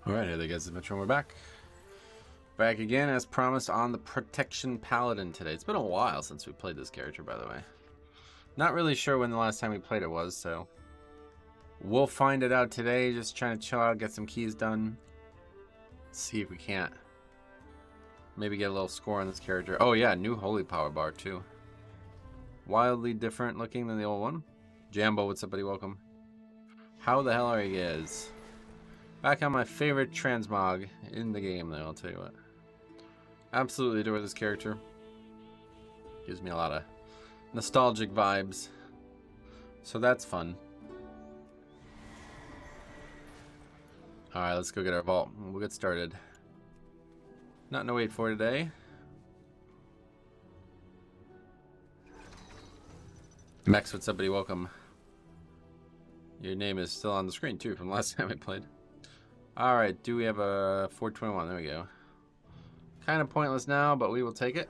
Alright, hey there guys, it's Metro and we're back. Back again as promised on the Protection Paladin today. It's been a while since we played this character, by the way. Not really sure when the last time we played it was, so we'll find it out today. Just trying to chill out, get some keys done. See if we can't maybe get a little score on this character. Oh yeah, new Holy Power bar too. Wildly different looking than the old one. Jambo, what's up buddy, welcome. How the hell are you guys? Back on my favorite transmog in the game, though, I'll tell you what. Absolutely adore this character. Gives me a lot of nostalgic vibes. So that's fun. Alright, let's go get our vault. We'll get started. Nothing to wait for today. Max, what's up, buddy? Welcome. Your name is still on the screen, too, from last time I played. Alright, do we have a 421? There we go. Kind of pointless now, but we will take it.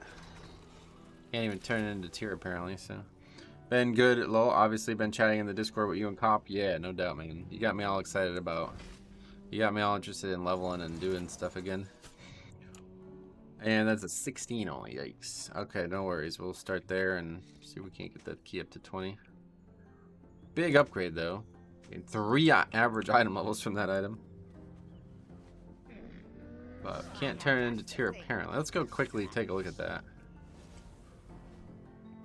Can't even turn it into tier apparently, so. Been good, lol. Obviously been chatting in the Discord with you and Cop. Yeah, no doubt, man. You got me all excited about. You got me all interested in leveling and doing stuff again. And that's a 16 only, yikes. Okay, no worries. We'll start there and see if we can't get that key up to 20. Big upgrade, though. Getting 3 average item levels from that item. But can't turn it into tier apparently. Let's go quickly take a look at that.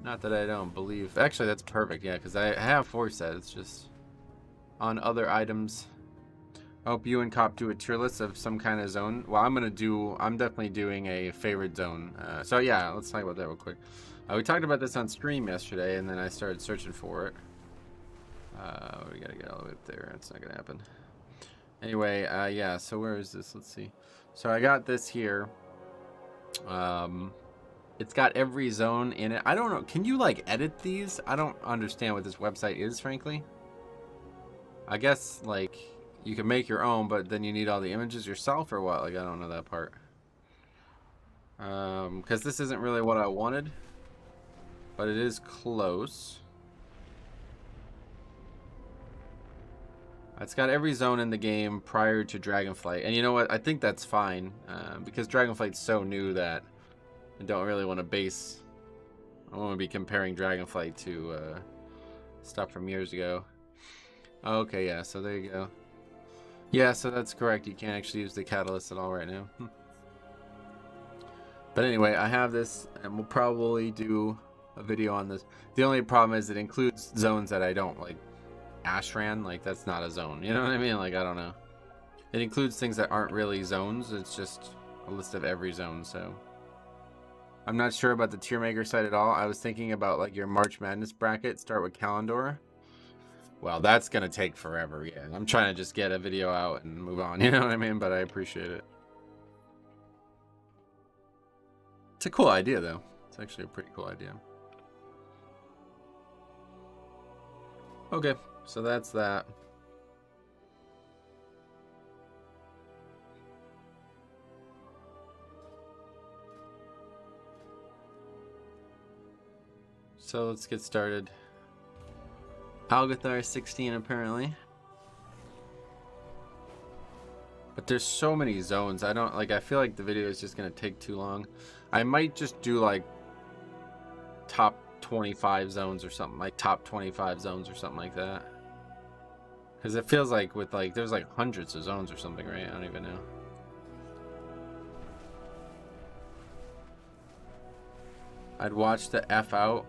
Not that I don't believe. Actually, that's perfect. Yeah, because I have foresight. It's just on other items. I hope you and Cop do a tier list of some kind of zone. Well, I'm definitely doing a favorite zone. So yeah, let's talk about that real quick. We talked about this on stream yesterday, and then I started searching for it. We gotta get all the way up there. It's not gonna happen. Anyway, yeah. So where is this? Let's see. So I got this here. It's got every zone in it. I don't know. Can you like edit these? I don't understand what this website is, frankly. I guess like you can make your own, but then you need all the images yourself or what? Like I don't know that part. Because this isn't really what I wanted, but it is close. It's got every zone in the game prior to Dragonflight. And you know what? I think that's fine. Because Dragonflight's so new that I don't really want to base... I want to be comparing Dragonflight to stuff from years ago. Okay, yeah, so there you go. Yeah, so that's correct. You can't actually use the catalyst at all right now. But anyway, I have this, and we'll probably do a video on this. The only problem is it includes zones that I don't like. Ashran, like that's not a zone, you know what I mean? Like I don't know, it includes things that aren't really zones. It's just a list of every zone, so I'm not sure about the tier maker site at all. I was thinking about like your March Madness bracket, start with Kalendor. Well, that's gonna take forever. Yeah, I'm trying to just get a video out and move on, you know what I mean? But I appreciate it. It's a cool idea though. It's actually a pretty cool idea. Okay, so that's that. So let's get started. Algathar 16 apparently. But there's so many zones. I don't like, I feel like the video is just gonna take too long. I might just do like top 25 zones or something, like top 25 zones or something like that. Because it feels like with like, there's like hundreds of zones or something, right? I don't even know. I'd watch the F out.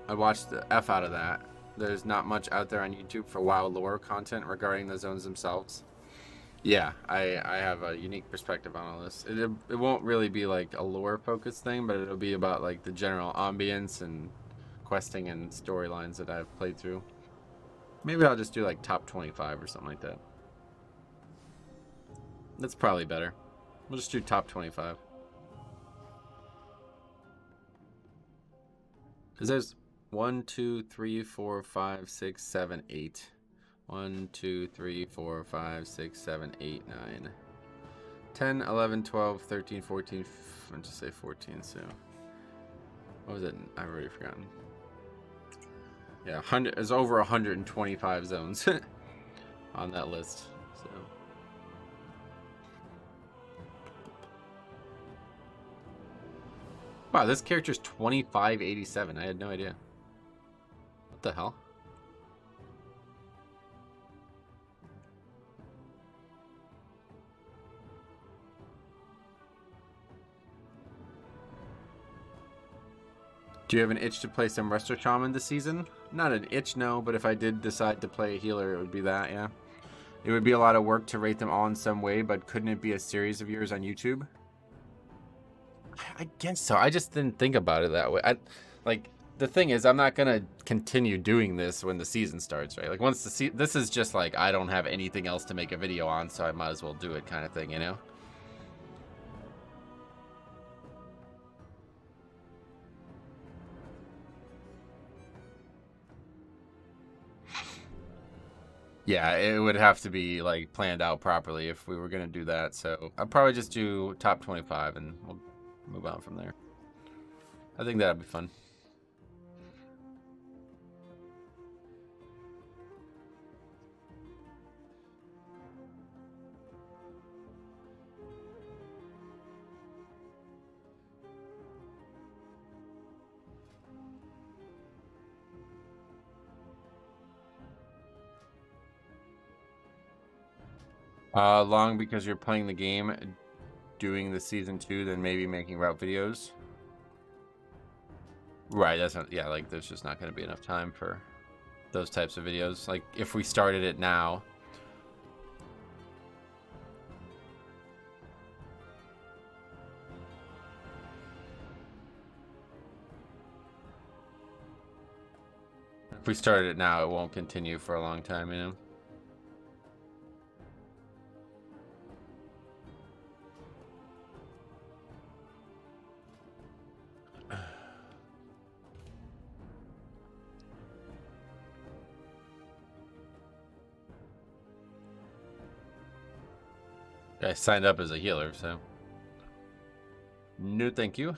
I'd watch the F out of that. There's not much out there on YouTube for WoW lore content regarding the zones themselves. Yeah, I have a unique perspective on all this. It won't really be like a lore focused thing, but it'll be about like the general ambience and questing and storylines that I've played through. Maybe I'll just do like top 25 or something like that. That's probably better. We'll just do top 25. Because there's 1, 2, 3, 4, 5, 6, 7, 8. 1, 2, 3, 4, 5, 6, 7, 8, 9. 10, 11, 12, 13, 14. I'll just say 14, so. What was it? I've already forgotten. Yeah, there's over 125 zones on that list. So Wow, this character's 2587. I had no idea. What the hell? Do you have an itch to play some Resto Shaman this season? Not an itch, no, but if I did decide to play a healer, it would be that, yeah. It would be a lot of work to rate them all in some way, but couldn't it be a series of yours on YouTube? I guess so. I just didn't think about it that way. Like, the thing is, I'm not gonna continue doing this when the season starts, right? Like, once the this is just like, I don't have anything else to make a video on, so I might as well do it kind of thing, you know? Yeah, it would have to be like planned out properly if we were gonna do that. So I'll probably just do top 25 and we'll move on from there. I think that'd be fun. Long because you're playing the game, doing the season 2, then maybe making route videos. Right, that's not, yeah, like there's just not going to be enough time for those types of videos. Like if we started it now. If we started it now, it won't continue for a long time, you know? I signed up as a healer, so no thank you.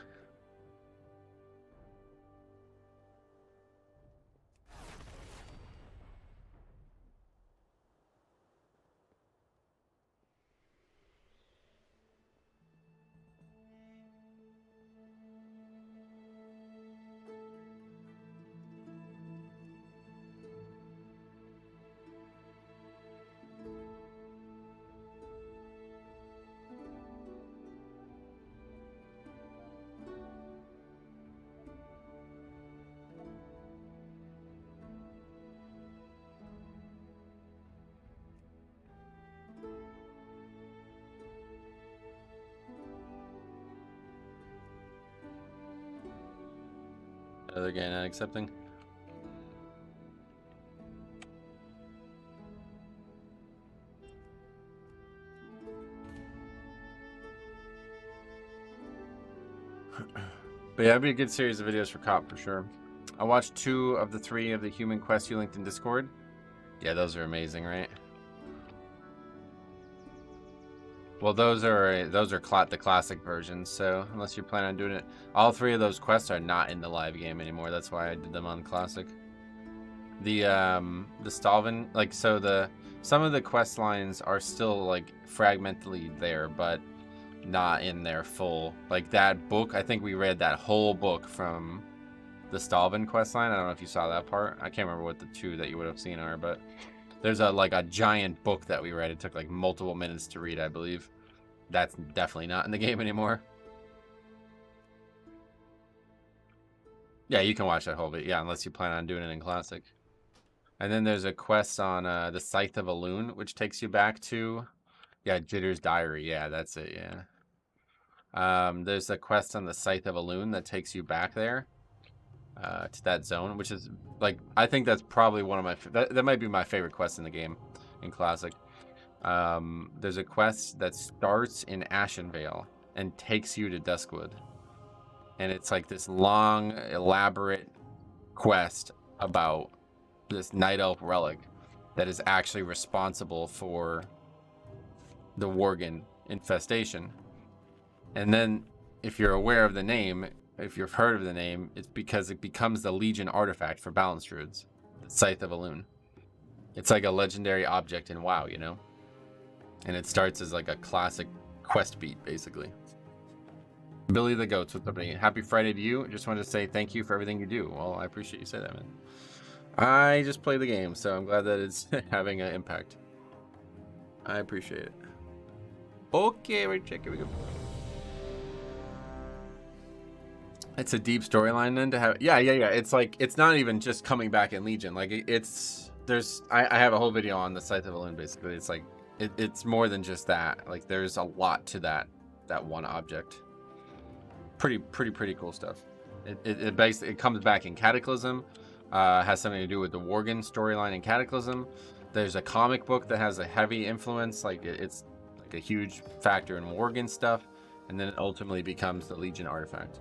Other guy not accepting. But yeah, it'd be a good series of videos for Cop for sure. I watched 2 of the 3 of the Human Quest you linked in Discord. Yeah, those are amazing, right? Well, those are the classic versions. So unless you plan on doing it, all 3 of those quests are not in the live game anymore. That's why I did them on classic. The Stalvin, like, so some of the quest lines are still like fragmentally there, but not in their full, like that book. I think we read that whole book from the Stalvin quest line. I don't know if you saw that part. I can't remember what the 2 that you would have seen are, but there's a giant book that we read. It took like multiple minutes to read, I believe. That's definitely not in the game anymore. Yeah, you can watch that whole bit. Yeah, unless you plan on doing it in classic. And then there's a quest on the Scythe of Elune, which takes you back to, yeah, Jitter's Diary. Yeah, that's it. Yeah. There's a quest on the Scythe of Elune that takes you back there to that zone, which is like, I think that's probably one of my that might be my favorite quest in the game in classic. There's a quest that starts in Ashenvale and takes you to Duskwood, and it's like this long, elaborate quest about this Night Elf relic that is actually responsible for the Worgen infestation. And then, if you're aware of the name, if you've heard of the name, it's because it becomes the Legion artifact for Balance Druids, the Scythe of Elune. It's like a legendary object in WoW, you know? And it starts as like a classic quest beat, basically. Billy the Goats, what's up? Happy Friday to you. Just wanted to say thank you for everything you do. Well, I appreciate you say that, man. I just play the game, so I'm glad that it's having an impact. I appreciate it. Okay, right, check. Here we go. It's a deep storyline then to have. Yeah. It's like, it's not even just coming back in Legion. Like I have a whole video on the Scythe of Elune. Basically, it's like it's more than just that. Like there's a lot to that one object. Pretty cool stuff. It basically it comes back in Cataclysm. Has something to do with the Worgen storyline in Cataclysm. There's a comic book that has a heavy influence. Like it's like a huge factor in Worgen stuff, and then it ultimately becomes the Legion artifact.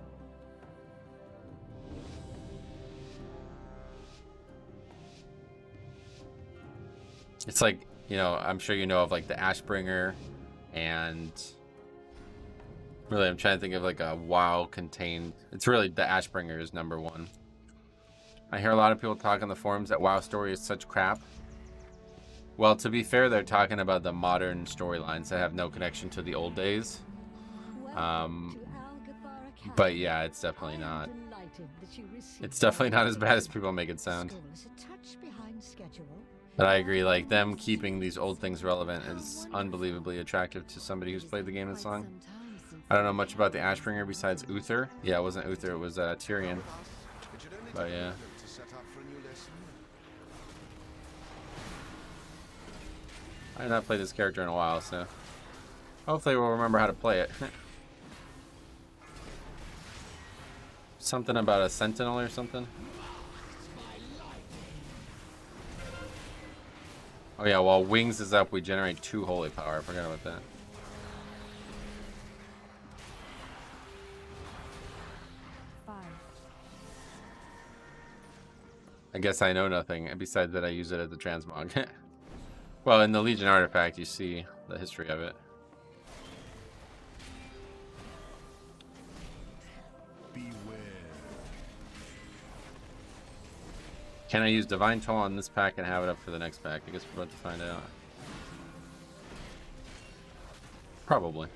It's like, you know, I'm sure you know of like the Ashbringer, and really I'm trying to think of like a WoW contained. It's really the Ashbringer is #1. I hear a lot of people talk on the forums that WoW story is such crap. Well, to be fair, they're talking about the modern storylines that have no connection to the old days. But yeah, it's definitely not. It's definitely not as bad as people make it sound. But I agree, like them keeping these old things relevant is unbelievably attractive to somebody who's played the game this long. I don't know much about the Ashbringer besides Uther. Yeah, it wasn't Uther, it was Tyrion. But yeah. I have not played this character in a while, so hopefully we'll remember how to play it. Something about a sentinel or something. Oh yeah, while Wings is up, we generate 2 holy power. I forgot about that. I guess I know nothing, besides that I use it as a transmog. Well, in the Legion artifact, you see the history of it. Can I use Divine Toll on this pack and have it up for the next pack? I guess we're about to find out. Probably.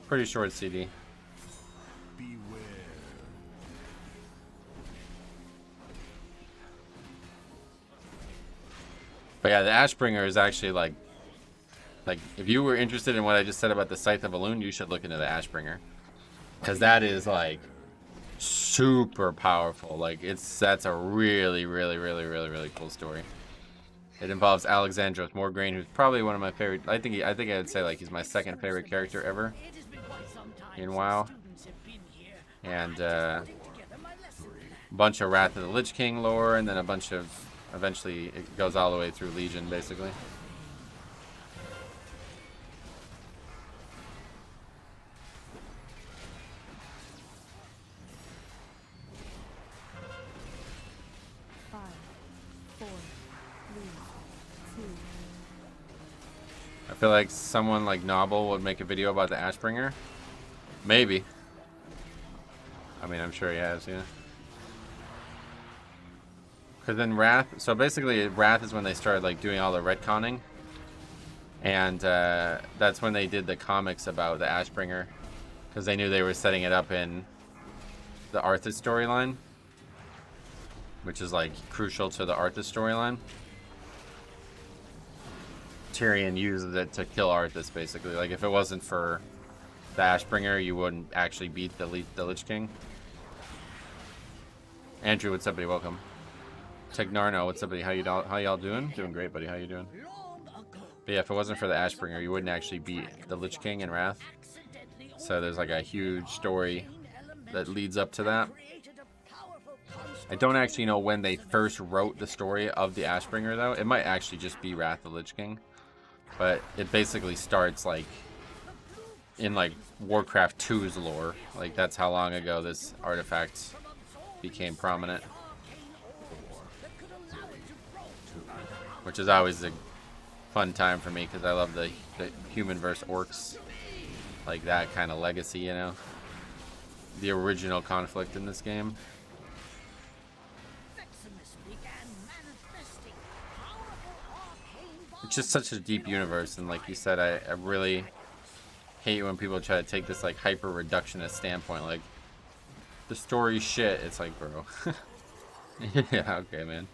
Pretty short CD. But yeah, the Ashbringer is actually like if you were interested in what I just said about the Scythe of Elune, you should look into the Ashbringer, because that is like super powerful. Like that's a really cool story. It involves Alexandros Morgraine, who's probably one of my favorite. I think I would say like he's my second favorite character ever in WoW. And a bunch of Wrath of the Lich King lore, and then a bunch of, eventually it goes all the way through Legion basically. I feel like someone like Noble would make a video about the Ashbringer. Maybe. I mean, I'm sure he has, yeah. Because then Wrath, so basically Wrath is when they started like doing all the retconning. And that's when they did the comics about the Ashbringer. Because they knew they were setting it up in the Arthas storyline. Which is like crucial to the Arthas storyline. Tyrion uses it to kill Arthas, basically. Like, if it wasn't for the Ashbringer, you wouldn't actually beat the Lich King. Andrew, what's up, buddy? Welcome. Tegnarno, what's up, buddy? How y'all doing? Doing great, buddy. How you doing? But yeah, if it wasn't for the Ashbringer, you wouldn't actually beat the Lich King in Wrath. So there's like a huge story that leads up to that. I don't actually know when they first wrote the story of the Ashbringer, though. It might actually just be Wrath of the Lich King. But it basically starts like in like Warcraft 2's lore. Like that's how long ago this artifact became prominent. Which is always a fun time for me because I love the human versus orcs. Like that kind of legacy, you know. The original conflict in this game. It's just such a deep universe, and like you said, I really hate when people try to take this like hyper reductionist standpoint, like the story shit. It's like, bro. Yeah, okay, man.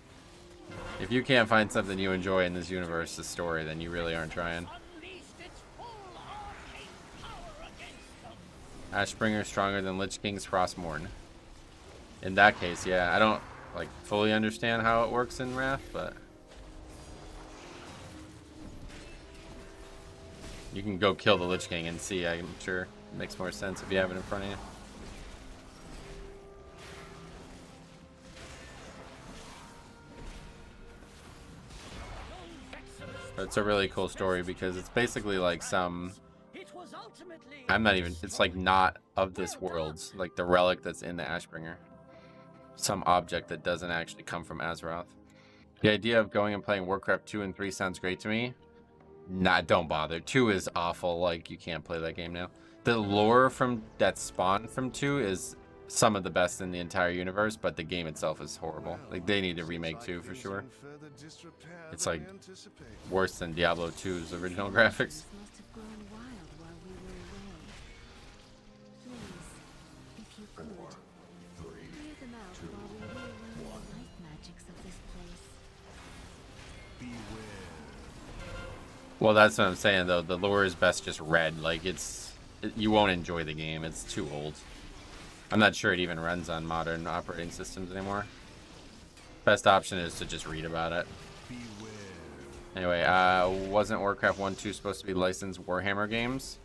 If you can't find something you enjoy in this universe, the story, then you really aren't trying. Ashbringer stronger than Lich King's Frostmourne. In that case, yeah, I don't like fully understand how it works in Wrath, but you can go kill the Lich King and see. I'm sure it makes more sense if you have it in front of you. It's a really cool story because it's basically like some, I'm not even, it's like not of this world, like the relic that's in the Ashbringer. Some object that doesn't actually come from Azeroth. The idea of going and playing Warcraft 2 and 3 sounds great to me. Nah, don't bother. 2 is awful, like you can't play that game now. The lore from that spawned from 2 is some of the best in the entire universe, but the game itself is horrible. Like they need to remake 2 for sure. It's like worse than Diablo 2's original graphics. Well, that's what I'm saying though. The lore is best just read. Like you won't enjoy the game. It's too old. I'm not sure it even runs on modern operating systems anymore. Best option is to just read about it. Anyway, wasn't Warcraft 1-2 supposed to be licensed Warhammer games?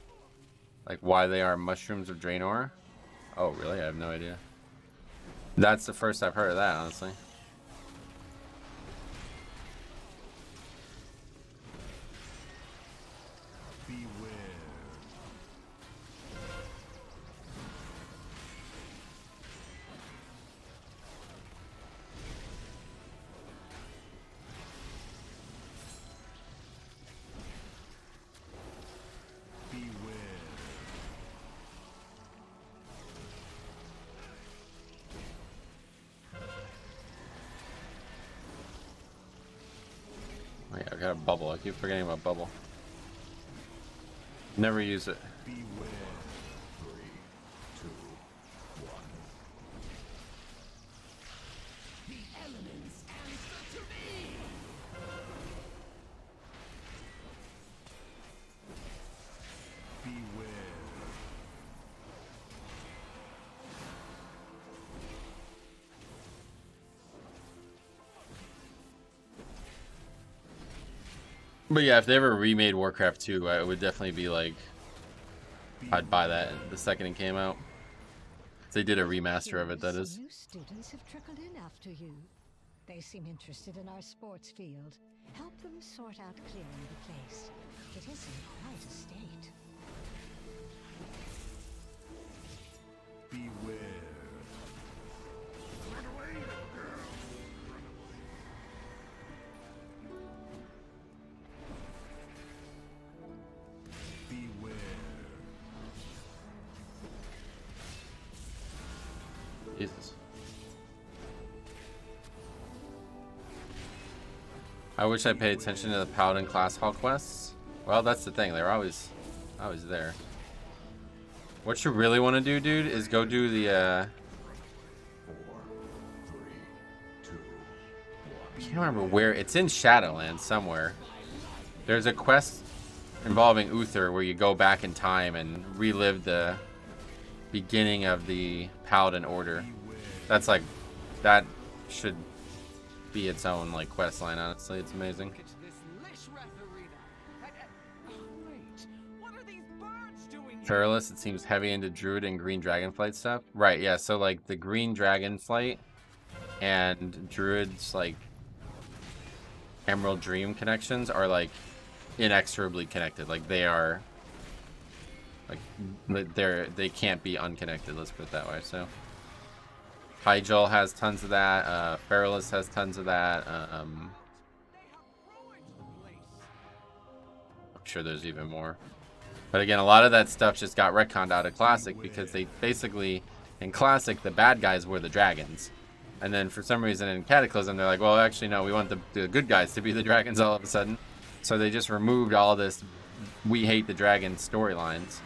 Like why they are Mushrooms of Draenor? Oh, really? I have no idea. That's the first I've heard of that, honestly. Oh, yeah, I got a bubble. I keep forgetting about bubble. Never use it. But yeah, if they ever remade Warcraft 2, it would definitely be like, I'd buy that the second it came out. If they did a remaster of it, that is. New students have trickled in after you. They seem interested in our sports field. Help them sort out clearing the place. It is in quite a state. Beware. Run away, girl. Beware. Jesus. I wish I paid attention to the Paladin class hall quests. Well, that's the thing. They're always there. What you really want to do, dude, is go do the, 4, 3, 2, 1. I can't remember where. It's in Shadowlands somewhere. There's a quest involving Uther where you go back in time and relive the beginning of the Paladin Order. That's like, that should be its own like quest line, honestly. It's amazing. Perilous, it seems heavy into Druid and Green Dragonflight stuff. Right, yeah, so like the Green Dragonflight and Druid's like Emerald Dream connections are like inexorably connected. Like they are like they can't be unconnected, let's put it that way. So Hyjal has tons of that, Perilous has tons of that. I'm sure there's even more. But again, a lot of that stuff just got retconned out of Classic because they basically, in Classic, the bad guys were the dragons. And then for some reason in Cataclysm, they're like, well, actually, no, we want the good guys to be the dragons all of a sudden. So they just removed all this We Hate the Dragon storylines.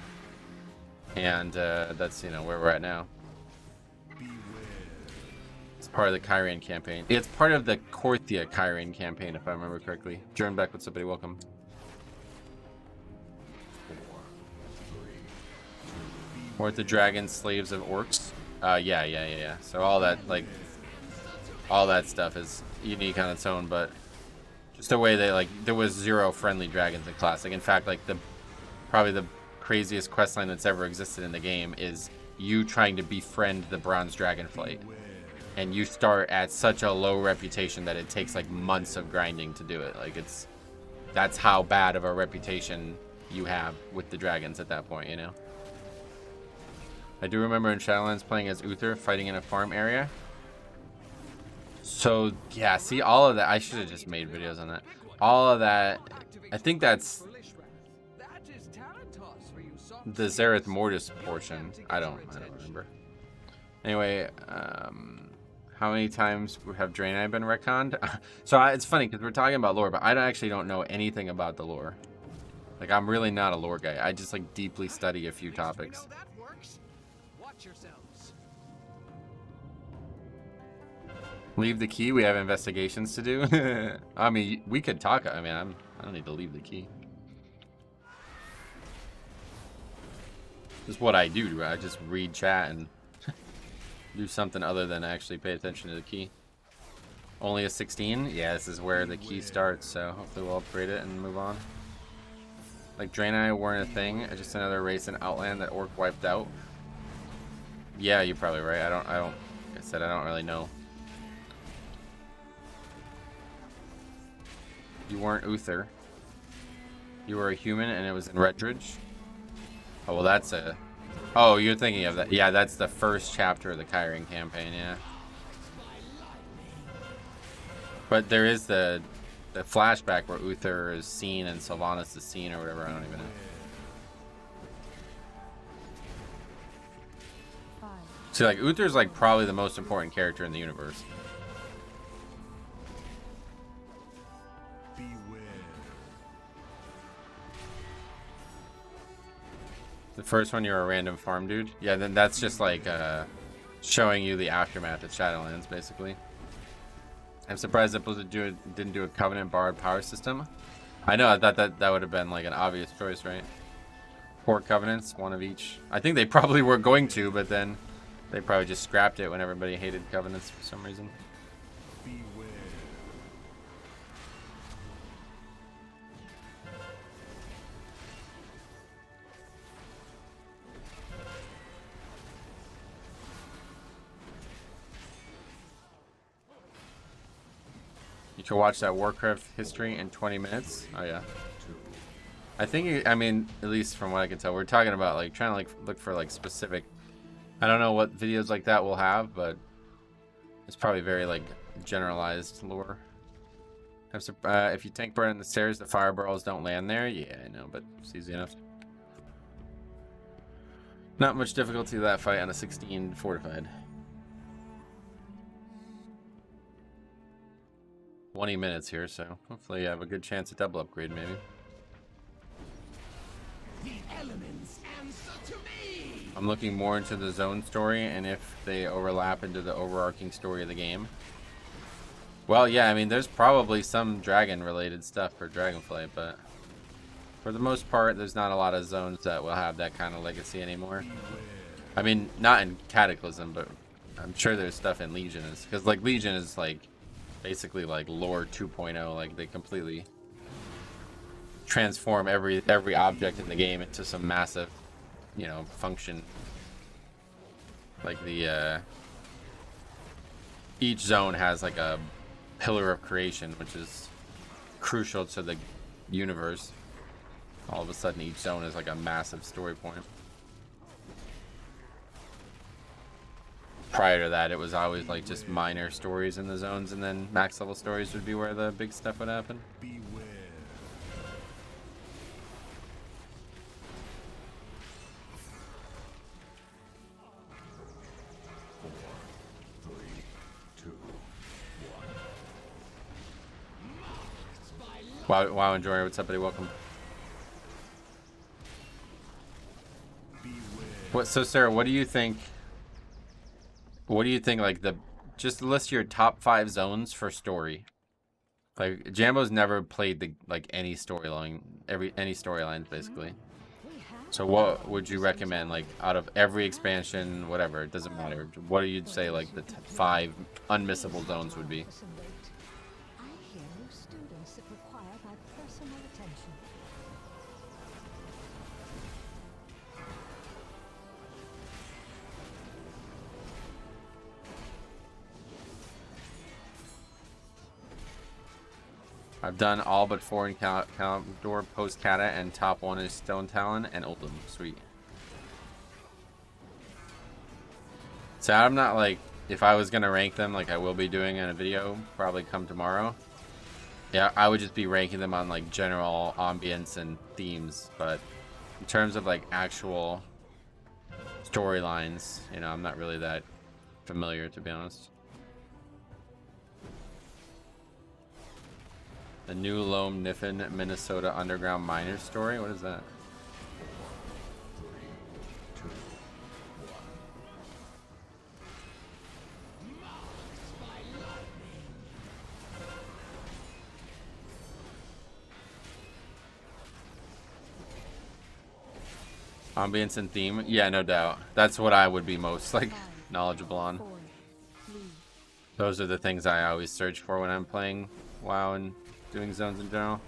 And that's, you know, where we're at now. It's part of the Kyrian campaign. It's part of the Korthia Kyrian campaign, if I remember correctly. Jordan back with somebody, welcome. 4, 3, 2, Ortho Dragon, Slaves of Orcs. Yeah. So all that, like, all that stuff is unique on its own, but just the way they, like, there was 0 friendly dragons in Classic. In fact, like, probably the craziest questline that's ever existed in the game is you trying to befriend the Bronze Dragonflight. And you start at such a low reputation that it takes, like, months of grinding to do it. Like, that's how bad of a reputation you have with the dragons at that point, you know? I do remember in Shadowlands playing as Uther, fighting in a farm area. So, yeah, see, all of that, I should have just made videos on that. All of that, I think that's the Zereth Mortis portion. I don't remember. Anyway, how many times have Draenei been retconned? So it's funny, because we're talking about lore, but I actually don't know anything about the lore. Like, I'm really not a lore guy. I just, like, deeply study a few topics. Leave the key. We have investigations to do. I mean, we could talk. I mean, I don't need to leave the key. This is what I do. I just read chat and do something other than actually pay attention to the key. Only a 16? Yeah, this is where the key starts. So hopefully we'll upgrade it and move on. Like, Draenei weren't a thing. Just another race in Outland that Orc wiped out. Yeah, you're probably right. I don't. Like I said, I don't really know. You weren't Uther. You were a human and it was in Redridge. Oh, well, that's a... Oh, you're thinking of that. Yeah, that's the first chapter of the Kyrian campaign, yeah. But there is the flashback where Uther is seen and Sylvanas is seen or whatever. I don't even know. See, like, Uther's, like, probably the most important character in the universe. The first one, you're a random farm dude. Yeah, then that's just like showing you the aftermath of Shadowlands, basically. I'm surprised that Blizzard didn't do a Covenant Bard power system. I know, I thought that would have been like an obvious choice, right? 4 Covenants, 1 of each. I think they probably were going to, but then they probably just scrapped it when everybody hated Covenants for some reason. You can watch that Warcraft history in 20 minutes. Oh yeah. I think, I mean, at least from what I can tell, we're talking about like trying to like look for like specific. I don't know what videos like that will have, but it's probably very like generalized lore. If you tank burn in the stairs, the fireballs don't land there. Yeah, I know, but it's easy enough. Not much difficulty to that fight on a 16 fortified. 20 minutes here, so hopefully you have a good chance at double upgrade, maybe. The elements answer to me. I'm looking more into the zone story and if they overlap into the overarching story of the game. Well, yeah, I mean, there's probably some dragon-related stuff for Dragonflight, but for the most part, there's not a lot of zones that will have that kind of legacy anymore. I mean, not in Cataclysm, but I'm sure there's stuff in Legion, because like Legion is like basically like lore 2.0. Like they completely transform every object in the game into some massive, you know, function. Like the each zone has like a pillar of creation, which is crucial to the universe. All of a sudden each zone is like a massive story point. Prior to that, it was always like just minor stories in the zones, and then max level stories would be where the big stuff would happen. Beware. 4, 3, 2, 1. Wow, Enjoyer, what's up, buddy? Welcome. What? So, Sarah, what do you think? What do you think? Like just list your top 5 zones for story. Like Jambo's never played the any storyline, any storylines basically. So what would you recommend? Like out of every expansion, whatever, it doesn't matter. What do you say like the 5 unmissable zones would be? I hear new students that require my personal attention. I've done all but 4 in Calendor, Post Kata, and top 1 is Stone Talon and Oldham. Sweet. So I'm not like, if I was gonna rank them like I will be doing in a video, probably come tomorrow. Yeah, I would just be ranking them on like general ambience and themes, but in terms of like actual storylines, you know, I'm not really that familiar, to be honest. The new Loam Niffin, Minnesota underground miners story? What is that? 3, 2, 1. Ambience and theme? Yeah, no doubt. That's what I would be most like knowledgeable on. 4, 3, Those are the things I always search for when I'm playing WoW and doing zones in general.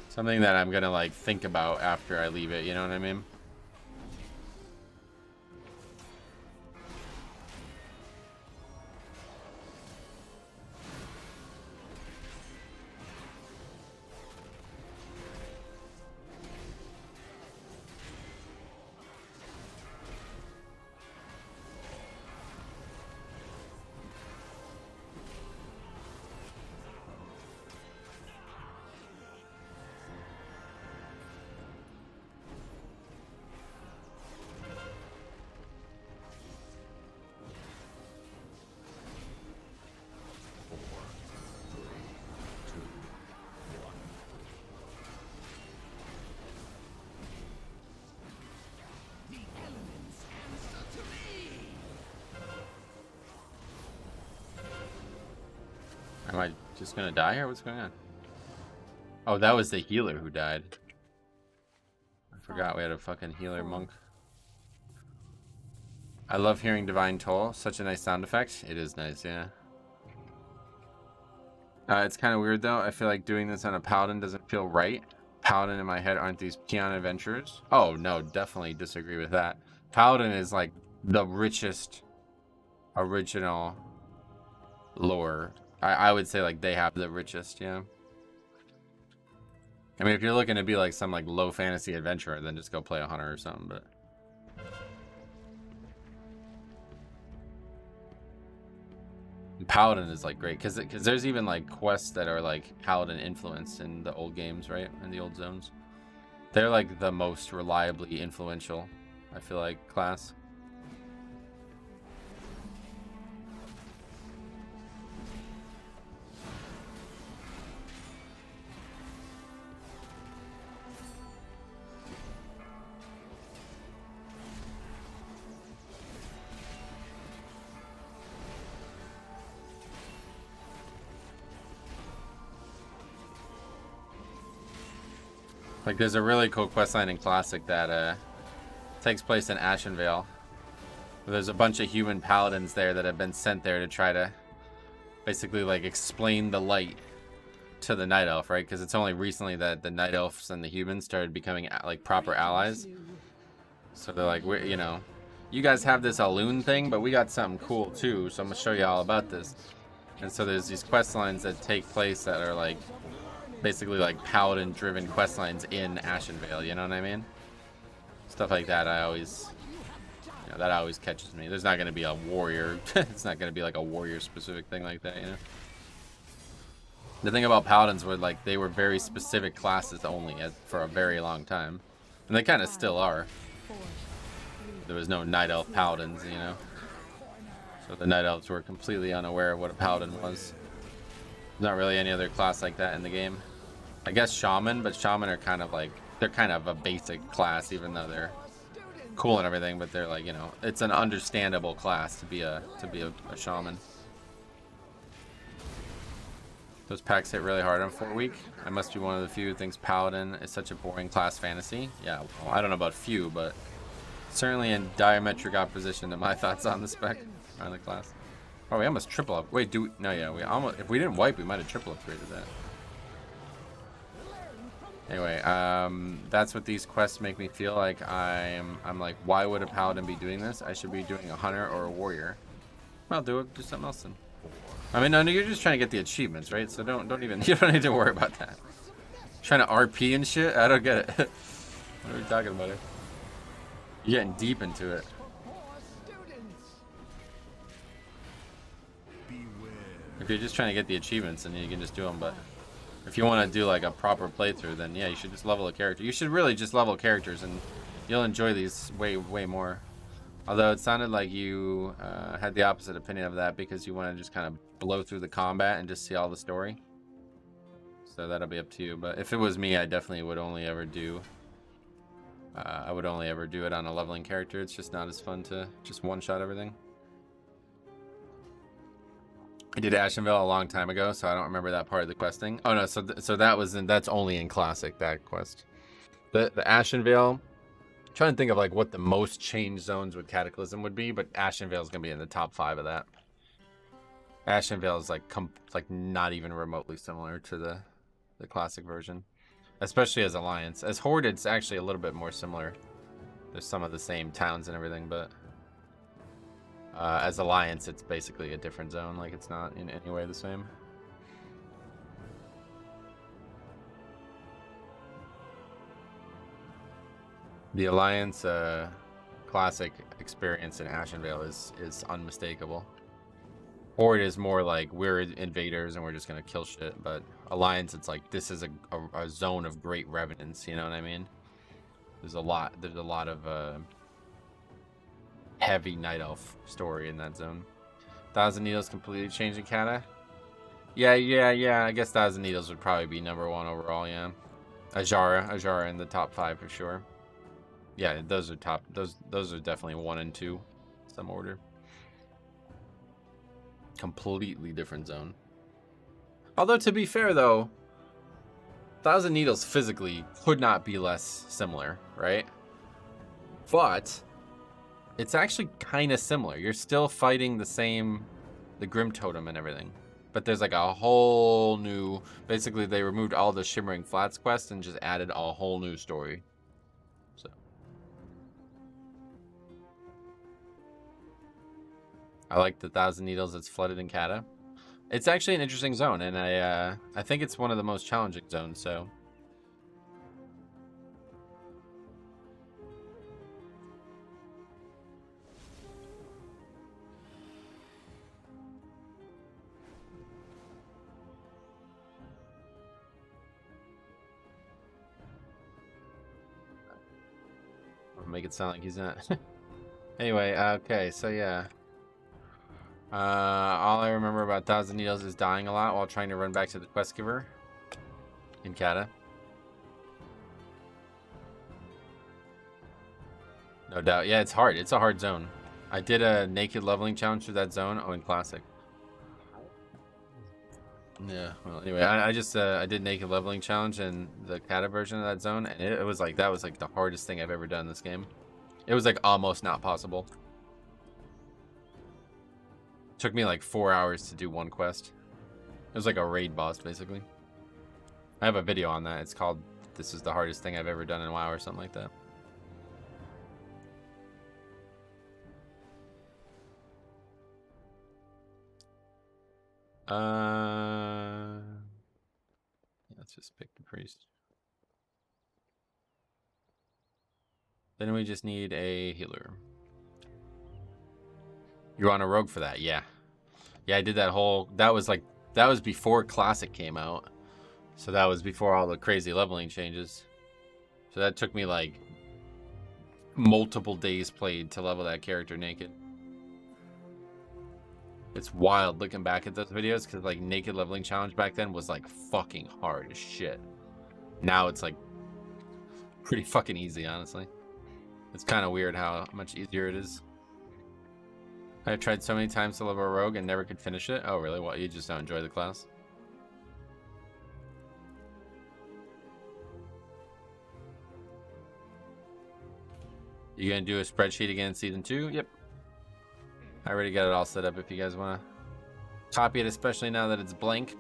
Something that I'm gonna like think about after I leave it, you know what I mean? The elements answer to me. Am I just gonna die here? What's going on? Oh, that was the healer who died. I forgot we had a fucking healer monk. I love hearing Divine Toll. Such a nice sound effect. It is nice, yeah. It's kind of weird though. I feel like doing this on a Paladin doesn't feel right. Paladin in my head aren't these peon adventurers. Oh no, definitely disagree with that. Paladin is like the richest original lore. I would say like they have the richest, yeah. I mean, if you're looking to be like some like low fantasy adventurer, then just go play a hunter or something, but Paladin is like great because there's even like quests that are like Paladin influenced in the old games, right? In the old zones. They're like the most reliably influential, I feel like, class. Like, there's a really cool questline in Classic that takes place in Ashenvale. There's a bunch of human paladins there that have been sent there to try to basically, like, explain the light to the Night Elf, right? Because it's only recently that the Night Elves and the humans started becoming, like, proper allies. So they're like, you know, you guys have this Alloon thing, but we got something cool, too, so I'm going to show you all about this. And so there's these quest lines that take place that are, like, basically like paladin driven quest lines in Ashenvale, you know what I mean? Stuff like that I always, you know, that always catches me. There's not going to be a warrior, it's not going to be like a warrior specific thing like that, you know? The thing about paladins were like they were very specific classes only for a very long time. And they kind of still are. There was no Night Elf paladins, you know? So the Night Elves were completely unaware of what a paladin was. Not really any other class like that in the game. I guess shaman, but shaman are kind of like, they're kind of a basic class, even though they're cool and everything, but they're like, you know, it's an understandable class to be a shaman. Those packs hit really hard on 4 week. I must be one of the few who thinks Paladin is such a boring class fantasy. Yeah, well, I don't know about few, but certainly in diametric opposition to my thoughts on the spec on the class. Oh, we almost triple up. Wait, do we? No, yeah, we almost. If we didn't wipe, we might have triple upgraded that. Anyway, that's what these quests make me feel like. I'm like, why would a paladin be doing this? I should be doing a hunter or a warrior. Well, do something else then. I mean, no, you're just trying to get the achievements, right? So don't even, you don't need to worry about that. Trying to RP and shit? I don't get it. What are we talking about here? You're getting deep into it. If you're just trying to get the achievements, then you can just do them, but if you want to do like a proper playthrough, then yeah, you should just level a character. You should really just level characters, and you'll enjoy these way more. Although it sounded like you had the opposite opinion of that because you want to just kind of blow through the combat and just see all the story. So that'll be up to you. But if it was me, I definitely would only ever do. I would only ever do it on a leveling character. It's just not as fun to just one-shot everything. I did Ashenvale a long time ago, so I don't remember that part of the questing. Oh no, so that was that's only in Classic, that quest. The Ashenvale. I'm trying to think of like what the most changed zones with Cataclysm would be, but Ashenvale is gonna be in the top 5 of that. Ashenvale is like not even remotely similar to the Classic version, especially as Alliance. As Horde, it's actually a little bit more similar. There's some of the same towns and everything, but as Alliance, it's basically a different zone. Like, it's not in any way the same. The Alliance Classic experience in Ashenvale is unmistakable. Horde is more like we're invaders and we're just gonna kill shit, but Alliance, it's like this is a zone of great revenants. You know what I mean? There's a lot of heavy Night Elf story in that zone. Thousand Needles completely changing Kata. Yeah. I guess Thousand Needles would probably be #1 overall. Yeah, Ajara in the top 5 for sure. Yeah, those are top. Those are definitely 1 and 2, some order. Completely different zone. Although to be fair though, Thousand Needles physically could not be less similar, right? But it's actually kind of similar. You're still fighting the Grim Totem and everything. But there's like a whole new, basically they removed all the Shimmering Flats quest and just added a whole new story. So. I like the Thousand Needles that's flooded in Kata. It's actually an interesting zone, and I think it's one of the most challenging zones, so. Make it sound like he's not. Anyway, okay, so yeah. All I remember about Thousand Needles is dying a lot while trying to run back to the quest giver in Kata. No doubt. Yeah, it's hard. It's a hard zone. I did a naked leveling challenge through that zone. Oh, in Classic. Yeah, well, anyway, I just I did naked leveling challenge in the Kata version of that zone, and it was like, that was like the hardest thing I've ever done in this game. It was like almost not possible. It took me like 4 hours to do one quest. It was like a raid boss, basically. I have a video on that. It's called "This is the hardest thing I've ever done in WoW" or something like that. Let's just pick the priest. Then we just need a healer. You're on a rogue for that, yeah. Yeah, I did that whole, that was before Classic came out. So that was before all the crazy leveling changes. So that took me like multiple days played to level that character naked. It's wild looking back at those videos because like naked leveling challenge back then was like fucking hard as shit. Now it's like pretty fucking easy, honestly. It's kind of weird how much easier it is. I've tried so many times to level a rogue and never could finish it. Oh, really? What, you just don't enjoy the class? You gonna do a spreadsheet again in season 2? Yep. I already got it all set up if you guys want to copy it, especially now that it's blank.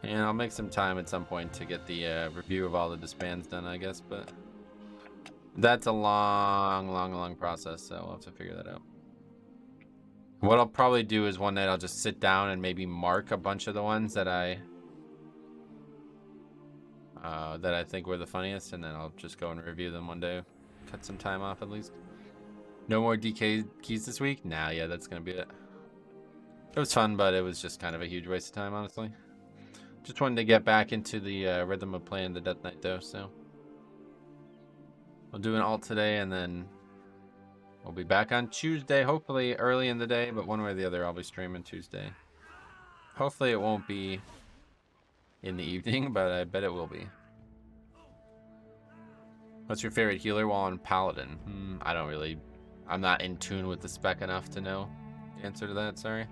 And I'll make some time at some point to get the review of all the disbands done, I guess, but that's a long process, so we'll have to figure that out. What I'll probably do is one night I'll just sit down and maybe mark a bunch of the ones that I think were the funniest, and then I'll just go and review them one day. Cut some time off at least. No more DK keys this week? Nah, yeah, that's gonna be it. It was fun, but it was just kind of a huge waste of time, honestly. Just wanted to get back into the rhythm of playing the Death Knight, though, so we'll do an alt today, and then we'll be back on Tuesday, hopefully early in the day, but one way or the other, I'll be streaming Tuesday. Hopefully it won't be in the evening, but I bet it will be. What's your favorite healer while on Paladin? I'm not in tune with the spec enough to know the answer to that, sorry.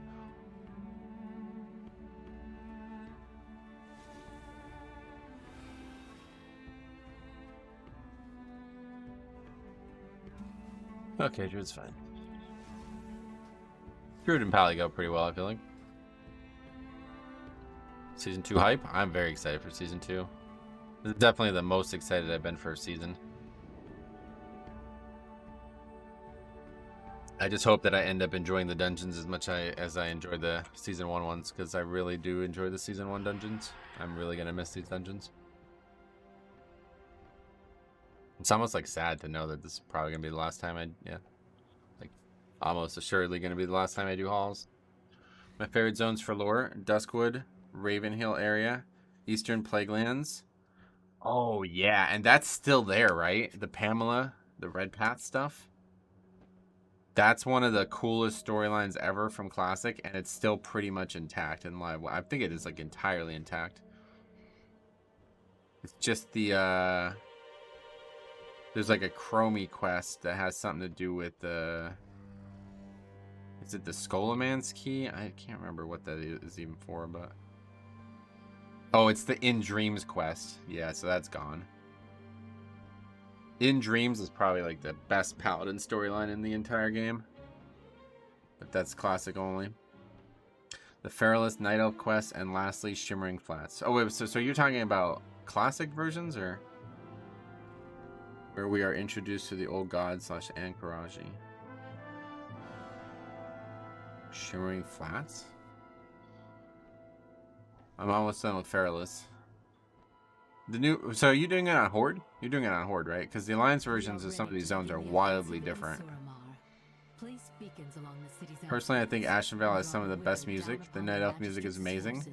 Okay, Druid's fine. Druid and Pally go pretty well, I feel like. Season 2 hype? I'm very excited for Season 2. This is definitely the most excited I've been for a season. I just hope that I end up enjoying the dungeons as much as I enjoyed the Season 1 ones, because I really do enjoy the Season 1 dungeons. I'm really going to miss these dungeons. It's almost like sad to know that this is probably going to be the last time like almost assuredly going to be the last time I do halls. My favorite zones for lore: Duskwood, Ravenhill area, Eastern Plaguelands. Oh yeah, and that's still there, right? The Pamela, the Red Path stuff. That's one of the coolest storylines ever from Classic, and it's still pretty much intact in live. I think it is like entirely intact. It's just the there's like a Chromie quest that has something to do with the... Is it the Scolaman's key? I can't remember what that is even for, but... Oh, it's the In Dreams quest. Yeah, so that's gone. In Dreams is probably like the best Paladin storyline in the entire game. But that's Classic only. The Feralist Night Elf quest, and lastly, Shimmering Flats. Oh, wait, so you're talking about Classic versions, or... Where we are introduced to the old god / Ankaraji. Shimmering Flats? I'm almost done with Feralist. The new... So are you doing it on Horde? You're doing it on Horde, right? Because the Alliance versions of some of these zones are wildly different. Personally, I think Ashenvale has some of the best music. The Night Elf music is amazing.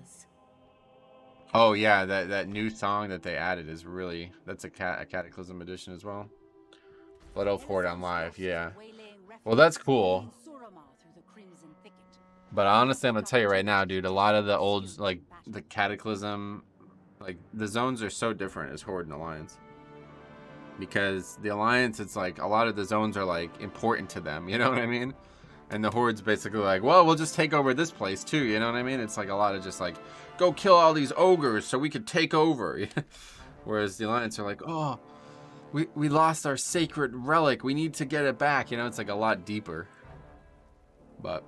Oh yeah, that new song that they added is really... That's a Cataclysm edition as well. Blood Elf Horde on live, yeah. Well, that's cool. But honestly, I'm gonna tell you right now, dude, a lot of the old, like, the Cataclysm... Like, the zones are so different as Horde and Alliance. Because the Alliance, it's like, a lot of the zones are, like, important to them, you know what I mean? And the Horde's basically like, well, we'll just take over this place, too, you know what I mean? It's like a lot of just, like, go kill all these ogres so we could take over. Whereas the Alliance are like, oh, we lost our sacred relic. We need to get it back. You know, it's like a lot deeper. But...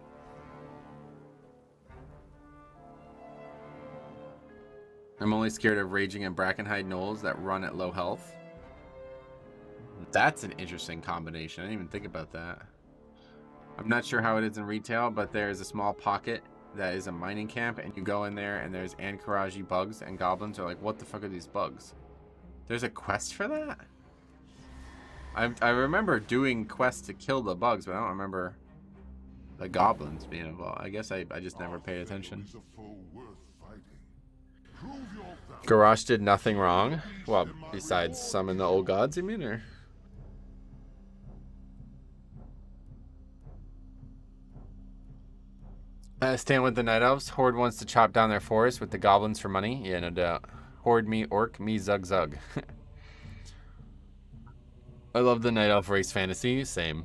I'm only scared of Raging and Brackenhide Knolls that run at low health. That's an interesting combination. I didn't even think about that. I'm not sure how it is in retail, but there's a small pocket that is a mining camp, and you go in there, and there's Ankaraji bugs, and goblins are like, what the fuck are these bugs? There's a quest for that? I remember doing quests to kill the bugs, but I don't remember the goblins being involved. I guess I just never paid attention. Garrosh did nothing wrong? Well, besides summon the old gods, you mean, or? Stand with the Night Elves. Horde wants to chop down their forest with the goblins for money. Yeah, no doubt. Horde me, orc me, zug zug. I love the Night Elf race fantasy. Same.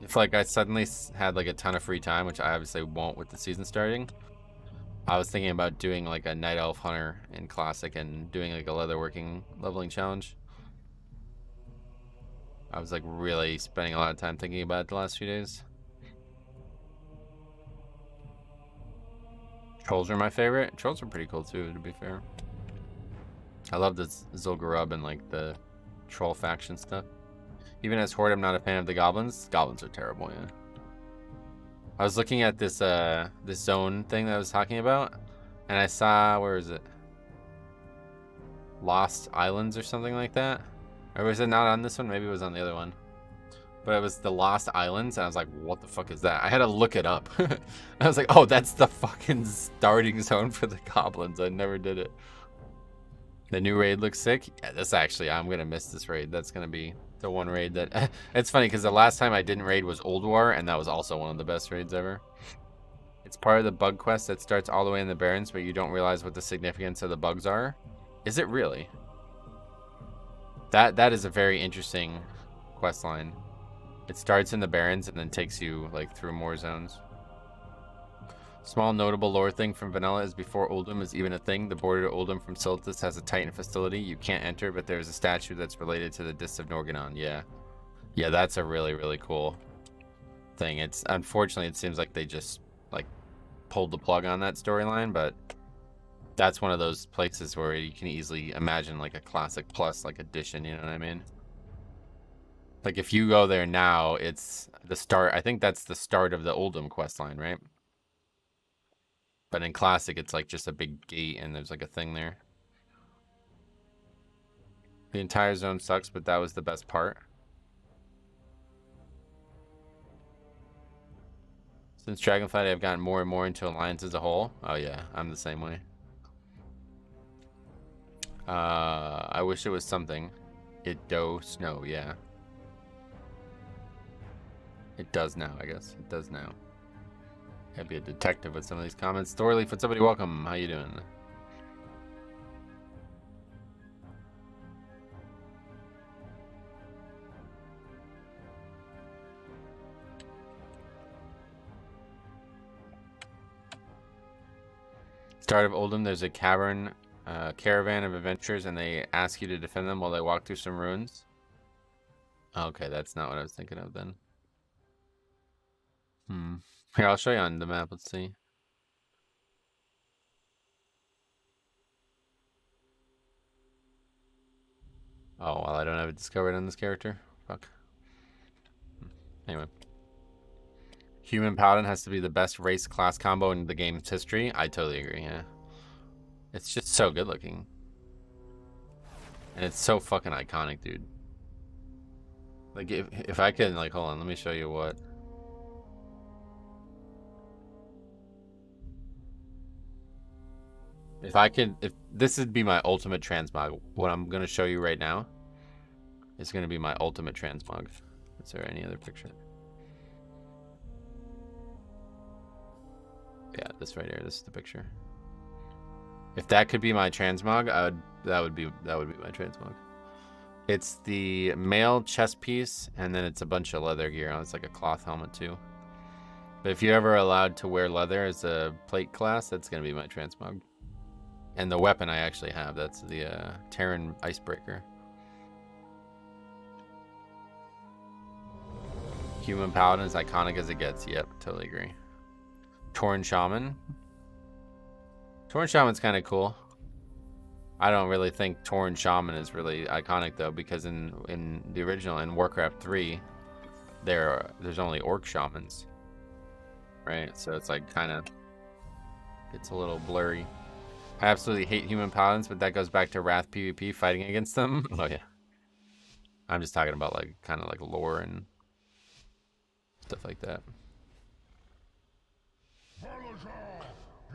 If like I suddenly had like a ton of free time, which I obviously won't with the season starting, I was thinking about doing like a Night Elf Hunter in Classic and doing like a leatherworking leveling challenge. I was like really spending a lot of time thinking about it the last few days. Trolls are my favorite. Trolls are pretty cool too, to be fair. I love this Zul'Gurub and like the troll faction stuff. Even as Horde, I'm not a fan of the goblins. Goblins are terrible, yeah. I was looking at this this zone thing that I was talking about, and I saw, where is it? Lost Islands or something like that. Or was it not on this one? Maybe it was on the other one. But it was the Lost Islands, and I was like, what the fuck is that? I had to look it up. I was like, oh, that's the fucking starting zone for the goblins. I never did it. The new raid looks sick. Yeah, this actually, I'm going to miss this raid. That's going to be the one raid that... It's funny, because the last time I didn't raid was Old War, and that was also one of the best raids ever. It's part of the bug quest that starts all the way in the Barrens, but you don't realize what the significance of the bugs are. Is it really? That is a very interesting quest line. It starts in the Barrens and then takes you like through more zones. Small notable lore thing from vanilla is before Uldum is even a thing, the border to Uldum from Siltus has a Titan facility. You can't enter, but there's a statue that's related to the Dis of Norganon. Yeah. Yeah, that's a really, really cool thing. It's unfortunately, it seems like they just like pulled the plug on that storyline, but that's one of those places where you can easily imagine like a Classic Plus like edition, you know what I mean? Like if you go there now, it's the start. I think that's the start of the Uldum quest line, right? But in Classic, it's like just a big gate and there's like a thing there. The entire zone sucks, but that was the best part. Since Dragonflight, I've gotten more and more into Alliance as a whole. Oh yeah, I'm the same way. I wish it was something. It do snow, yeah. It does now, I guess. It does now. Gotta be a detective with some of these comments. Thorleaf, what's somebody welcome? How you doing? Start of Uldum, there's a caravan of adventurers, and they ask you to defend them while they walk through some ruins. Okay, that's not what I was thinking of then. Here, I'll show you on the map. Let's see. Oh, well, I don't have it discovered on this character. Fuck. Anyway. Human Paladin has to be the best race class combo in the game's history. I totally agree, yeah. It's just so good looking. And it's so fucking iconic, dude. Like, if I can, like, hold on, let me show you what. If this would be my ultimate transmog, what I'm going to show you right now is going to be my ultimate transmog. Is there any other picture? Yeah, this right here. This is the picture. If that could be my transmog, that would be my transmog. It's the male chest piece, and then it's a bunch of leather gear. It's like a cloth helmet too. But if you're ever allowed to wear leather as a plate class, that's gonna be my transmog. And the weapon I actually have, that's the Terran Icebreaker. Human Paladin is iconic as it gets. Yep, totally agree. Torn Shaman. Torn Shaman's kind of cool. I don't really think Torn Shaman is really iconic though, because in the original, in Warcraft 3, there's only orc shamans, right? So it's like kind of, it's a little blurry. I absolutely hate human paladins, but that goes back to Wrath PvP fighting against them. Oh yeah. I'm just talking about like kind of like lore and stuff like that.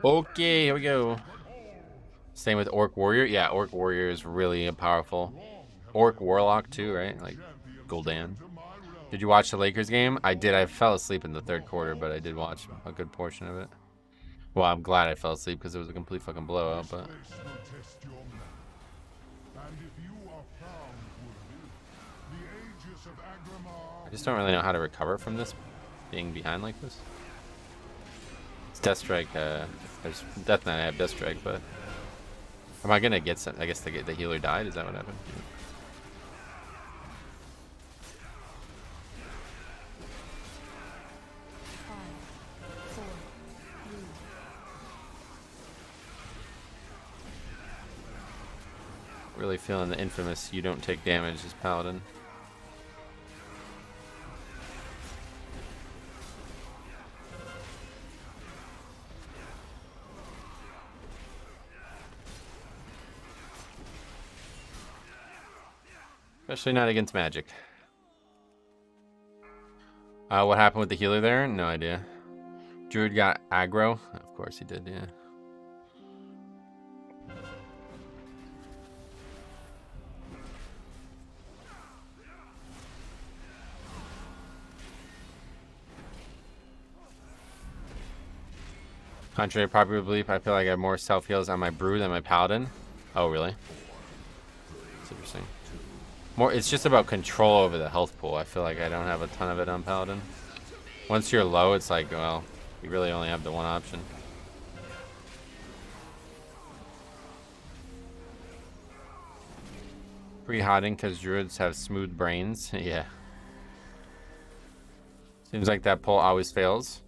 Okay, here we go. Same with Orc Warrior. Yeah, Orc Warrior is really powerful. Orc Warlock too, right? Like Gul'dan. Did you watch the Lakers game? I did. I fell asleep in the third quarter, but I did watch a good portion of it. Well, I'm glad I fell asleep because it was a complete fucking blowout, but... This will test your metal. And if you are found worthy, the Aegis of Agrimar I just don't really know how to recover from this being behind like this. It's Deathstrike, there's Death Knight, I have Deathstrike, but am I gonna get some? I guess the healer died, is that what happened? Really feeling the infamous you don't take damage as Paladin. Especially not against magic. What happened with the healer there? No idea. Druid got aggro? Of course he did, yeah. Contrary to popular belief, I feel like I have more self-heals on my brew than my paladin. Oh, really? That's interesting. It's just about control over the health pool. I feel like I don't have a ton of it on paladin. Once you're low, it's like, well, you really only have the one option. Pre-hotting because druids have smooth brains. Yeah. Seems like that pull always fails.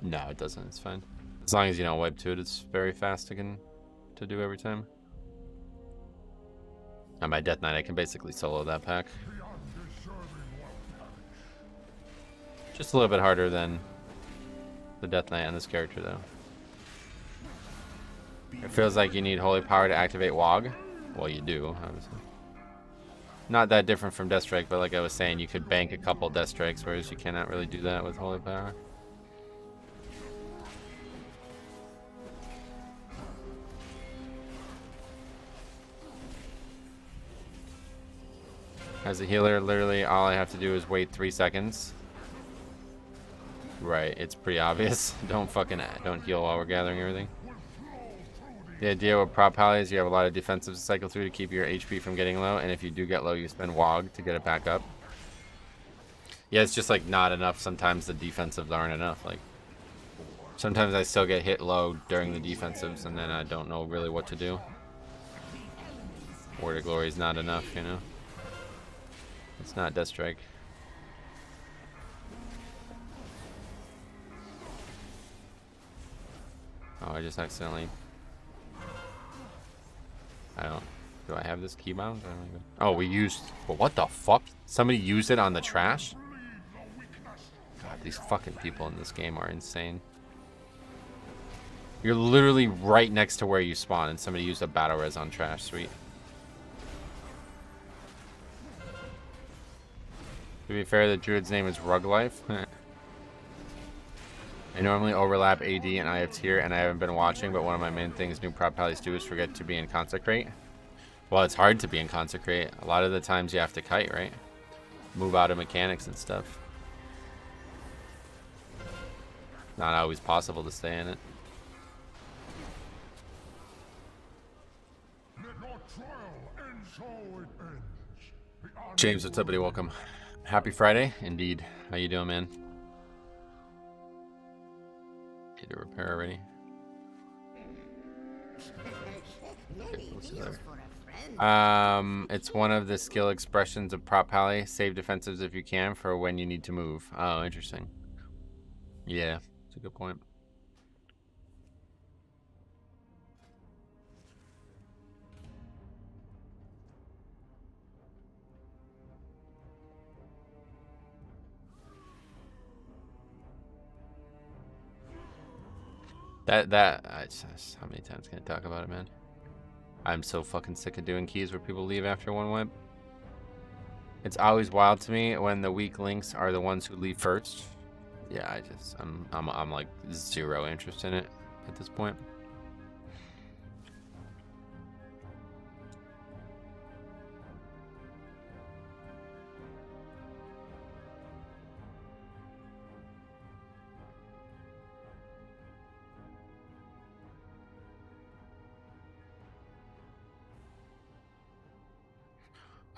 No, it doesn't. It's fine. As long as you don't wipe to it, it's very fast to do every time. On my Death Knight, I can basically solo that pack. Just a little bit harder than the Death Knight on this character, though. It feels like you need Holy Power to activate Wog. Well, you do, obviously. Not that different from Deathstrike, but like I was saying, you could bank a couple Deathstrikes, whereas you cannot really do that with Holy Power. As a healer, literally all I have to do is wait 3 seconds. Right, it's pretty obvious. Don't heal while we're gathering everything. The idea with prop pally is you have a lot of defensive to cycle through to keep your HP from getting low, and if you do get low, you spend Wog to get it back up. Yeah, it's just like not enough. Sometimes the defensives aren't enough. Like sometimes I still get hit low during the defensives, and then I don't know really what to do. Word of Glory is not enough, you know. It's not Deathstrike. Oh, I just accidentally... Do I have this keybound? I don't even... Oh, we used... But what the fuck? Somebody used it on the trash? God, these fucking people in this game are insane. You're literally right next to where you spawn, and somebody used a battle res on trash. Sweet. To be fair, the druid's name is Ruglife. I normally overlap AD and IF tier, and I haven't been watching, but one of my main things new prop pallies do is forget to be in Consecrate. Well, it's hard to be in Consecrate. A lot of the times you have to kite, right? Move out of mechanics and stuff. Not always possible to stay in it. James, what's up, buddy? Welcome. Happy Friday, indeed. How you doing, man? Need to repair already. It's one of the skill expressions of prop pally. Save defensives if you can for when you need to move. Oh, interesting. Yeah, that's a good point. How many times can I talk about it, man? I'm so fucking sick of doing keys where people leave after one whip. It's always wild to me when the weak links are the ones who leave first. Yeah, I'm like zero interest in it at this point.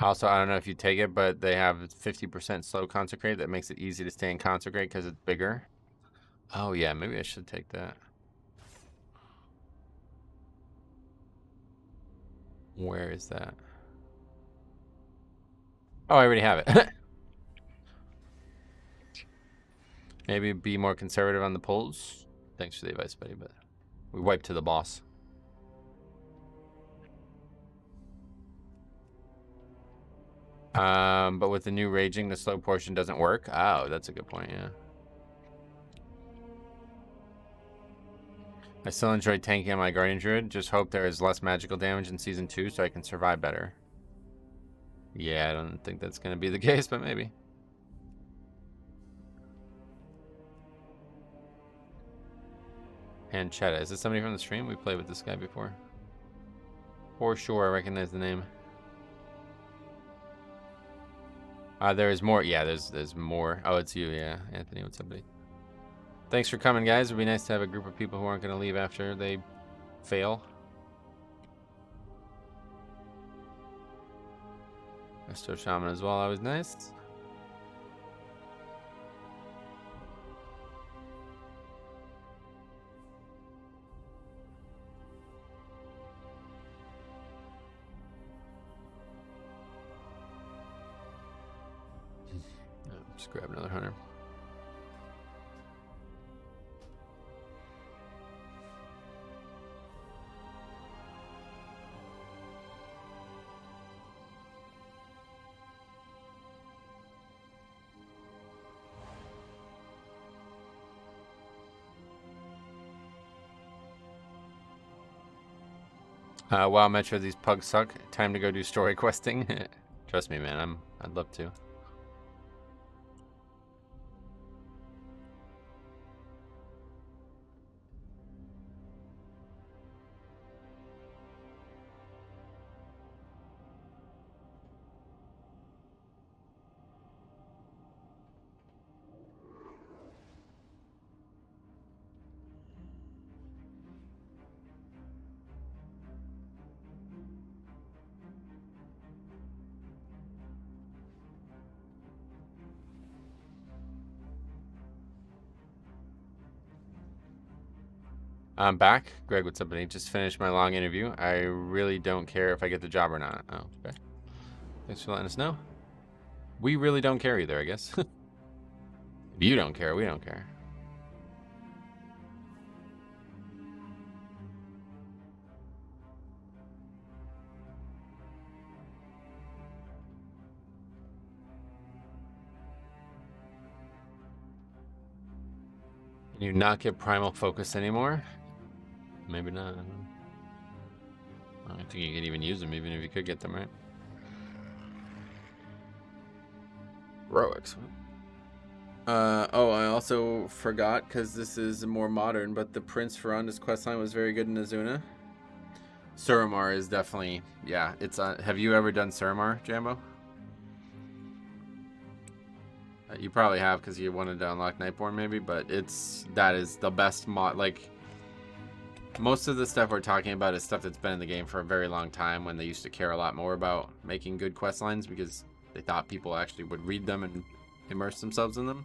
Also, I don't know if you take it, but they have 50% slow consecrate that makes it easy to stay in consecrate because it's bigger. Oh yeah, maybe I should take that. Where is that? Oh, I already have it. Maybe be more conservative on the pulls. Thanks for the advice, buddy, but we wiped to the boss. But with the new raging, the slow portion doesn't work. Oh, that's a good point, yeah. I still enjoy tanking on my Guardian Druid. Just hope there is less magical damage in Season 2 so I can survive better. Yeah, I don't think that's going to be the case, but maybe. Panchetta. Is this somebody from the stream? We played with this guy before. For sure, I recognize the name. There is more. Yeah, there's more. Oh, it's you. Yeah, Anthony, what's up, buddy? Thanks for coming, guys. It'd be nice to have a group of people who aren't going to leave after they fail. Resto Shaman as well. Always nice. Just grab another hunter. Wow, Metro, these pugs suck. Time to go do story questing. Trust me, man. I'd love to. I'm back. Greg, what's up, buddy? Just finished my long interview. I really don't care if I get the job or not. Oh, okay. Thanks for letting us know. We really don't care either, I guess. If you don't care, we don't care. Can you not get primal focus anymore? Maybe not. I don't think you can even use them, even if you could get them, right? Heroics. Oh, I also forgot, because this is more modern, but the Prince Ferranda's questline was very good in Azuna. Suramar is definitely, yeah, it's, have you ever done Suramar, Jambo? You probably have, because you wanted to unlock Nightborn, maybe, but that is the best mod, like, most of the stuff we're talking about is stuff that's been in the game for a very long time, when they used to care a lot more about making good quest lines because they thought people actually would read them and immerse themselves in them.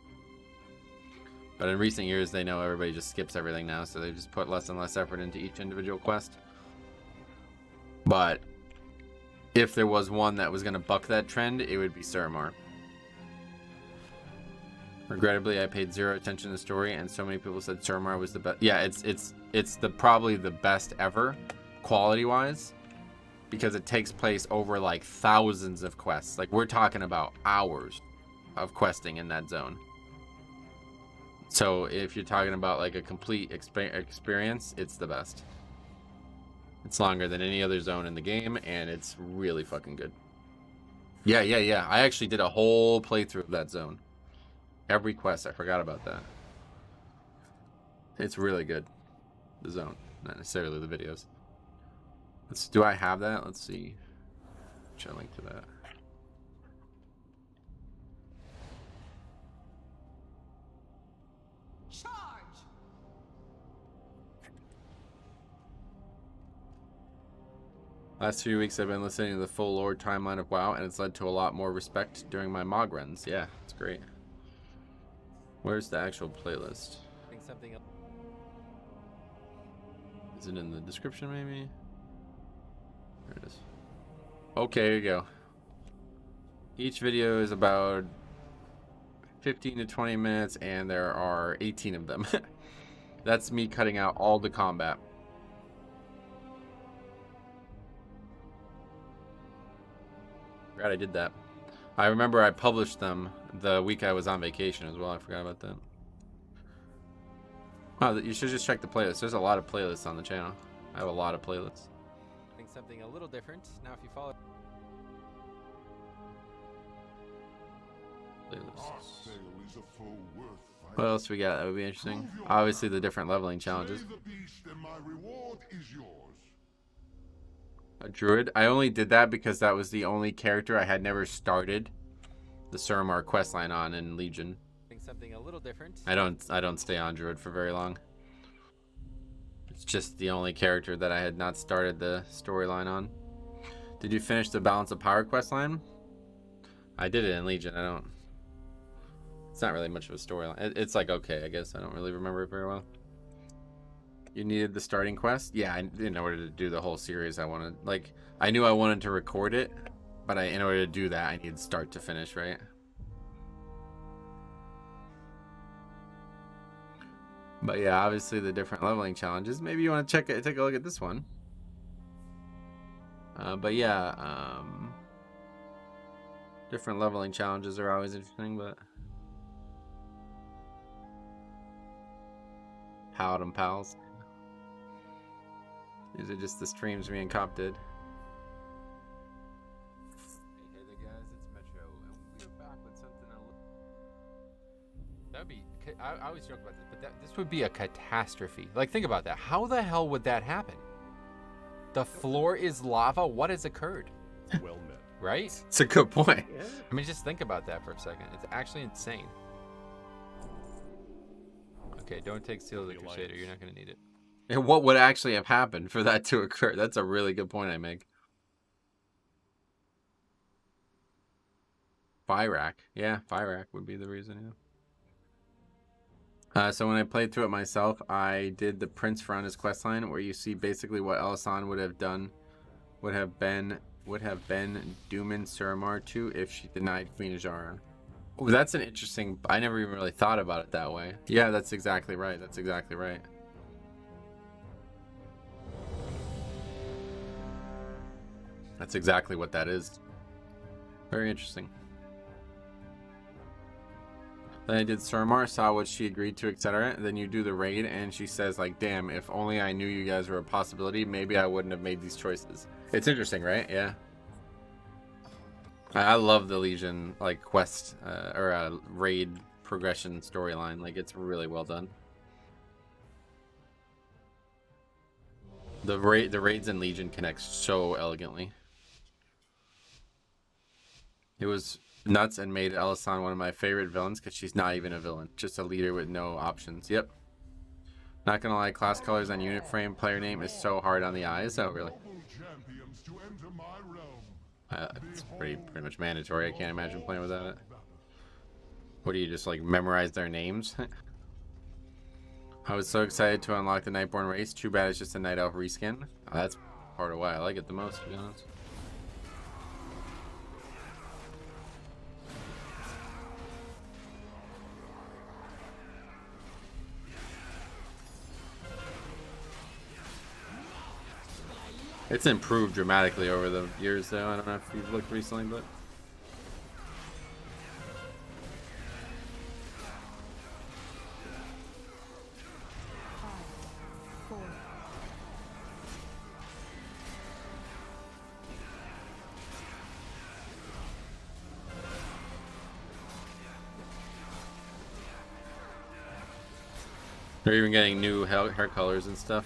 But in recent years, they know everybody just skips everything now, so they just put less and less effort into each individual quest. But if there was one that was going to buck that trend, it would be Suramar. Regrettably, I paid zero attention to the story, and so many people said Suramar was the best. Yeah, it's probably the best ever, quality-wise, because it takes place over like thousands of quests. Like, we're talking about hours of questing in that zone. So if you're talking about like a complete experience, it's the best. It's longer than any other zone in the game, and it's really fucking good. Yeah. I actually did a whole playthrough of that zone. Every quest, I forgot about that. It's really good. The zone, not necessarily the videos. Do I have that? Let's see. Should I link to that? Charge! Last few weeks I've been listening to the full lore timeline of WoW, and it's led to a lot more respect during my MOG runs. Yeah, it's great. Where's the actual playlist? Something else. Is it in the description maybe? There it is. Okay, here you go. Each video is about 15 to 20 minutes, and there are 18 of them. That's me cutting out all the combat. Glad I did that. I remember I published them the week I was on vacation as well. I forgot about that. Wow, you should just check the playlist. There's a lot of playlists on the channel. I have a lot of playlists. Something a little different. Now if you follow Playlists. Sale is a foe worth fighting. What else we got? That would be interesting. Obviously the different leveling challenges. Slay the beast and my reward is yours. A druid. I only did that because that was the only character I had never started the Suramar questline on in Legion. something a little different. I don't stay on druid for very long. It's just the only character that I had not started the storyline on. Did you finish the Balance of Power questline? I did it in Legion. It's not really much of a storyline. It's like okay, I guess. I don't really remember it very well. You needed the starting quest? Yeah, in order to do the whole series, I knew I wanted to record it, but in order to do that, I needed start to finish, right? But yeah, obviously the different leveling challenges. Maybe you want to take a look at this one. But yeah, different leveling challenges are always interesting, but Paladin pals. These are just the streams me and Cop did. Hey there guys, it's Metro, and we're back with something That'd be. I always joke about this, but this would be a catastrophe. Like, think about that. How the hell would that happen? The floor is lava. What has occurred? Well met. Right? It's a good point. Yeah. I mean, just think about that for a second. It's actually insane. Okay, don't take Seal the Crusader. You're not going to need it. And what would actually have happened for that to occur? That's a really good point I make. Fyrak. Yeah, Fyrak would be the reason, yeah. So when I played through it myself, I did the Prince Run as questline, where you see basically what Elysan would have done, would have been Doomin Suramar to if she denied Queen Azara. Oh, that's an interesting. I never even really thought about it that way. Yeah, that's exactly right. That's exactly right. That's exactly what that is. Very interesting. Then I did Suramar, saw what she agreed to, etc. Then you do the raid, and she says, like, damn, if only I knew you guys were a possibility, maybe I wouldn't have made these choices. It's interesting, right? Yeah. I love the Legion, like, quest, or raid progression storyline. Like, it's really well done. The raids in Legion connect so elegantly. It was nuts and made Elysan one of my favorite villains because she's not even a villain, just a leader with no options. Yep. Not gonna lie, class colors on unit frame player name is so hard on the eyes. Oh, really? Champions to enter my realm. It's pretty much mandatory. I can't imagine playing without it. What do you just like memorize their names? I was so excited to unlock the Nightborn race. Too bad it's just a Night Elf reskin. Oh, that's part of why I like it the most, to be honest. It's improved dramatically over the years, though. I don't know if you've looked recently, but... They're even getting new hair colors and stuff.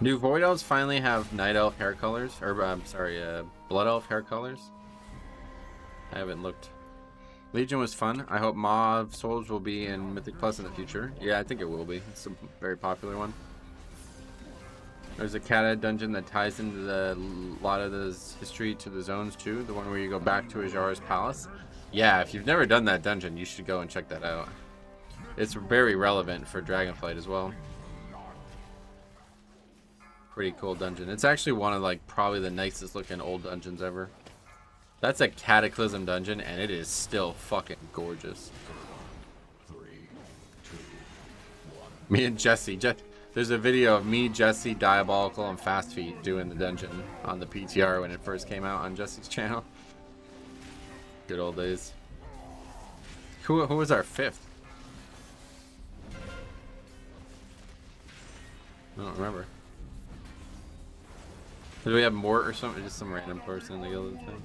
Do Void Elves finally have Night Elf hair colors? Or, I'm sorry, Blood Elf hair colors? I haven't looked. Legion was fun. I hope Maw of Souls will be in Mythic Plus in the future. Yeah, I think it will be. It's a very popular one. There's a cat dungeon that ties into the lot of this history to the zones too. The one where you go back to Ajara's palace. Yeah, if you've never done that dungeon, you should go and check that out. It's very relevant for Dragonflight as well. Pretty cool dungeon. It's actually one of like probably the nicest looking old dungeons ever. That's a Cataclysm dungeon and it is still fucking gorgeous. 3, 2, 1. Me and Jesse. There's a video of me, Jesse, Diabolical, and Fast Feet doing the dungeon on the PTR when it first came out on Jesse's channel. Good old days. Who was our 5th? I don't remember. Did we have Mort or something? Just some random person in the guild thing.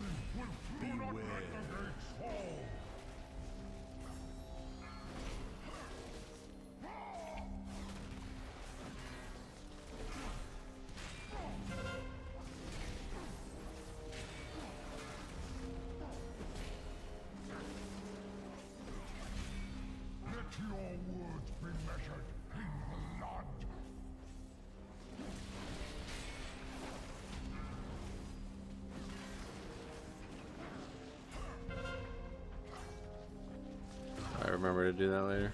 Let your words be measured in blood. I remember to do that later.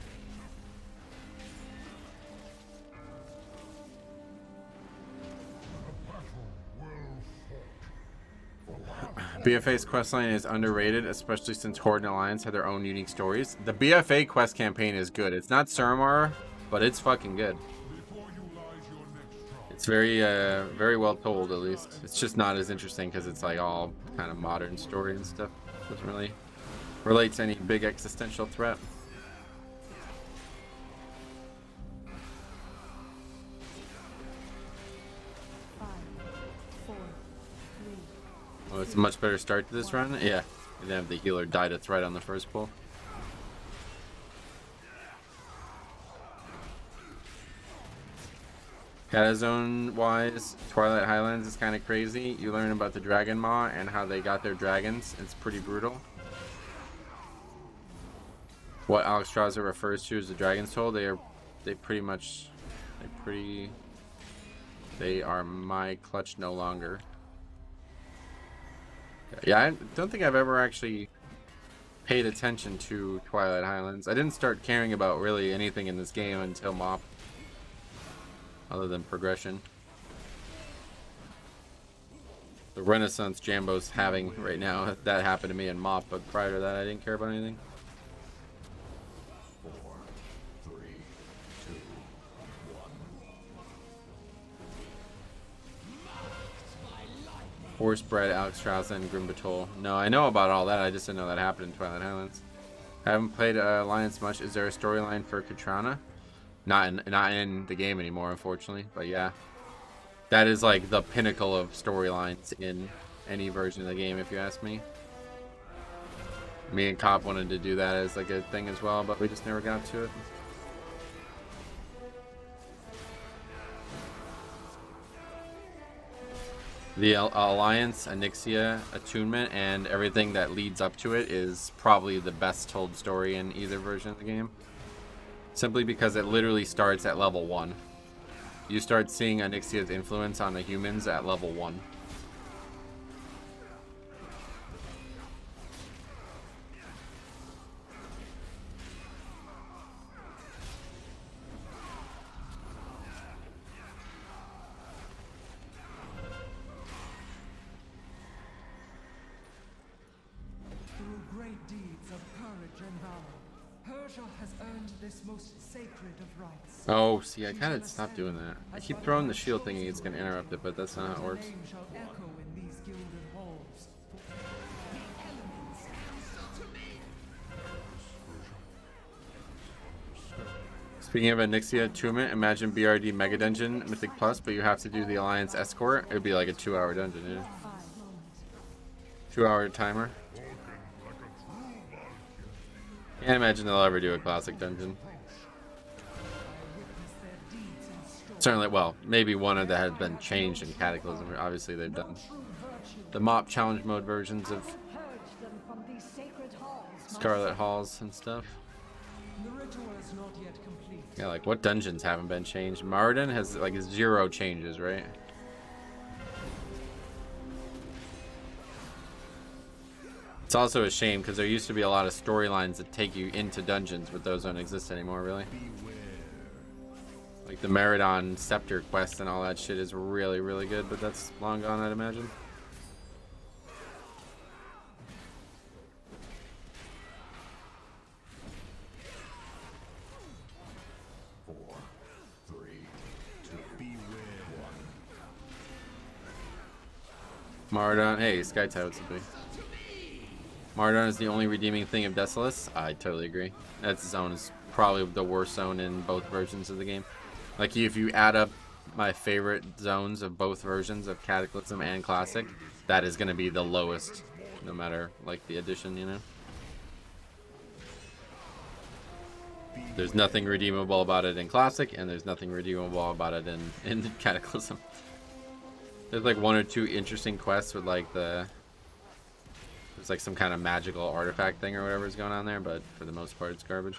BFA's questline is underrated, especially since Horde and Alliance have their own unique stories. The BFA quest campaign is good. It's not Suramar, but it's fucking good. It's very, very well told, at least. It's just not as interesting because it's like all kind of modern story and stuff. Doesn't really relate to any big existential threat. Oh, it's a much better start to this run. Yeah, you didn't have the healer die to threat on the first pull. Catazone wise, Twilight Highlands is kind of crazy. You learn about the Dragon Maw and how they got their dragons. It's pretty brutal. What Alex Straza refers to as the Dragon's Soul, they are my clutch no longer. Yeah, I don't think I've ever actually paid attention to Twilight Highlands. I didn't start caring about really anything in this game until MoP, other than progression. The Renaissance Jambo's having right now, that happened to me in MoP, but prior to that I didn't care about anything. 4, 3, 2, 1. Horsebred, Alex Strauss, and Grimbatol. No, I know about all that. I just didn't know that happened in Twilight Highlands. I haven't played Alliance much. Is there a storyline for Katrana? Not in the game anymore, unfortunately. But yeah, that is like the pinnacle of storylines in any version of the game, if you ask me. Me and Cop wanted to do that as like a thing as well, but we just never got to it. The Alliance, Onyxia, Attunement, and everything that leads up to it is probably the best told story in either version of the game. Simply because it literally starts at level 1. You start seeing Onyxia's influence on the humans at level 1. This most sacred of rites. Oh, see, I kind of stopped doing that. I keep throwing the shield thinking it's going to interrupt it, but that's not how it works. Shall echo in these gilded halls. The elements answer to me. Speaking of Onyxia Attunement, imagine BRD Mega Dungeon Mythic Plus, but you have to do the Alliance Escort. It would be like a 2-hour dungeon, yeah. 2-hour timer. Can't imagine they'll ever do a classic dungeon. Certainly, well, maybe one of that has been changed in Cataclysm. Obviously, they've done the MoP challenge mode versions of Scarlet Halls and stuff. The ritual is not yet complete. Yeah, like what dungeons haven't been changed? Marden has like 0 changes, right? It's also a shame because there used to be a lot of storylines that take you into dungeons, but those don't exist anymore, really. Like the Meridon Scepter quest and all that shit is really, really good, but that's long gone, I'd imagine. Mardon, hey, Sky Tide, what's up, big? Mardon is the only redeeming thing of Desolus. I totally agree. That zone is probably the worst zone in both versions of the game. Like, if you add up my favorite zones of both versions of Cataclysm and Classic, that is going to be the lowest, no matter, like, the edition, you know? There's nothing redeemable about it in Classic, and there's nothing redeemable about it in Cataclysm. There's like 1 or 2 interesting quests with like there's like some kind of magical artifact thing or whatever is going on there, but for the most part it's garbage.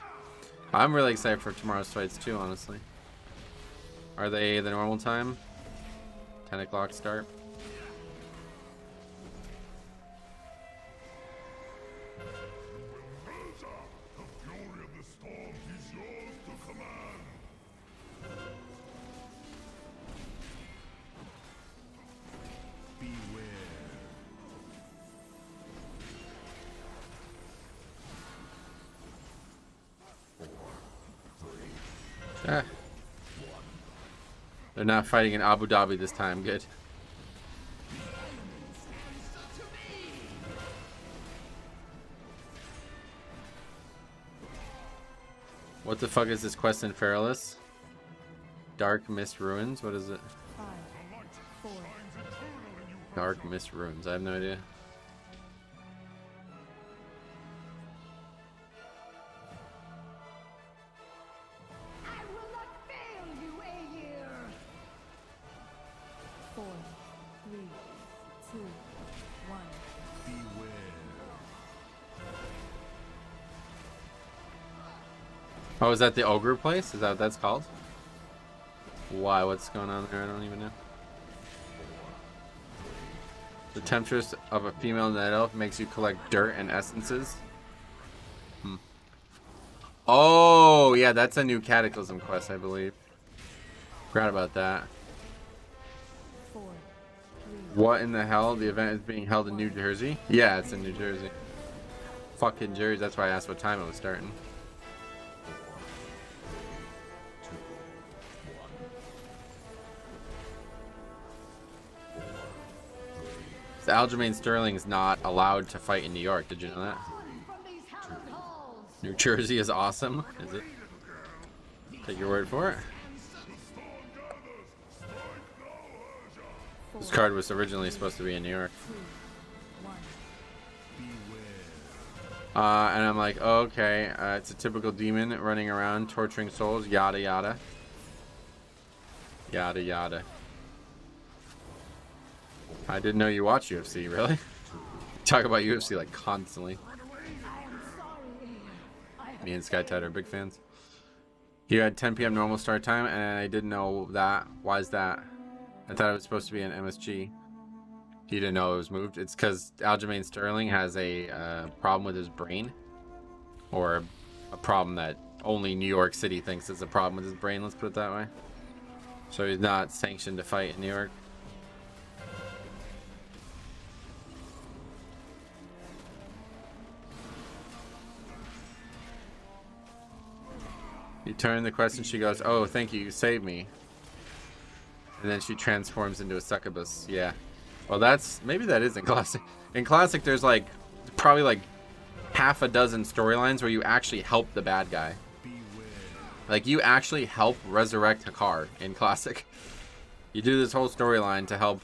I'm really excited for tomorrow's fights too, honestly. Are they the normal time? 10 o'clock start? Ah. They're not fighting in Abu Dhabi this time. Good. What the fuck is this quest in Feralis? Dark Mist Ruins? What is it? 5, 4, Dark Mist Ruins. I have no idea. I will not fail you, Aegir! 4, 3, 2, 1. Oh, is that the ogre place? Is that what that's called? Why? What's going on there? I don't even know. The temptress of a female night elf makes you collect dirt and essences. Oh, yeah, that's a new Cataclysm quest, I believe. Forgot about that. 4, 3, What in the hell? The event is being held in New Jersey? Yeah, it's in New Jersey. Fucking Jersey. That's why I asked what time it was starting. The Aljamain Sterling is not allowed to fight in New York. Did you know that? from these hallowed halls! New Jersey is awesome. Is it? Take your word for it. This card was originally supposed to be in New York. 1. And I'm like, oh, okay, it's a typical demon running around torturing souls, yada yada. Yada yada. I didn't know you watch UFC, really? Talk about UFC like constantly. Me and SkyTide are big fans. You had 10 p.m. normal start time, and I didn't know that. Why is that? I thought it was supposed to be an MSG. You didn't know it was moved? It's because Aljamain Sterling has a problem with his brain. Or a problem that only New York City thinks is a problem with his brain, let's put it that way. So he's not sanctioned to fight in New York. You turn the quest and she goes, oh, thank you, you saved me. And then she transforms into a succubus. Yeah. Well, maybe that is in Classic. In Classic, there's like, probably like half a dozen storylines where you actually help the bad guy. Like, you actually help resurrect Hakar in Classic. You do this whole storyline to help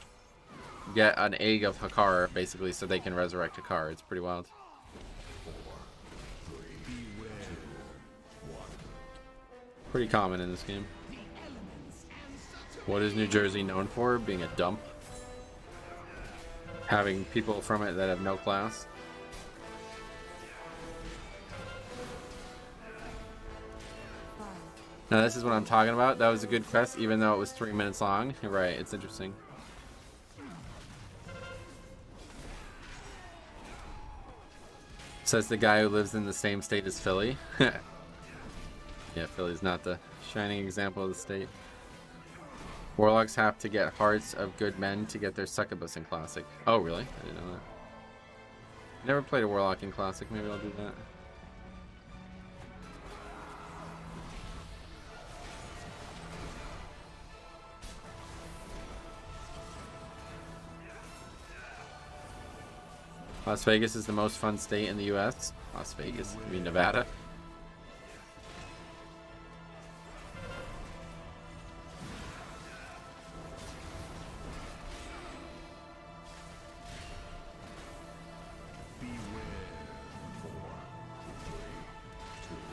get an egg of Hakar, basically, so they can resurrect Hakar. It's pretty wild. Pretty common in this game. What is New Jersey known for? Being a dump. Having people from it that have no class. Now this is what I'm talking about. That was a good quest, even though it was 3 minutes long. You're right, it's interesting. Says the guy who lives in the same state as Philly. Yeah, Philly's not the shining example of the state. Warlocks have to get hearts of good men to get their succubus in Classic. Oh, really? I didn't know that. Never played a Warlock in Classic. Maybe I'll do that. Las Vegas is the most fun state in the U.S. Las Vegas? You mean Nevada?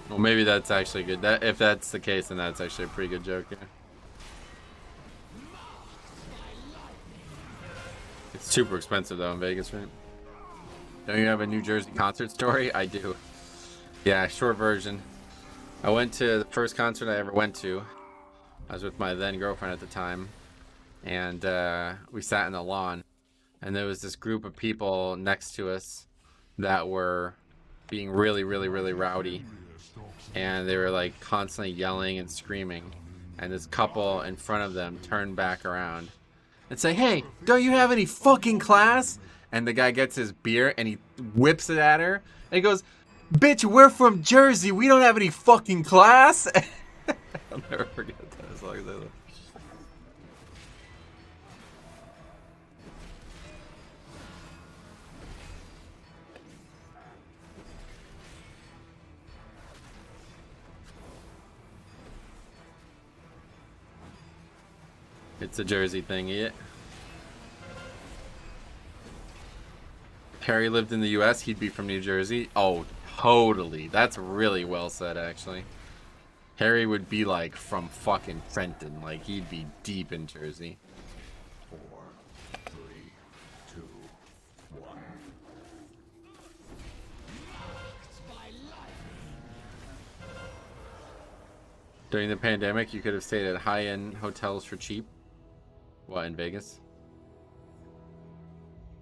Well, maybe that's actually good. That if that's the case, then that's actually a pretty good joke. Yeah. It's super expensive though in Vegas, right? Don't you have a New Jersey concert story? I do. Yeah, short version. I went to the first concert I ever went to. I was with my then girlfriend at the time, and we sat in the lawn, and there was this group of people next to us that were being really, really, really rowdy, and they were like constantly yelling and screaming, and this couple in front of them turned back around and say, "Hey, don't you have any fucking class?" And the guy gets his beer and he whips it at her and he goes, "Bitch, we're from Jersey, we don't have any fucking class." I'll never forget that as long as I live. It's a Jersey thing, yeah. If Harry lived in the US, he'd be from New Jersey. Oh, totally. That's really well said, actually. Harry would be like from fucking Trenton. Like, he'd be deep in Jersey. 4, 3, 2, 1. During the pandemic, you could have stayed at high-end hotels for cheap. What, in Vegas?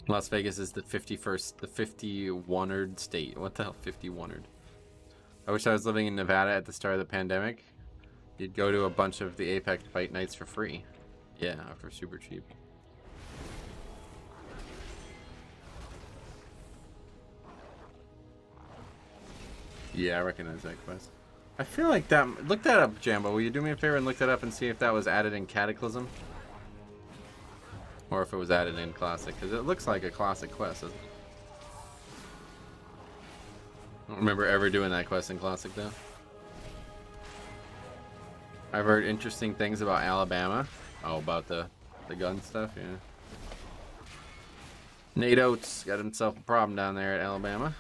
Las Vegas is the 51st, the 51erd state. What the hell, 51erd? I wish I was living in Nevada at the start of the pandemic. You'd go to a bunch of the Apex fight nights for free. Yeah, for super cheap. Yeah, I recognize that quest. I feel like that... Look that up, Jambo. Will you do me a favor and look that up and see if that was added in Cataclysm? Or if it was added in Classic, because it looks like a Classic quest, doesn't it? I don't remember ever doing that quest in Classic, though. I've heard interesting things about Alabama. Oh, about the gun stuff, yeah. Nate Oates got himself a problem down there at Alabama.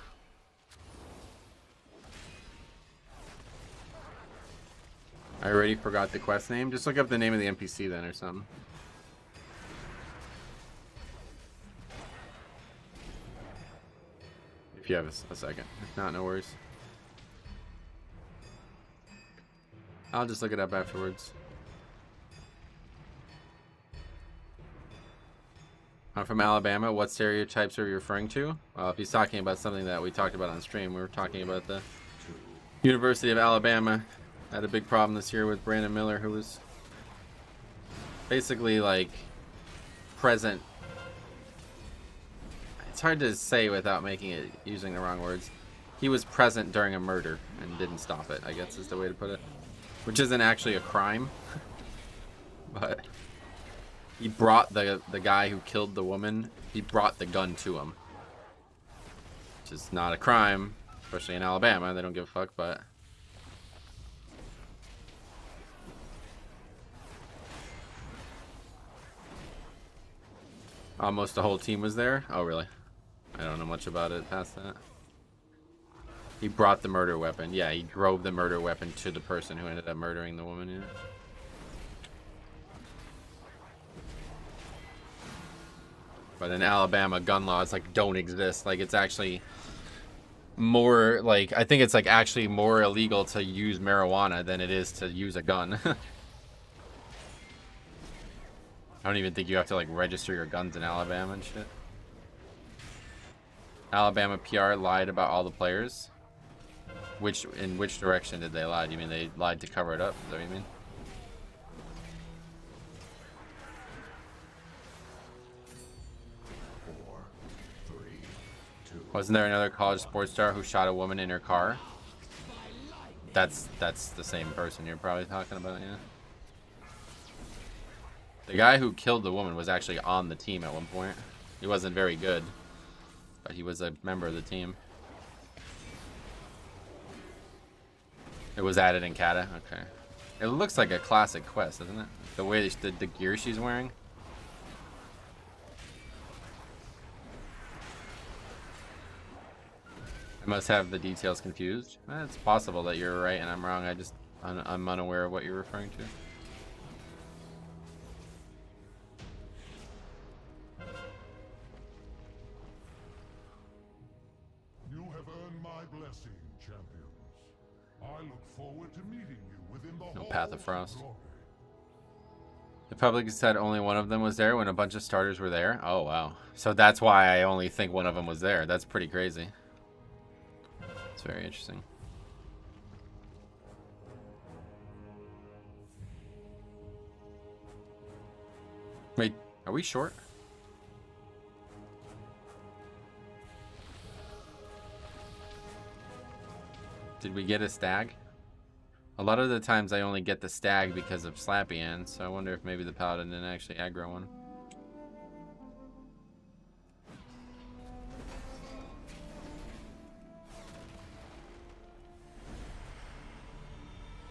I already forgot the quest name. Just look up the name of the NPC then or something. If you have a second. If not, no worries. I'll just look it up afterwards. I'm from Alabama. What stereotypes are you referring to? Well, if he's talking about something that we talked about on stream, we were talking about the University of Alabama. Had a big problem this year with Brandon Miller, who was basically like present. It's hard to say without making it using the wrong words. He was present during a murder and didn't stop it, I guess is the way to put it. Which isn't actually a crime. But he brought the guy who killed the woman, he brought the gun to him. Which is not a crime, especially in Alabama, they don't give a fuck, but almost the whole team was there? Oh, really? I don't know much about it past that. He brought the murder weapon. Yeah, he drove the murder weapon to the person who ended up murdering the woman, yeah. But in Alabama, gun laws like don't exist. Like it's actually more like, I think it's like actually more illegal to use marijuana than it is to use a gun. I don't even think you have to like register your guns in Alabama and shit. Alabama PR lied about all the players. In which direction did they lie? Do you mean they lied to cover it up? Is that what you mean? Wasn't there another college sports star who shot a woman in her car? That's the same person you're probably talking about, yeah. The guy who killed the woman was actually on the team at one point. He wasn't very good, but he was a member of the team. It was added in Kata? Okay. It looks like a classic quest, doesn't it? The way the gear she's wearing. I must have the details confused. It's possible that you're right and I'm wrong. I'm unaware of what you're referring to. You have earned my blessing, champions. I look forward to meeting you within the No halls Path of Frost. glory. The public said only one of them was there when a bunch of starters were there. Oh, wow. So that's why I only think one of them was there. That's pretty crazy. It's very interesting. Wait, are we short? Did we get a stag? A lot of the times I only get the stag because of Slappy Ends, so I wonder if maybe the Paladin didn't actually aggro one.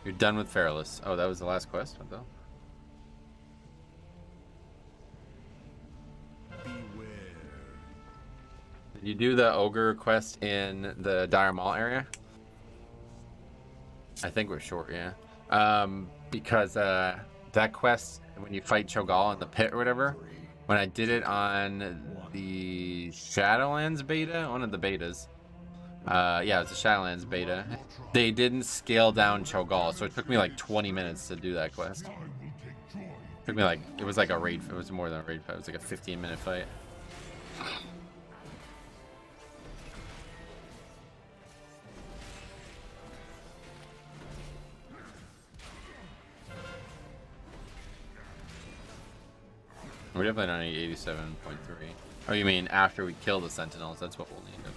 You're done with Feralus. Oh, that was the last quest? What the? Did you do the ogre quest in the Dire Maul area? I think we're short, yeah. Because that quest, when you fight Cho'Gall in the pit or whatever, when I did it on the Shadowlands beta, one of the betas, yeah, it's the Shadowlands beta, they didn't scale down Cho'Gall, so it took me like 20 minutes to do that quest. It took me like, it was like a raid, it was more than a raid fight, it was like a 15-minute fight. We're definitely not need 87.3. Oh, you mean after we kill the Sentinels? That's what we'll need. Okay.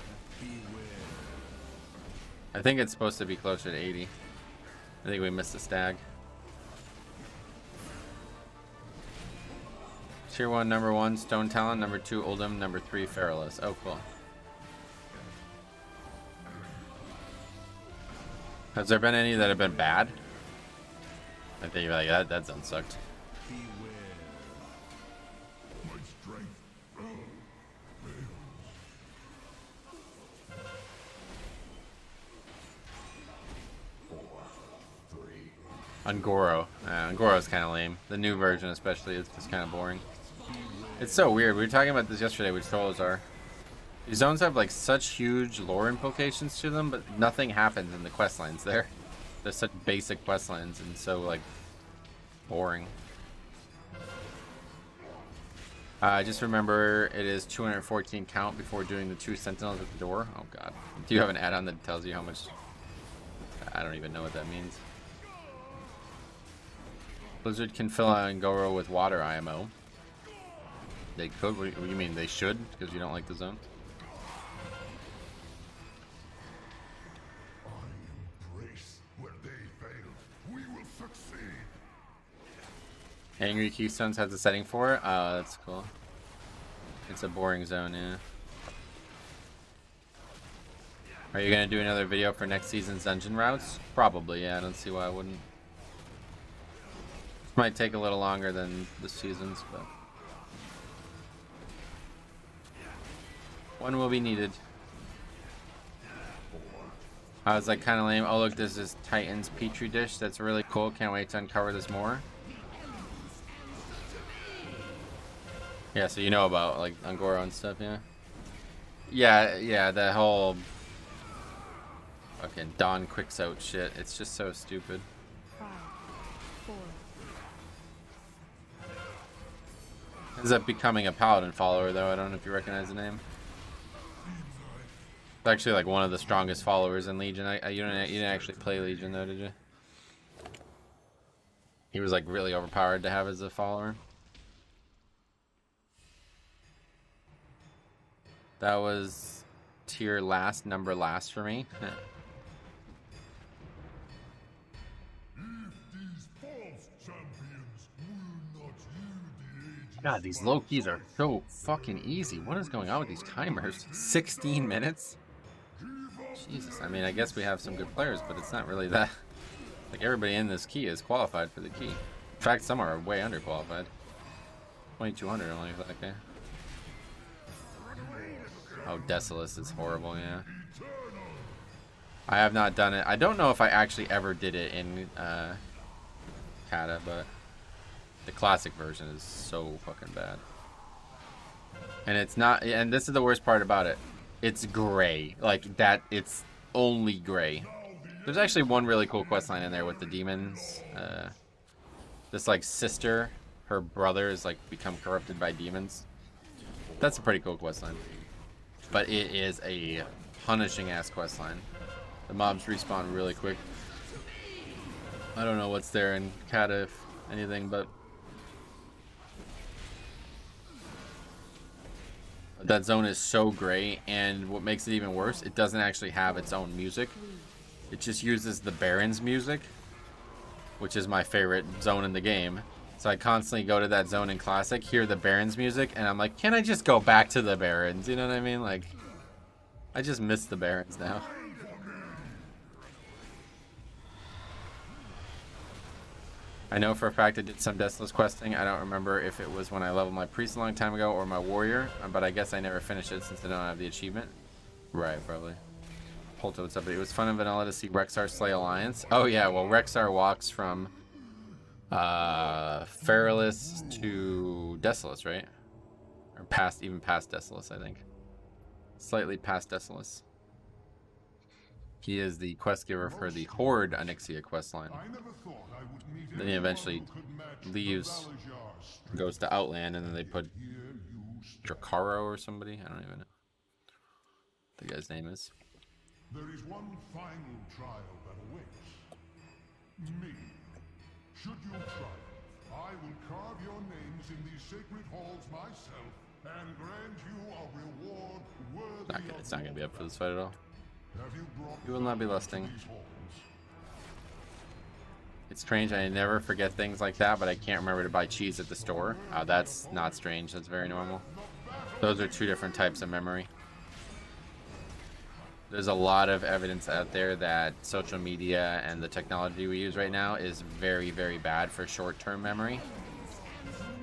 I think it's supposed to be closer to 80. I think we missed the stag. Tier 1, number 1, Stone Talon. Number 2, Oldham. Number 3, Feralus. Oh, cool. Has there been any that have been bad? I think you're like, that zone sucked. Ungoro. Ungoro's kind of lame. The new version especially is just kind of boring. It's so weird. We were talking about this yesterday with Trollazar. These zones have like such huge lore implications to them, but nothing happens in the quest lines there. They're such basic quest lines and so like boring. Just remember it is 214 count before doing the 2 sentinels at the door. Oh god. Do you have an add-on that tells you how much? I don't even know what that means. Blizzard can fill Ungoro with water IMO. They could? What do you mean they should? Because you don't like the zone? I embrace where they failed. We will succeed. Angry Keystones has a setting for it? Oh, that's cool. It's a boring zone, yeah. Are you going to do another video for next season's dungeon routes? Probably, yeah. I don't see why I wouldn't. Might take a little longer than the seasons, but one will be needed. I was like kind of lame. Oh look, there's this Titan's Petri dish. That's really cool. Can't wait to uncover this more. Yeah, so you know about like Ungoro and stuff, yeah? Yeah, the whole Fucking Dawn quicks out shit. It's just so stupid. 5, 4. Ends up becoming a Paladin follower, though. I don't know if you recognize the name. It's actually like one of the strongest followers in Legion. You didn't actually play Legion, though, did you? He was like really overpowered to have as a follower. That was tier last, number last for me. God, these low keys are so fucking easy. What is going on with these timers? 16 minutes? Jesus, I mean, I guess we have some good players, but it's not really that. Like, everybody in this key is qualified for the key. In fact, some are way underqualified. 2200 only for that guy. Oh, Desolus is horrible, yeah. I have not done it. I don't know if I actually ever did it in Kata, but the classic version is so fucking bad. And it's not, and this is the worst part about it. It's gray. Like that, it's only gray. There's actually one really cool questline in there with the demons. This like sister, her brother is like become corrupted by demons. That's a pretty cool questline. But it is a punishing ass questline. The mobs respawn really quick. I don't know what's there in Kata, if anything, but that zone is so gray, and what makes it even worse, it doesn't actually have its own music. It just uses the Baron's music, which is my favorite zone in the game. So I constantly go to that zone in Classic, hear the Baron's music, and I'm like, can I just go back to the Barons? You know what I mean? Like, I just miss the Barons now. I know for a fact I did some Deathless questing. I don't remember if it was when I leveled my priest a long time ago or my warrior, but I guess I never finished it since I don't have the achievement. Right, probably. Polto, what's up? It was fun and vanilla to see Rexar slay Alliance. Oh yeah, well Rexar walks from Feralus to Desolus, right? Or past, even past Desolus, I think. Slightly past Desolus. He is the quest giver for the Horde Onyxia questline. Then he eventually leaves, goes to Outland, and then they put Drakaro or somebody. I don't even know what the guy's name is. There is one final trial that awaits. Me. Should you triumph, I will carve your names in these sacred halls myself and grant you a reward worthy of It's not gonna be up for this fight at all. Have you brought You will not be lusting. these halls? It's strange, I never forget things like that, but I can't remember to buy cheese at the store. That's not strange, that's very normal. Those are two different types of memory. There's a lot of evidence out there that social media and the technology we use right now is very, very bad for short-term memory.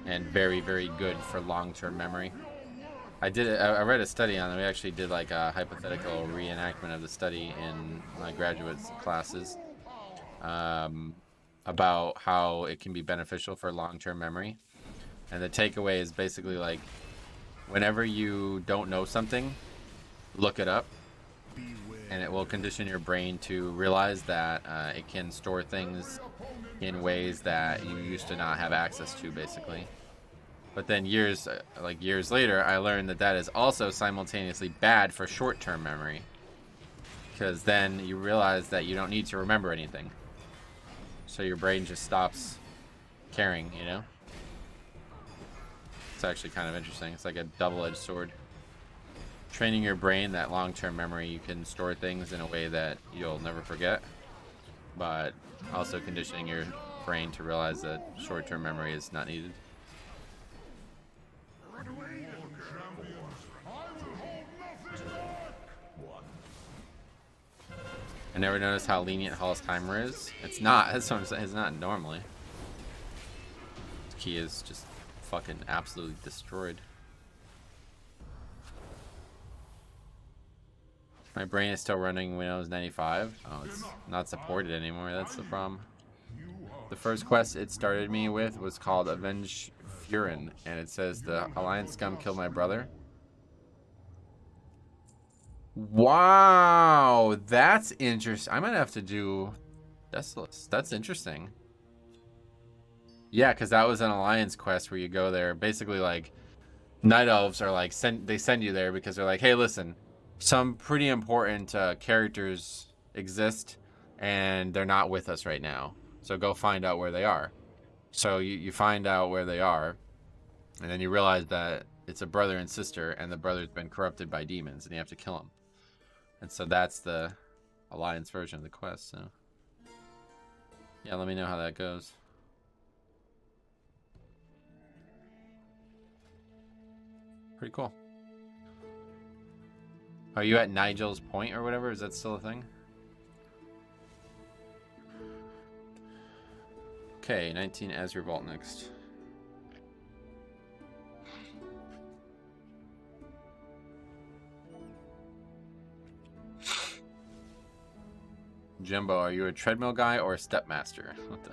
And very, very good for long-term memory. I read a study on it. We actually did like a hypothetical reenactment of the study in my graduate classes. About how it can be beneficial for long-term memory. And the takeaway is basically like, whenever you don't know something, look it up, and it will condition your brain to realize that it can store things in ways that you used to not have access to, basically. But then years later, I learned that that is also simultaneously bad for short-term memory, because then you realize that you don't need to remember anything. So your brain just stops caring, you know? It's actually kind of interesting. It's like a double-edged sword. Training your brain that long-term memory, you can store things in a way that you'll never forget, but also conditioning your brain to realize that short-term memory is not needed. I never noticed how lenient Hall's timer is. It's not. That's what I'm saying. It's not normally. This key is just fucking absolutely destroyed. My brain is still running Windows 95. Oh, it's not supported anymore. That's the problem. The first quest it started me with was called Avenge Furin, and it says the Alliance scum killed my brother. Wow, that's interesting. I might have to do Desolus. That's interesting. Yeah, because that was an alliance quest where you go there. Basically, like, night elves are like they send you there because they're like, hey, listen, some pretty important characters exist, and they're not with us right now. So go find out where they are. So you find out where they are, and then you realize that it's a brother and sister, and the brother's been corrupted by demons, and you have to kill him. And so that's the alliance version of the quest. So yeah, let me know how that goes. Pretty cool. Are you at Nigel's Point or whatever? Is that still a thing? Okay, 19 as Revolt next. Jimbo, are you a treadmill guy or a stepmaster? What the?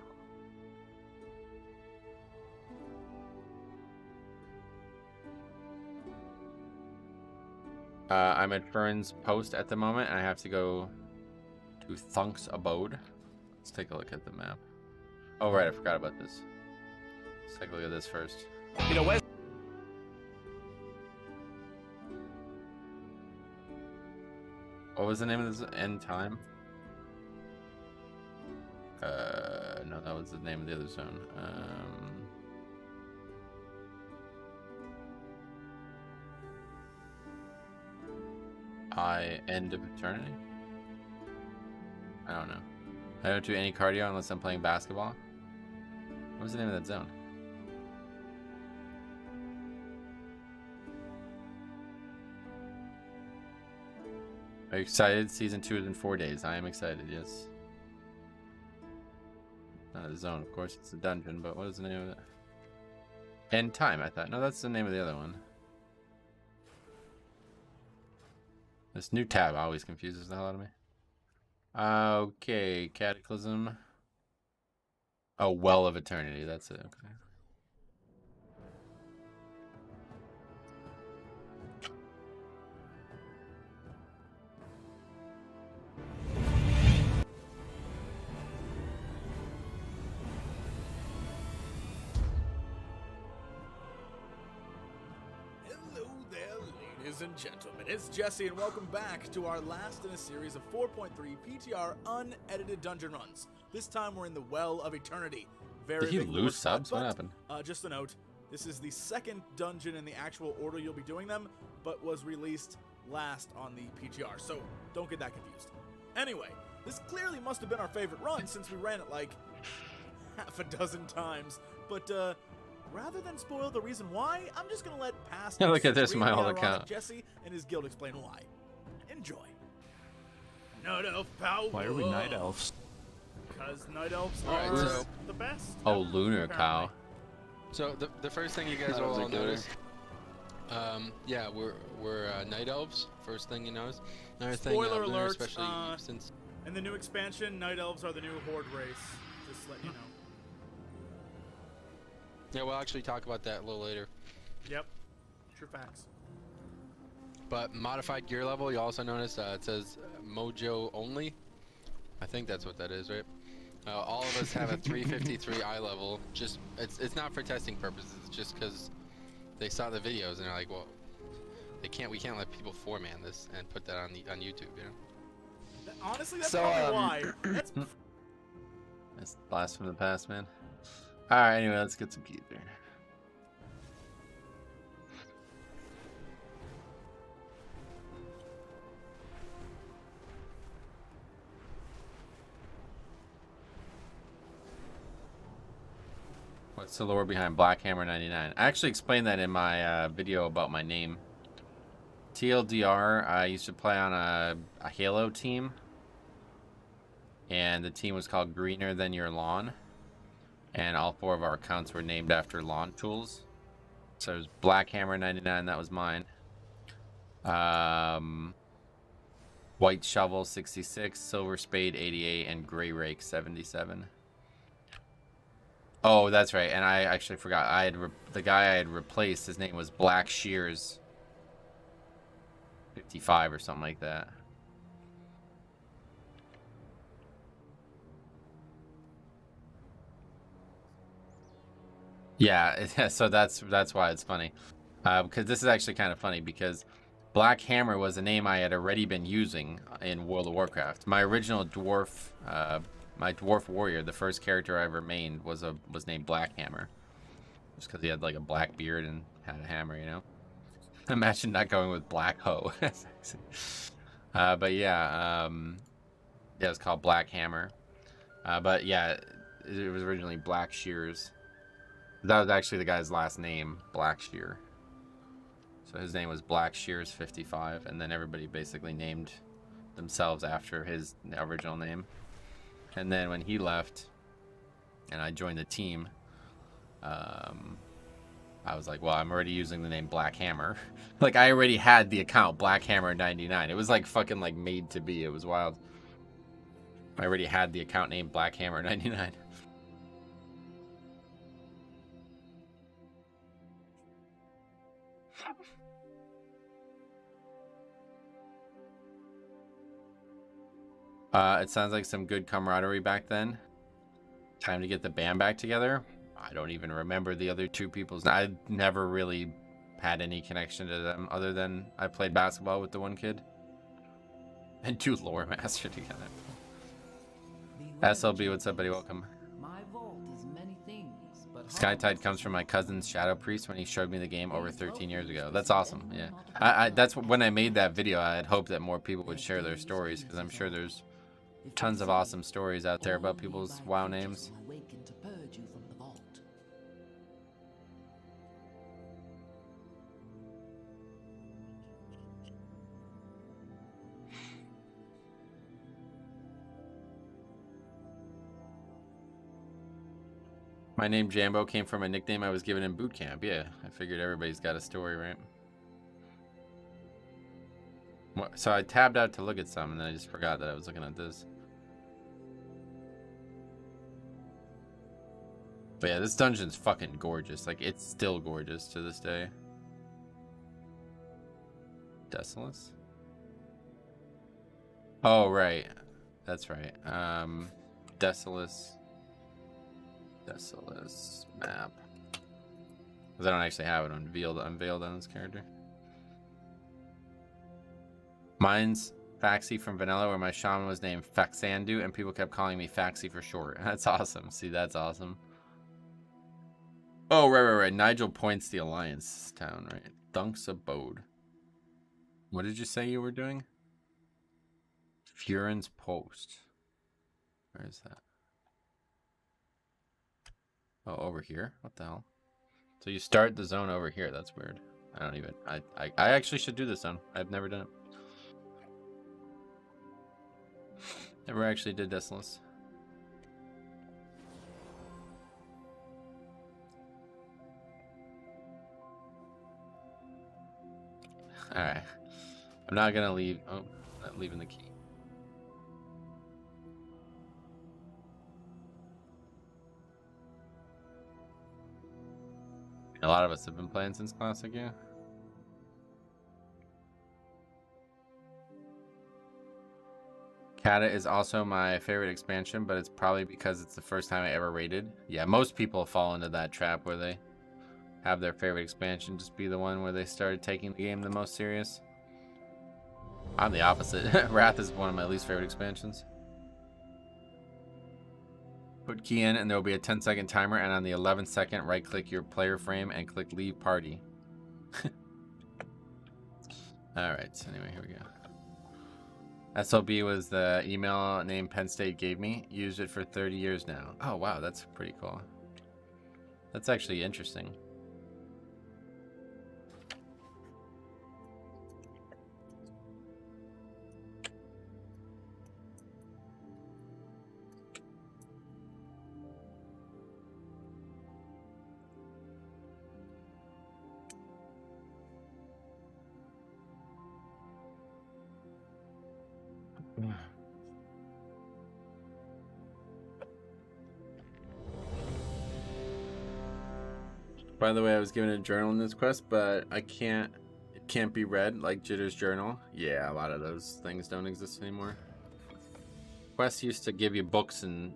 I'm at Fern's Post at the moment, and I have to go to Thunk's Abode. Let's take a look at the map. Oh, right, I forgot about this. Let's take a look at this first. You know, What was the name of this? End Time? No, that was the name of the other zone. End of Eternity? I don't know. I don't do any cardio unless I'm playing basketball. What was the name of that zone? Are you excited? Season 2 is in 4 days. I am excited, yes. Not a zone, of course. It's a dungeon, but what is the name of it? End Time, I thought. No, that's the name of the other one. This new tab always confuses the hell out of me. Okay, Cataclysm. Oh, Well of Eternity. That's it. Okay. hello there, ladies and gentlemen. It's Jesse, and welcome back to our last in a series of 4.3 PTR unedited dungeon runs. This time we're in the Well of Eternity. Very Did he big lose lore spot, subs? What but, happened? Just a note, this is the second dungeon in the actual order you'll be doing them, but was released last on the PTR, so don't get that confused. Anyway, this clearly must have been our favorite run since we ran it like half a dozen times, but rather than spoil the reason why, I'm just gonna let past Look at this, my extremely old ironic account. Jesse and his guild explain why. Enjoy. Night elf power. Why are we night elves? Because night elves Alright, are so- the best. Oh, Lunar Cow. So the first thing you guys will all notice, yeah, we're night elves. First thing you notice. Another thing, Spoiler Lunar, alert, especially since In the new expansion, night elves are the new horde race. Just let you know. yeah, we'll actually talk about that a little later. Yep. True facts. But modified gear level, you also notice it says Mojo only. I think that's what that is, right? All of us have a 353 eye level. Just it's not for testing purposes. It's just because they saw the videos and they're like, well, we can't let people four-man this and put that on YouTube, you know? Honestly, that's So, probably why. That's That's blast from the past, man. Alright, anyway, let's get some keys here. What's the lore behind Black Hammer 99? I actually explained that in my video about my name. TLDR, I used to play on a Halo team. And the team was called Greener Than Your Lawn. And all 4 of our accounts were named after lawn tools. So it was Black Hammer 99, that was mine. White Shovel 66, Silver Spade 88, and Gray Rake 77. Oh, that's right. And I actually forgot. The guy I had replaced, his name was Black Shears. 55 or something like that. Yeah, so that's why it's funny. Because this is actually kind of funny because Black Hammer was a name I had already been using in World of Warcraft. My original dwarf, my dwarf warrior, the first character I ever mained was named Black Hammer, just because he had like a black beard and had a hammer, you know. Imagine not going with Black Hoe. But yeah, yeah, it's called Black Hammer. But yeah, it was originally Black Shears. That was actually the guy's last name, Blackshear. So his name was Black Shears 55, and then everybody basically named themselves after his original name. And then when he left, and I joined the team, I was like, well, I'm already using the name Black Hammer. Like, I already had the account Black Hammer 99. It was like fucking like made to be. It was wild. I already had the account name Black Hammer 99. It sounds like some good camaraderie back then. Time to get the band back together. I don't even remember the other two people's. I never really had any connection to them other than I played basketball with the one kid. And two lore master together. SLB, what's up, buddy? Welcome. My vault is many things, but Skytide comes from my cousin's Shadow Priest when he showed me the game over 13 years ago. That's awesome. Yeah, that's when I made that video. I had hoped that more people would share their stories because I'm sure there's tons of awesome stories out there about people's WoW names. My name Jambo came from a nickname I was given in boot camp. Yeah, I figured everybody's got a story, right? So I tabbed out to look at some, and then I just forgot that I was looking at this. But yeah, this dungeon's fucking gorgeous. Like, it's still gorgeous to this day. Desolus? Oh, right. That's right. Desolus map. Because I don't actually have it unveiled on this character. Mine's Faxi from Vanilla, where my shaman was named Faxandu, and people kept calling me Faxi for short. That's awesome. See, that's awesome. Oh, right. Nigel points the Alliance town, right? Dunk's Abode. What did you say you were doing? Furin's Post. Where is that? Oh, over here? What the hell? So you start the zone over here. That's weird. I don't even... I actually should do this zone. I've never done it. Never actually did Desolus. Alright. I'm not gonna leave... Oh, not leaving the key. A lot of us have been playing since Classic, yeah. Kata is also my favorite expansion, but it's probably because it's the first time I ever raided. Yeah, most people fall into that trap where they have their favorite expansion just be the one where they started taking the game the most serious. I'm the opposite. Wrath is one of my least favorite expansions. Put key in and there will be a 10-second timer, and on the 11th second, right-click your player frame and click Leave Party. Alright, so anyway, here we go. SLB was the email name Penn State gave me. Used it for 30 years now. Oh, wow, that's pretty cool. That's actually interesting. By the way, I was given a journal in this quest, but I can't can't be read, like Jitter's journal. Yeah, a lot of those things don't exist anymore. Quests used to give you books and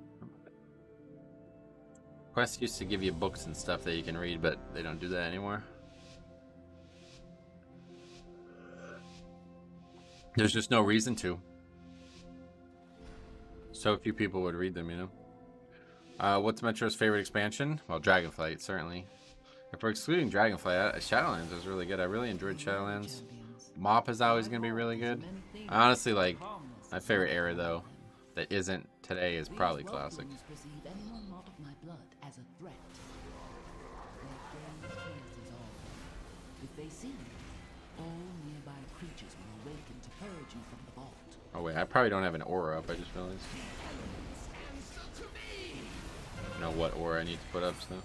stuff that you can read, but they don't do that anymore. There's just no reason to. So few people would read them, you know. What's Metro's favorite expansion? Well, Dragonflight, certainly. If we're excluding Dragonflight, Shadowlands was really good. I really enjoyed Shadowlands. Mop is always going to be really good. I honestly, like, my favorite era, though, that isn't today is probably Classic. Perceive anyone not of my blood as a threat. Their gaze pierces all. If they see you, all nearby creatures will awaken to purge you from the vault. Oh wait, I probably don't have an aura up, I just realized. I don't know what aura I need to put up, so.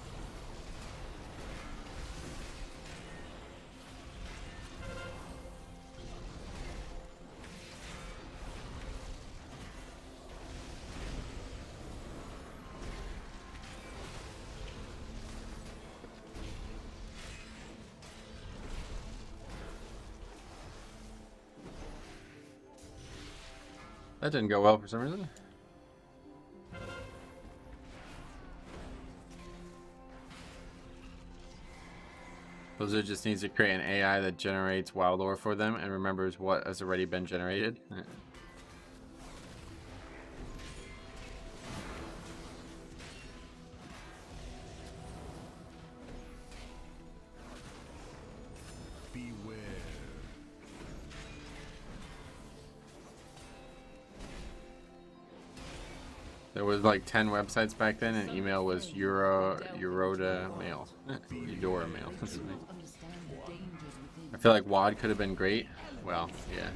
That didn't go well for some reason. Blizzard just needs to create an AI that generates wild lore for them and remembers what has already been generated. There was like 10 websites back then, and email was Euroda Mail. Eudora Mail. I feel like WAD could have been great. Well, yeah.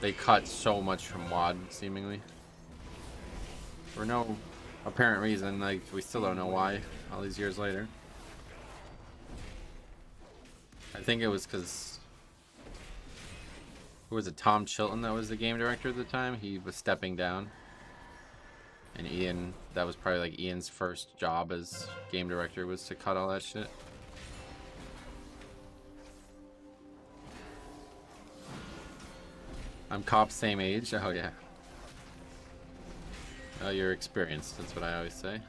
They cut so much from WAD, seemingly. For no apparent reason, like, we still don't know why, all these years later. I think it was because... Who was it? Tom Chilton that was the game director at the time? He was stepping down. And Ian, that was probably like Ian's first job as game director, was to cut all that shit. I'm Cop's same age. Oh yeah. Oh, you're experienced. That's what I always say.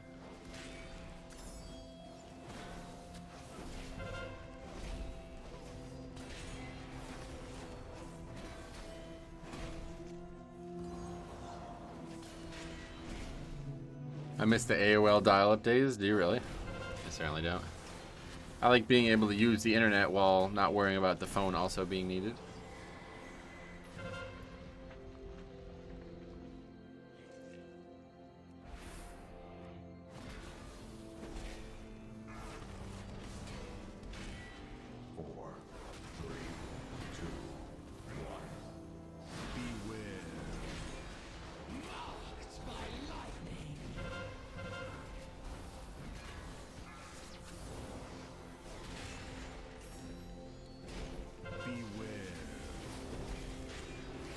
I miss the AOL dial-up days. Do you really? I certainly don't. I like being able to use the internet while not worrying about the phone also being needed.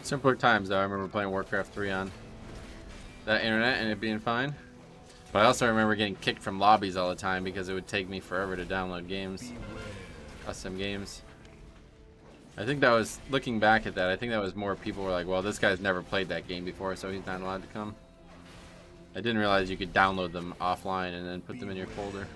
Simpler times though. I remember playing Warcraft 3 on that internet and it being fine. But I also remember getting kicked from lobbies all the time because it would take me forever to download games. Custom games. I think that was, looking back at that, I think that was more people were like, well, this guy's never played that game before, so he's not allowed to come. I didn't realize you could download them offline and then put them in your folder.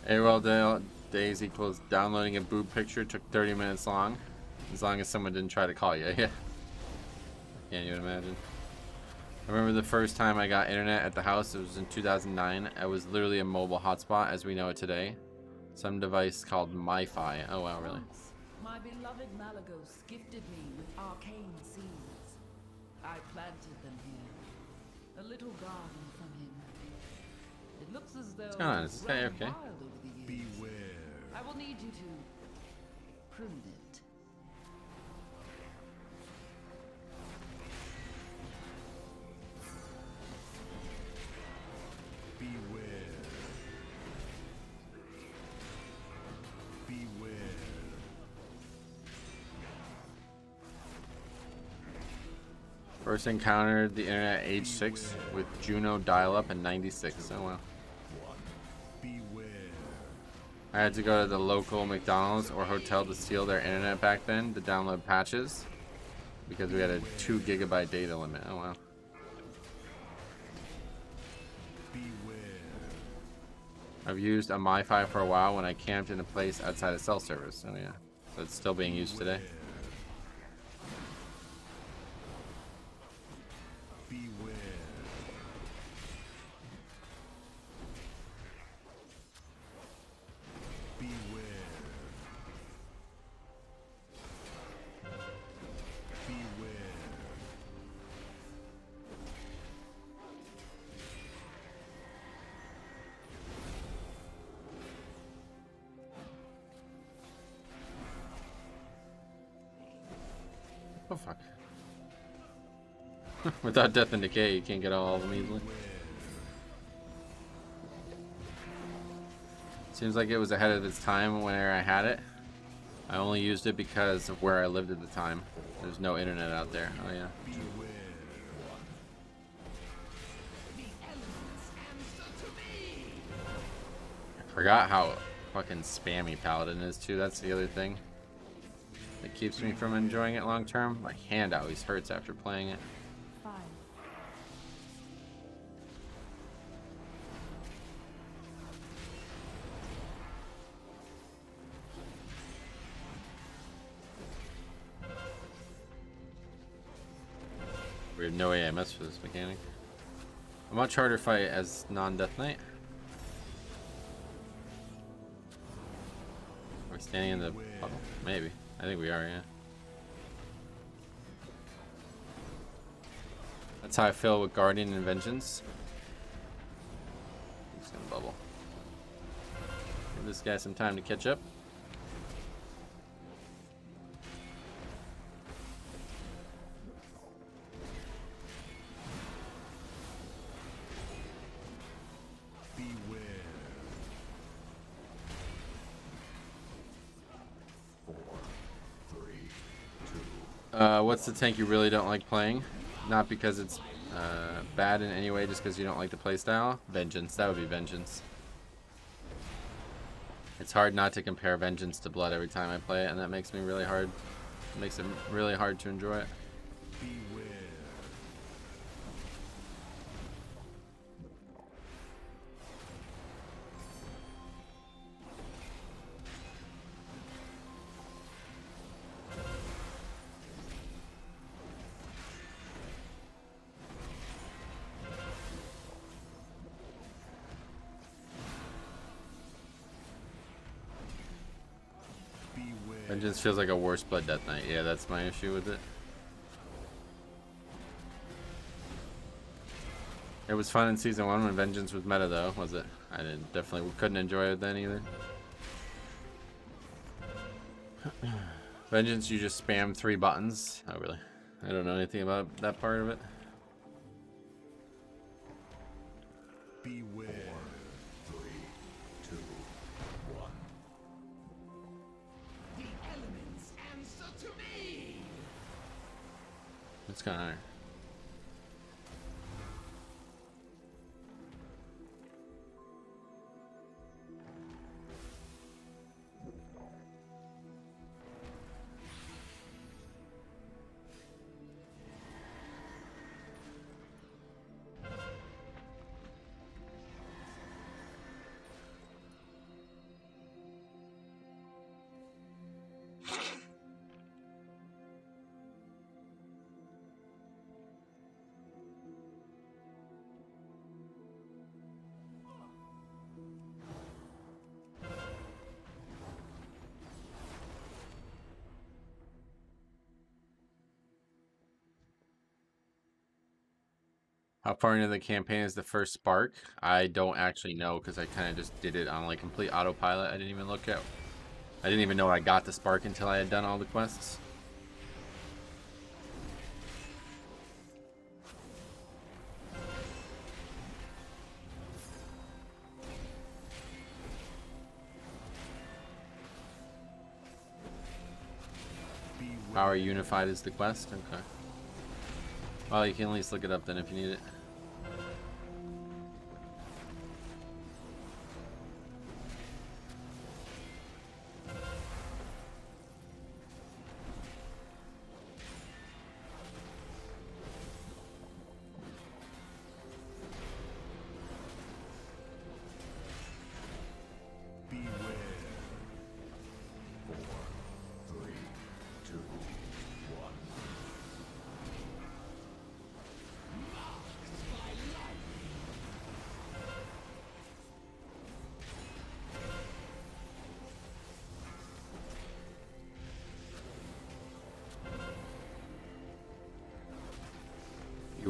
AOL days equals downloading a boob picture took 30 minutes long. As long as someone didn't try to call you. Yeah. Can't even imagine. I remember the first time I got internet at the house, it was in 2009. It was literally a mobile hotspot as we know it today. Some device called MiFi. Oh wow, really? Once, my beloved Malagos gifted me with arcane seeds. I planted them here. A little garden from him. It looks as though What's going on? Is this guy grown okay? wild over the years. I will need you to prune it. First encountered the internet at age 6 with Juno dial-up in 96. Oh wow. I had to go to the local McDonald's or hotel to steal their internet back then to download patches because we had a 2 GB data limit. Oh wow. I've used a MiFi for a while when I camped in a place outside of cell service. Oh yeah. So it's still being used today. Oh fuck. Without death and decay, you can't get all of them easily. Seems like it was ahead of its time whenever I had it. I only used it because of where I lived at the time. There's no internet out there. Oh yeah. I forgot how fucking spammy Paladin is too. That's the other thing that keeps me from enjoying it long term. My hand always hurts after playing it. 5. We have no AMS for this mechanic. A much harder fight as non-Death Knight. Are we standing in the puddle? Maybe. I think we are, yeah. That's how I feel with Guardian and Vengeance. He's gonna bubble. Give this guy some time to catch up. What's the tank you really don't like playing? Not because it's bad in any way, just because you don't like the playstyle. Vengeance. That would be Vengeance. It's hard not to compare Vengeance to Blood every time I play it, and that makes me really hard. It makes it really hard to enjoy it. Vengeance feels like a worse Blood Death Knight. Yeah, that's my issue with it. It was fun in Season 1 when Vengeance was meta though, was it? I definitely couldn't enjoy it then either. Vengeance, you just spam 3 buttons. Oh really? I don't know anything about that part of it. Beware. 4, 3, 2, 1. The elements answer to me. What's going on here? How far into the campaign is the first spark? I don't actually know because I kind of just did it on like complete autopilot. I didn't even look at. I didn't even know I got the spark until I had done all the quests. Power Unified is the quest? Okay. Well, you can at least look it up then if you need it.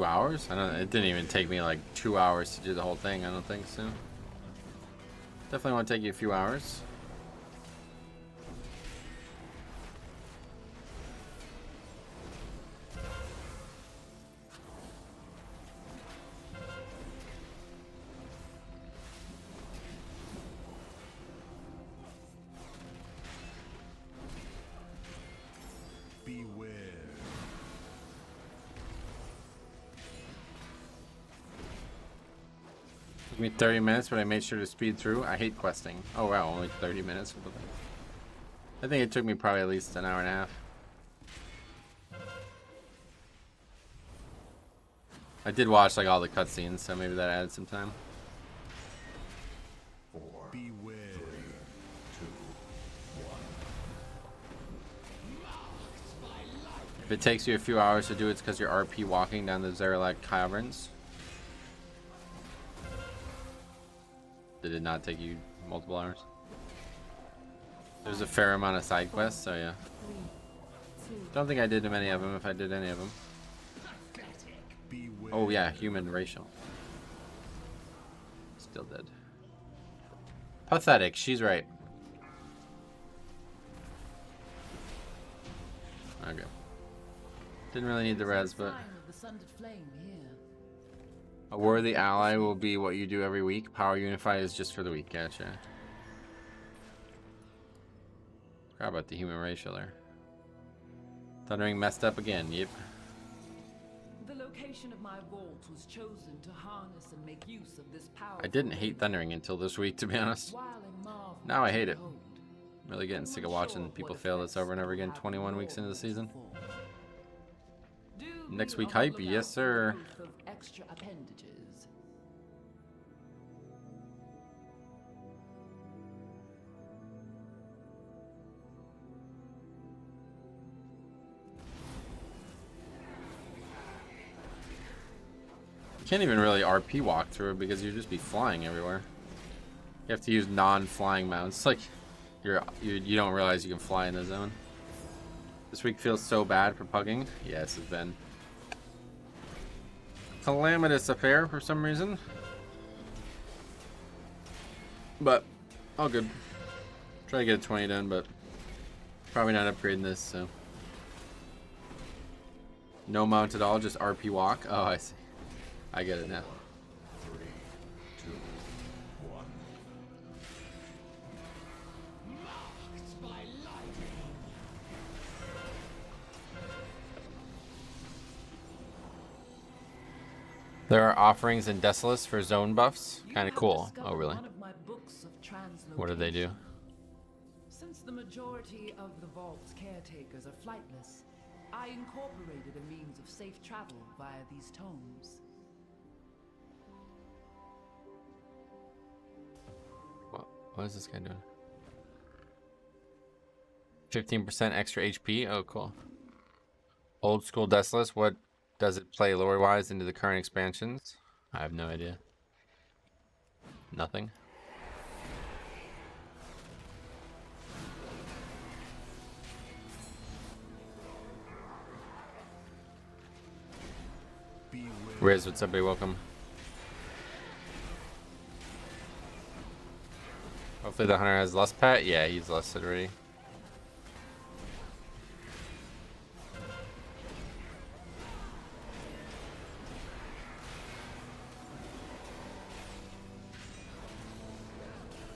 Hours? I don't. It didn't even take me like 2 hours to do the whole thing. I don't think so. Definitely want to take you a few hours. Took me 30 minutes, but I made sure to speed through. I hate questing. Oh wow, only 30 minutes. I think it took me probably at least an hour and a half. I did watch like all the cutscenes, so maybe that added some time. If it takes you a few hours to do it, it's because you're RP walking down the Zeralak caverns. Did it not take you multiple hours? There's a fair amount of side quests, so yeah. Don't think I did many of them, if I did any of them. Oh yeah, human racial. Still dead. Pathetic, she's right. Okay. Didn't really need the res, but... A worthy ally will be what you do every week. Power Unify is just for the week. Gotcha. Forgot about the human racial there. Thundering messed up again. Yep. The location of my vault was chosen to harness and make use of this power. I didn't hate Thundering until this week, to be honest. Now I hate it. I'm really getting sick of watching people fail this over and over again 21 weeks into the season. Next week hype? Yes, sir. Extra appendages. You can't even really RP walk through it because you'd just be flying everywhere. You have to use non-flying mounts. Like you don't realize you can fly in the zone. This week feels so bad for pugging. Yes, it's been calamitous affair for some reason, but all good. Try to get a 20 done, but probably not upgrading this, so no mount at all, just RP walk. Oh, I see. I get it now. 3, 2, 1. There are offerings in Desolus for zone buffs. Kind of cool. Oh, really? What do they do? Since the majority of the vault's caretakers are flightless, I incorporated a means of safe travel via these tomes. What is this guy doing? 15% extra HP? Oh, cool. Old school Desolus. What does it play lore-wise into the current expansions? I have no idea. Nothing. Riz, what's up, buddy? Welcome. Hopefully the hunter has lust pet. Yeah, he's lusted already.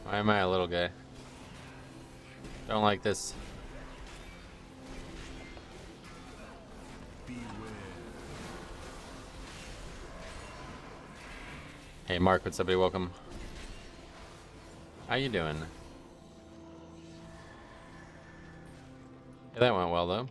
Why am I a little guy? Don't like this. Hey Mark, what's up, buddy? Welcome. How you doing? Yeah, that went well though.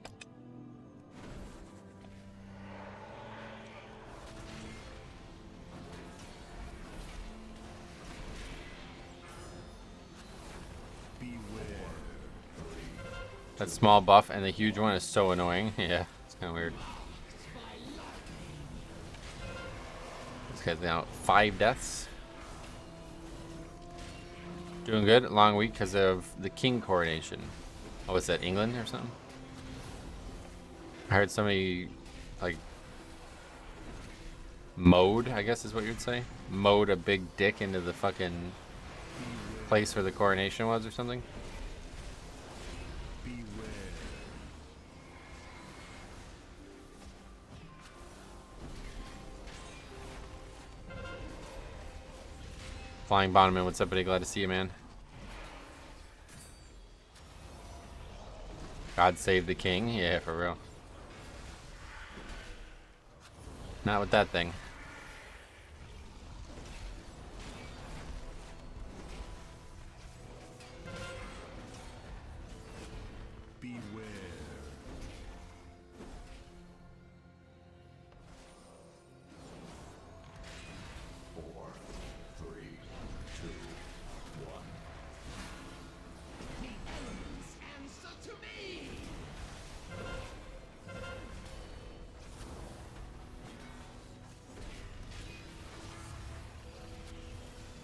That small buff and the huge one is so annoying. Yeah, it's kind of weird. This guy's now 5 deaths. Doing good. Long week because of the king coronation. Oh, was that England or something? I heard somebody like mowed, I guess is what you'd say. Mowed a big dick into the fucking place where the coronation was or something. Flying Bonneman, what's up, buddy? Glad to see you, man. God save the king. Yeah, for real. Not with that thing.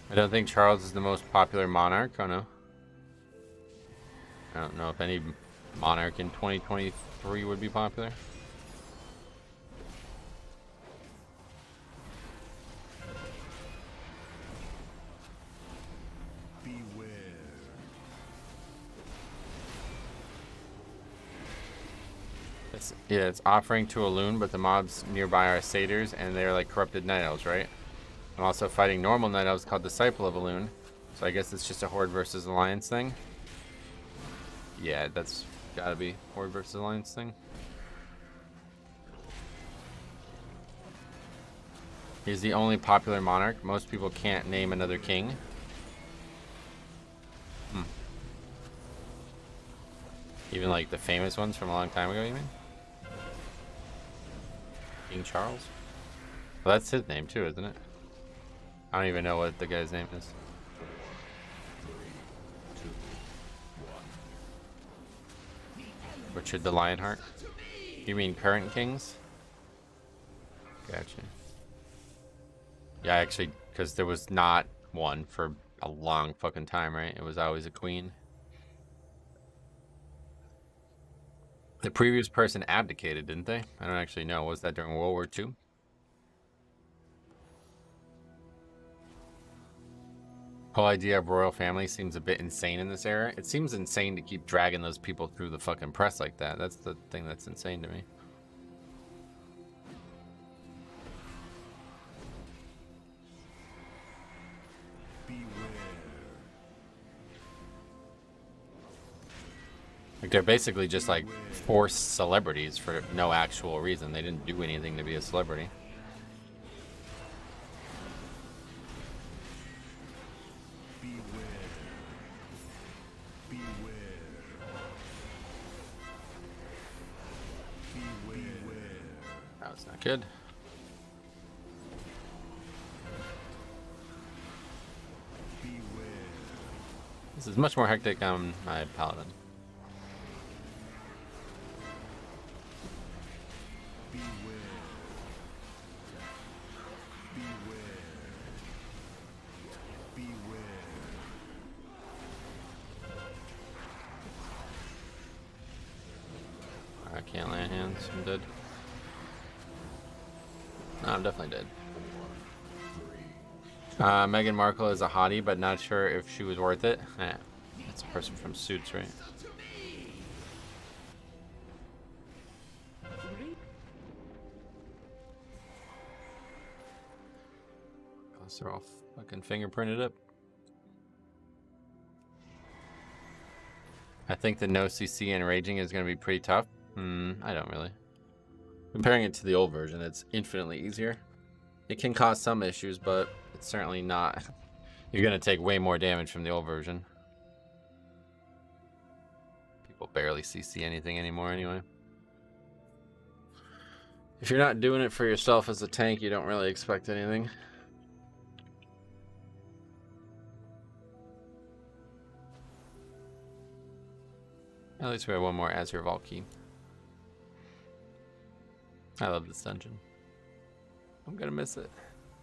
I don't think Charles is the most popular monarch. Oh no. I don't know if any monarch in 2023 would be popular. It's offering to a loon, but the mobs nearby are satyrs, and they're like corrupted night elves, right? I'm also fighting normal night elves called Disciple of a Loon, so I guess it's just a Horde versus Alliance thing. Yeah, that's gotta be Horde versus Alliance thing. He's the only popular monarch. Most people can't name another king. Even like the famous ones from a long time ago, you mean? King Charles? Well, that's his name too, isn't it? I don't even know what the guy's name is. 3, 2, 1. Richard the Lionheart? You mean current kings? Gotcha. Yeah, actually, because there was not one for a long fucking time, right? It was always a queen. The previous person abdicated, didn't they? I don't actually know. Was that during World War II? Whole idea of royal family seems a bit insane in this era. It seems insane to keep dragging those people through the fucking press like that. That's the thing that's insane to me. Like they're basically just like forced celebrities for no actual reason. They didn't do anything to be a celebrity. That was not good. This is much more hectic on my Paladin. I can't land hands. I'm dead. No, I'm definitely dead. Meghan Markle is a hottie, but not sure if she was worth it. That's a person from Suits, right? Unless they're all fucking fingerprinted up. I think the no CC and raging is going to be pretty tough. I don't really. Comparing it to the old version, it's infinitely easier. It can cause some issues, but it's certainly not. You're going to take way more damage from the old version. People barely CC anything anymore anyway. If you're not doing it for yourself as a tank, you don't really expect anything. At least we have one more Azure Vault key. I love this dungeon. I'm gonna miss it.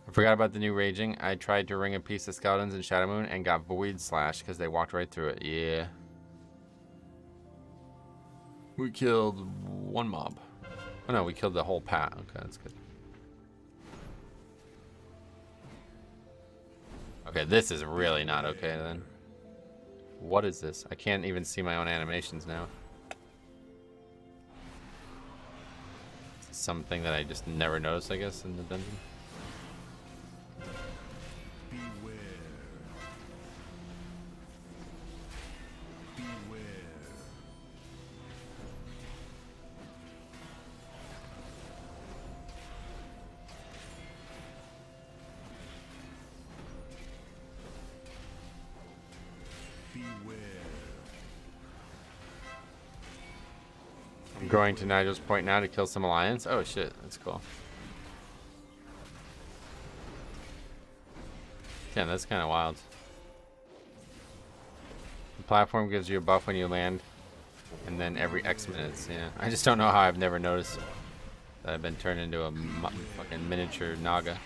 I forgot about the new raging. I tried to ring a piece of skeletons in Shadow Moon and got void slashed because they walked right through it. Yeah. We killed one mob. Oh no, we killed the whole pat. Okay, that's good. Okay, this is really not okay then. What is this? I can't even see my own animations now. It's something that I just never noticed, I guess, in the dungeon. Beware. Beware. I'm going to Nigel's Point now to kill some Alliance. Oh shit, that's cool. Damn, that's kind of wild. The platform gives you a buff when you land, and then every X minutes. Yeah, I just don't know how I've never noticed that I've been turned into a fucking miniature Naga.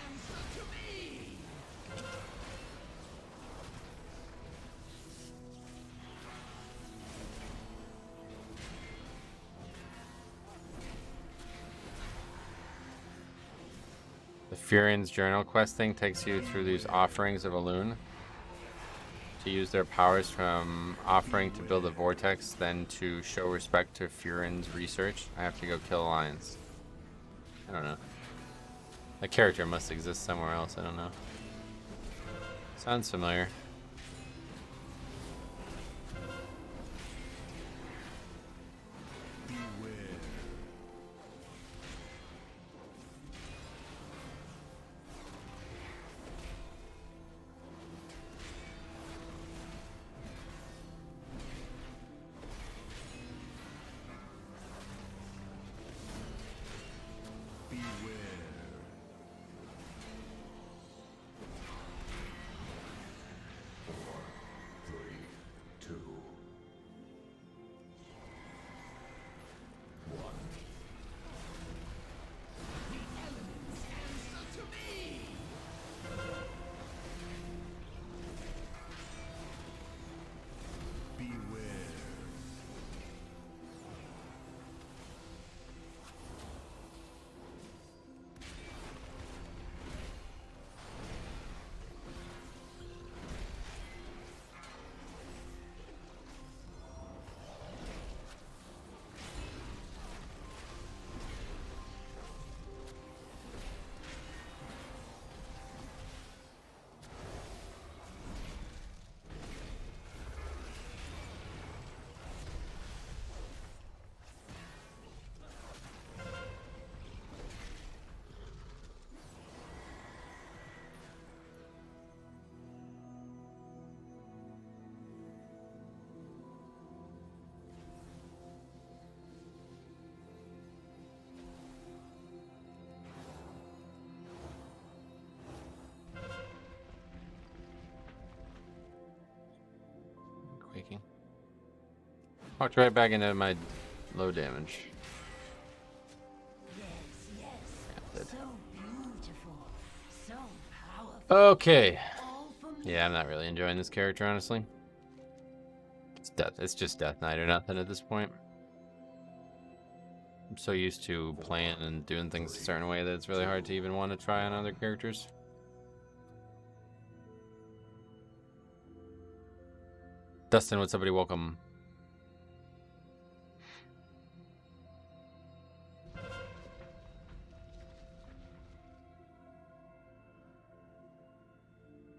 The Furin's journal quest thing takes you through these offerings of Elune to use their powers from offering to build a vortex, then to show respect to Furin's research. I have to go kill Alliance. I don't know. That character must exist somewhere else. I don't know. Sounds familiar. Quaking. Walked right back into my low damage. So beautiful, so powerful. Okay. All for me. Yeah, I'm not really enjoying this character, honestly. It's death. It's just Death Knight or nothing at this point. so used to playing and doing things a certain way that it's really hard to even want to try on other characters. Dustin, what's up, buddy? Welcome.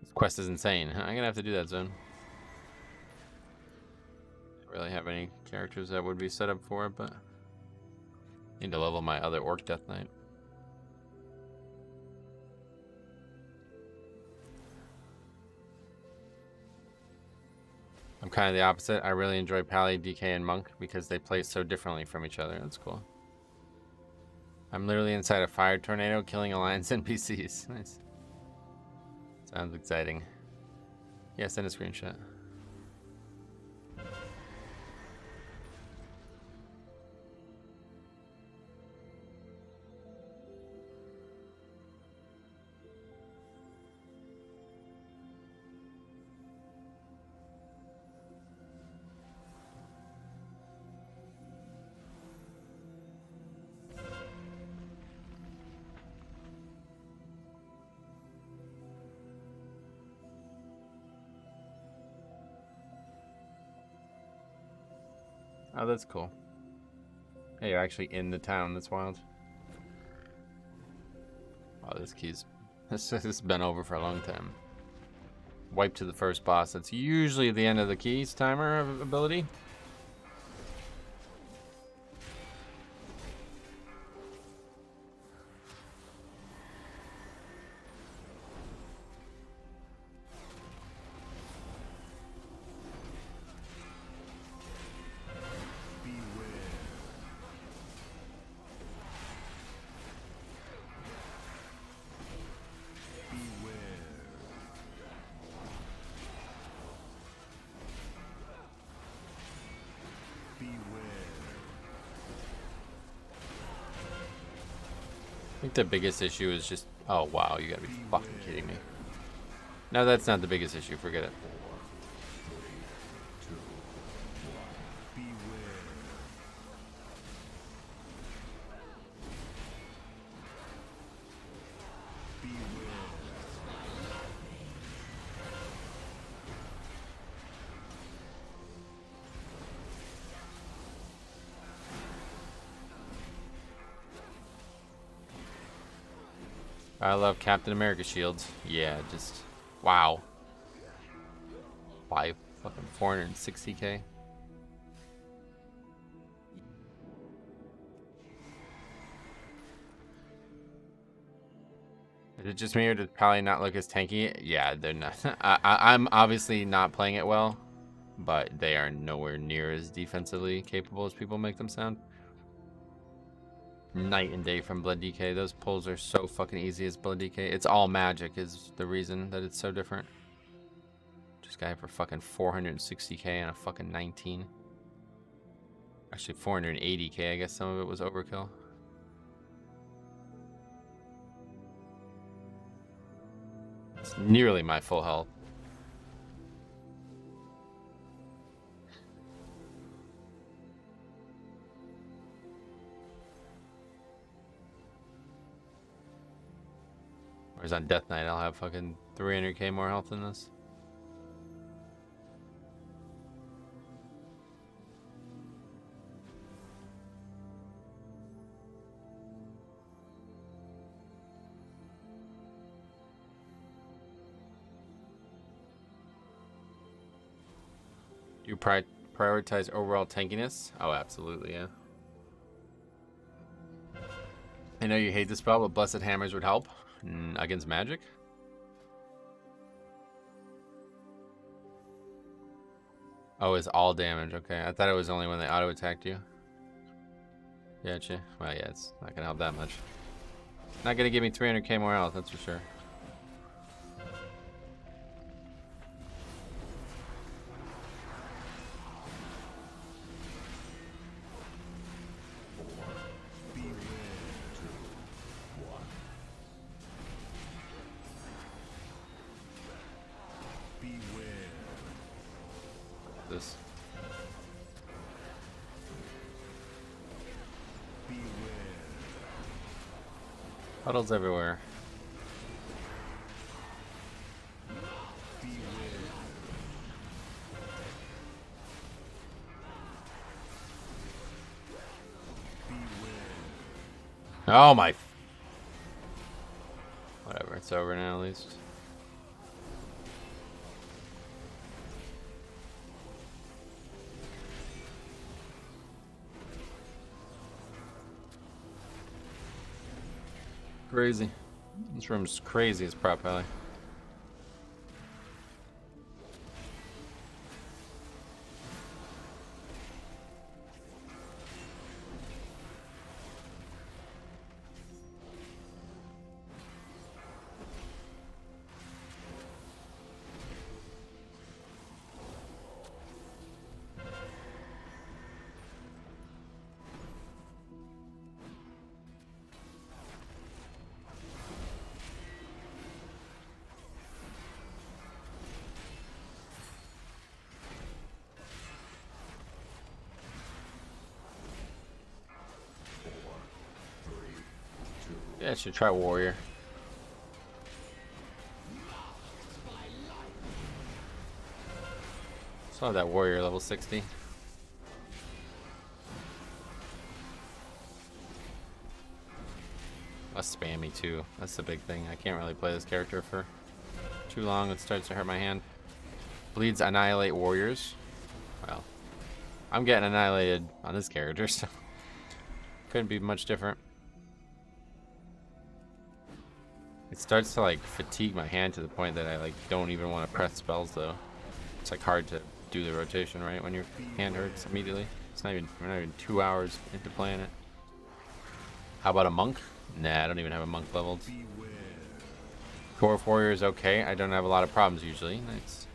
This quest is insane. I'm gonna have to do that soon. Don't really have any characters that would be set up for it, but need to level my other Orc Death Knight. I'm kind of the opposite. I really enjoy Pally, DK, and Monk because they play so differently from each other. That's cool. I'm literally inside a fire tornado killing Alliance NPCs. Nice. Sounds exciting. Yeah, send a screenshot. Oh, that's cool. Hey, you're actually in the town. That's wild. Oh, this has been over for a long time. Wipe to the first boss. That's usually the end of the keys timer ability. I think the biggest issue is just... Oh, wow, you gotta be fucking kidding me. No, that's not the biggest issue. Forget it. I love Captain America shields. Yeah, just wow. Fucking 460k. Is it just me or does Pally not look as tanky? Yeah, they're not. I'm obviously not playing it well, but they are nowhere near as defensively capable as people make them sound. Night and day from Blood DK. Those pulls are so fucking easy as Blood DK. It's all magic is the reason that it's so different. Just got it for fucking 460k on a fucking 19. Actually 480k. I guess some of it was overkill. It's nearly my full health. Whereas on Death Knight, I'll have fucking 300k more health than this. Do you prioritize overall tankiness? Oh, absolutely, yeah. I know you hate this spell, but Blessed Hammers would help. Against magic? Oh, it's all damage. Okay, I thought it was only when they auto attacked you. Gotcha. Well, yeah, it's not gonna help that much. Not gonna give me 300k more health, that's for sure. Beware. Puddles everywhere. Oh my. Whatever, it's over now at least. Crazy. This room's crazy as prop alley. Yeah, I should try warrior. Saw that warrior level 60. Less spammy too. That's the big thing. I can't really play this character for too long. It starts to hurt my hand. Bleeds annihilate warriors. Well, I'm getting annihilated on this character, so couldn't be much different. It starts to like fatigue my hand to the point that I like don't even want to press spells though. It's like hard to do the rotation right when your hand hurts immediately. It's not even, we're not even 2 hours into playing it. How about a monk? Nah, I don't even have a monk leveled. Dwarf warrior is okay. I don't have a lot of problems usually. Nice.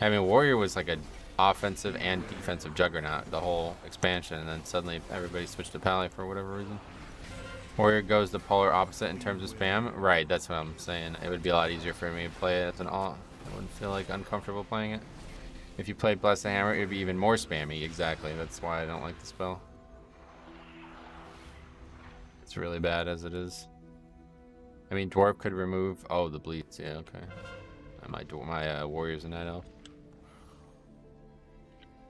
I mean, warrior was like an offensive and defensive juggernaut the whole expansion, and then suddenly everybody switched to Pally for whatever reason. Warrior goes the polar opposite in terms of spam. Right, that's what I'm saying. It would be a lot easier for me to play it as an all. I wouldn't feel like uncomfortable playing it. If you played Bless the Hammer, it would be even more spammy. Exactly. That's why I don't like the spell. It's really bad as it is. I mean, dwarf could remove. Oh, the bleeds. Yeah, okay. My warrior's a night elf.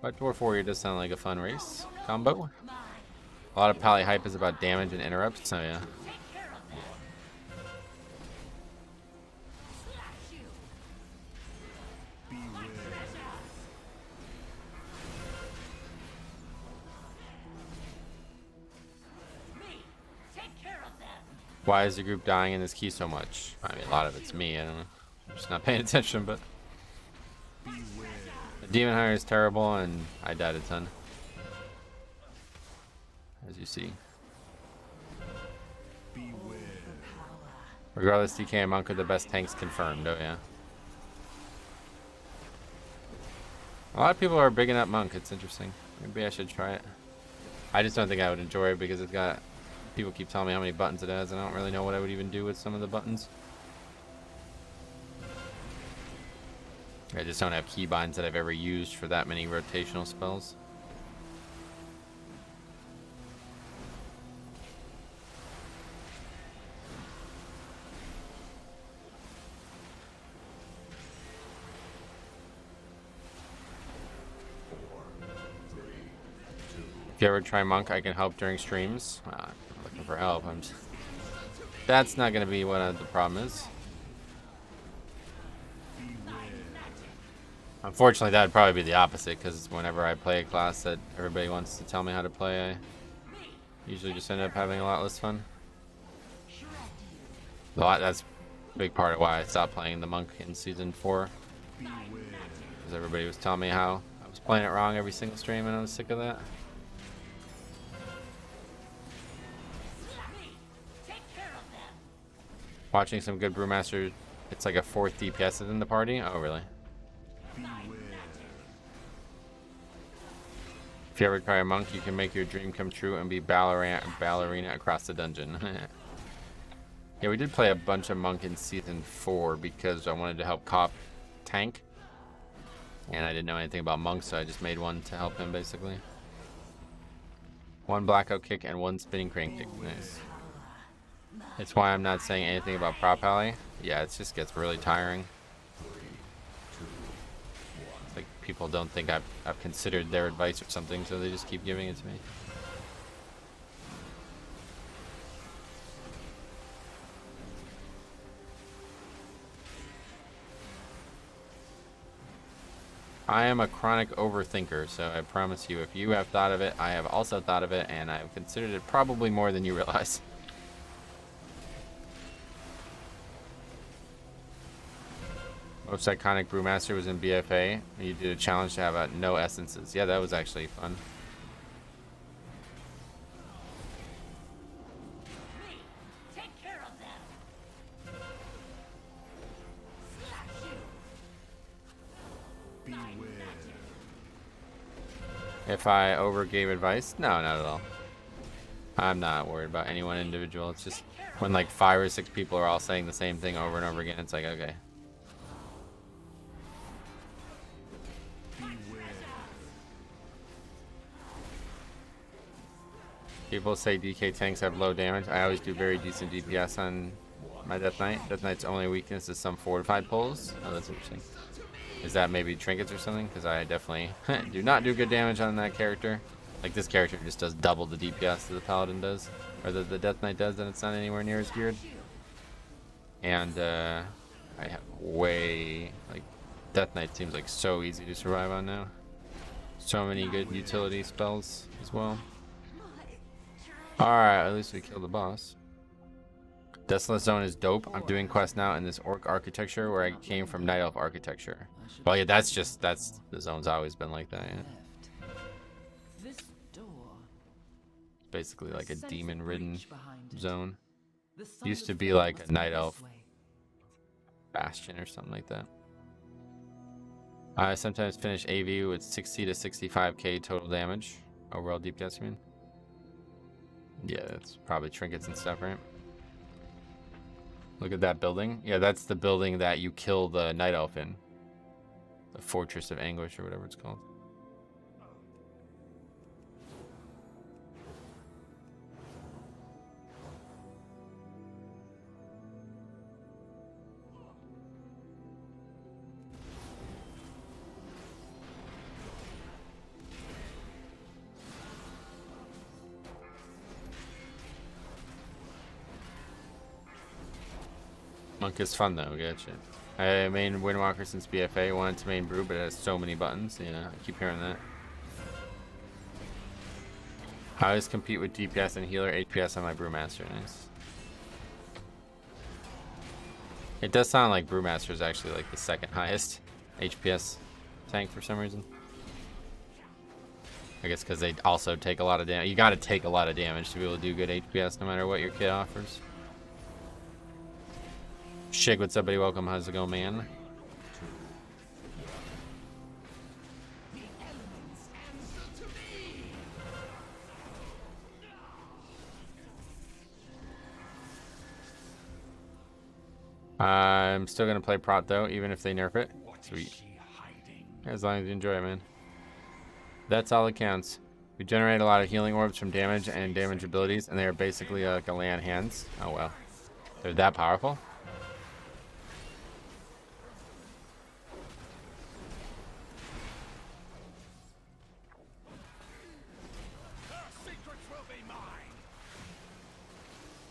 But dwarf warrior does sound like a fun race combo. A lot of Pally hype is about damage and interrupts, so yeah. Why is the group dying in this key so much? I mean, a lot of it's me, I don't know. I'm just not paying attention, but... The Demon Hunter is terrible, and I died a ton. As you see. Regardless, DK and Monk are the best tanks confirmed. Oh yeah. A lot of people are bigging up Monk. It's interesting. Maybe I should try it. I just don't think I would enjoy it because it's got... People keep telling me how many buttons it has, and I don't really know what I would even do with some of the buttons. I just don't have keybinds that I've ever used for that many rotational spells. If you ever try Monk, I can help during streams. I'm looking for help. That's not going to be what the problem is. Unfortunately, that would probably be the opposite, because whenever I play a class that everybody wants to tell me how to play, I usually just end up having a lot less fun. That's a big part of why I stopped playing the Monk in Season 4. Because everybody was telling me how I was playing it wrong every single stream, and I was sick of that. Watching some good Brewmaster, it's like a 4th DPS in the party? Oh, really? If you ever try a Monk, you can make your dream come true and be ballerina across the dungeon. Yeah, we did play a bunch of Monk in Season 4 because I wanted to help Cop tank. And I didn't know anything about Monk, so I just made one to help him, basically. 1 blackout kick and 1 spinning crane kick. Nice. It's why I'm not saying anything about prop alley. Yeah, it just gets really tiring. It's like people don't think I've considered their advice or something, so they just keep giving it to me. I am a chronic overthinker, so I promise you, if you have thought of it, I have also thought of it, and I have considered it probably more than you realize. Most iconic brewmaster was in BFA. You did a challenge to have no essences. Yeah, that was actually fun. Take care of them. If I overgave advice? No, not at all. I'm not worried about any one individual. It's just when like 5 or 6 people are all saying the same thing over and over again, it's like, okay. People say DK tanks have low damage. I always do very decent DPS on my Death Knight. Death Knight's only weakness is some fortified pulls. Oh, that's interesting. Is that maybe trinkets or something? Because I definitely do not do good damage on that character. Like, this character just does double the DPS that the Paladin does. Or that the Death Knight does, and it's not anywhere near as geared. And I have way... Like, Death Knight seems like so easy to survive on now. So many good utility spells as well. Alright, at least we killed the boss. Desolate Zone is dope. I'm doing quests now in this Orc architecture where I came from Night Elf architecture. Well, yeah, that's the zone's always been like that, yeah. This door. Basically like a Sense of demon-ridden breach behind it. zone. The site Used to of be fall like must a be Night this Elf way. bastion or something like that. I sometimes finish AV with 60 to 65k total damage. Overall DPS, I mean. Yeah, that's probably trinkets and stuff, right? Look at that building. Yeah, that's the building that you kill the Night Elf in. The Fortress of Anguish or whatever it's called. Monk is fun though, gotcha. I main Windwalker since BFA, wanted to main Brew, but it has so many buttons. Yeah, I keep hearing that. I always compete with DPS and healer, HPS on my Brewmaster. Nice. It does sound like Brewmaster is actually like the second highest HPS tank for some reason. I guess because they also take a lot of damage. You gotta take a lot of damage to be able to do good HPS no matter what your kit offers. Shig, what's up, buddy? Welcome. How's it going, man? I'm still gonna play Prot though, even if they nerf it. Sweet. As long as you enjoy it, man. That's all that counts. We generate a lot of healing orbs from damage and damage abilities, and they are basically like a lay on hands. Oh well. They're that powerful?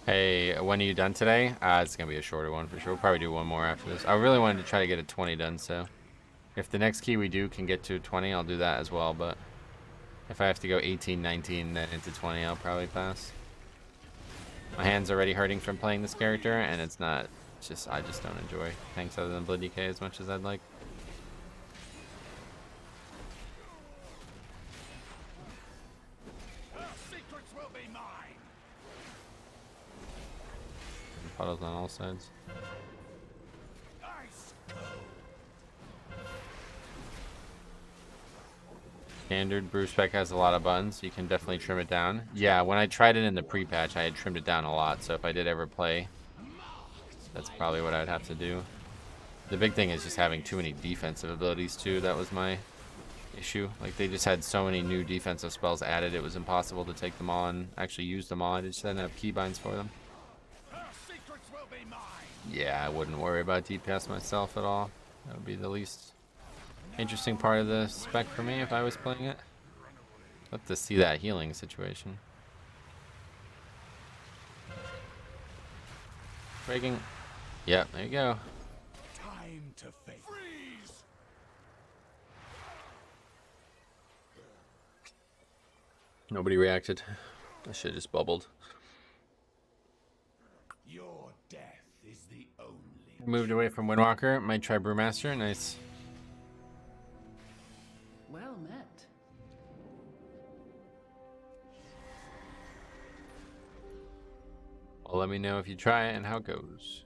Hey, when are you done today? It's gonna be a shorter one for sure. We'll probably do one more after this. I really wanted to try to get a 20 done, so if the next key we do can get to 20, I'll do that as well, but if I have to go 18, 19, then into 20, I'll probably pass. My hand's already hurting from playing this character, and it's not just, I just don't enjoy tanks other than Blood DK as much as I'd like. Puddles on all sides. Standard brew spec has a lot of buttons. You can definitely trim it down. Yeah, when I tried it in the pre-patch, I had trimmed it down a lot. So if I did ever play, that's probably what I'd have to do. The big thing is just having too many defensive abilities too. That was my issue. Like, they just had so many new defensive spells added, it was impossible to take them all and actually use them all. I just didn't have keybinds for them. Yeah, I wouldn't worry about DPS myself at all. That would be the least interesting part of the spec for me if I was playing it. Love to see that healing situation. Breaking. Yep, there you go. Time to face. Freeze! Nobody reacted. I should have just bubbled. Your death is the only. Moved away from Windwalker. Might try Brewmaster. Nice. Well met. Well, let me know if you try it and how it goes.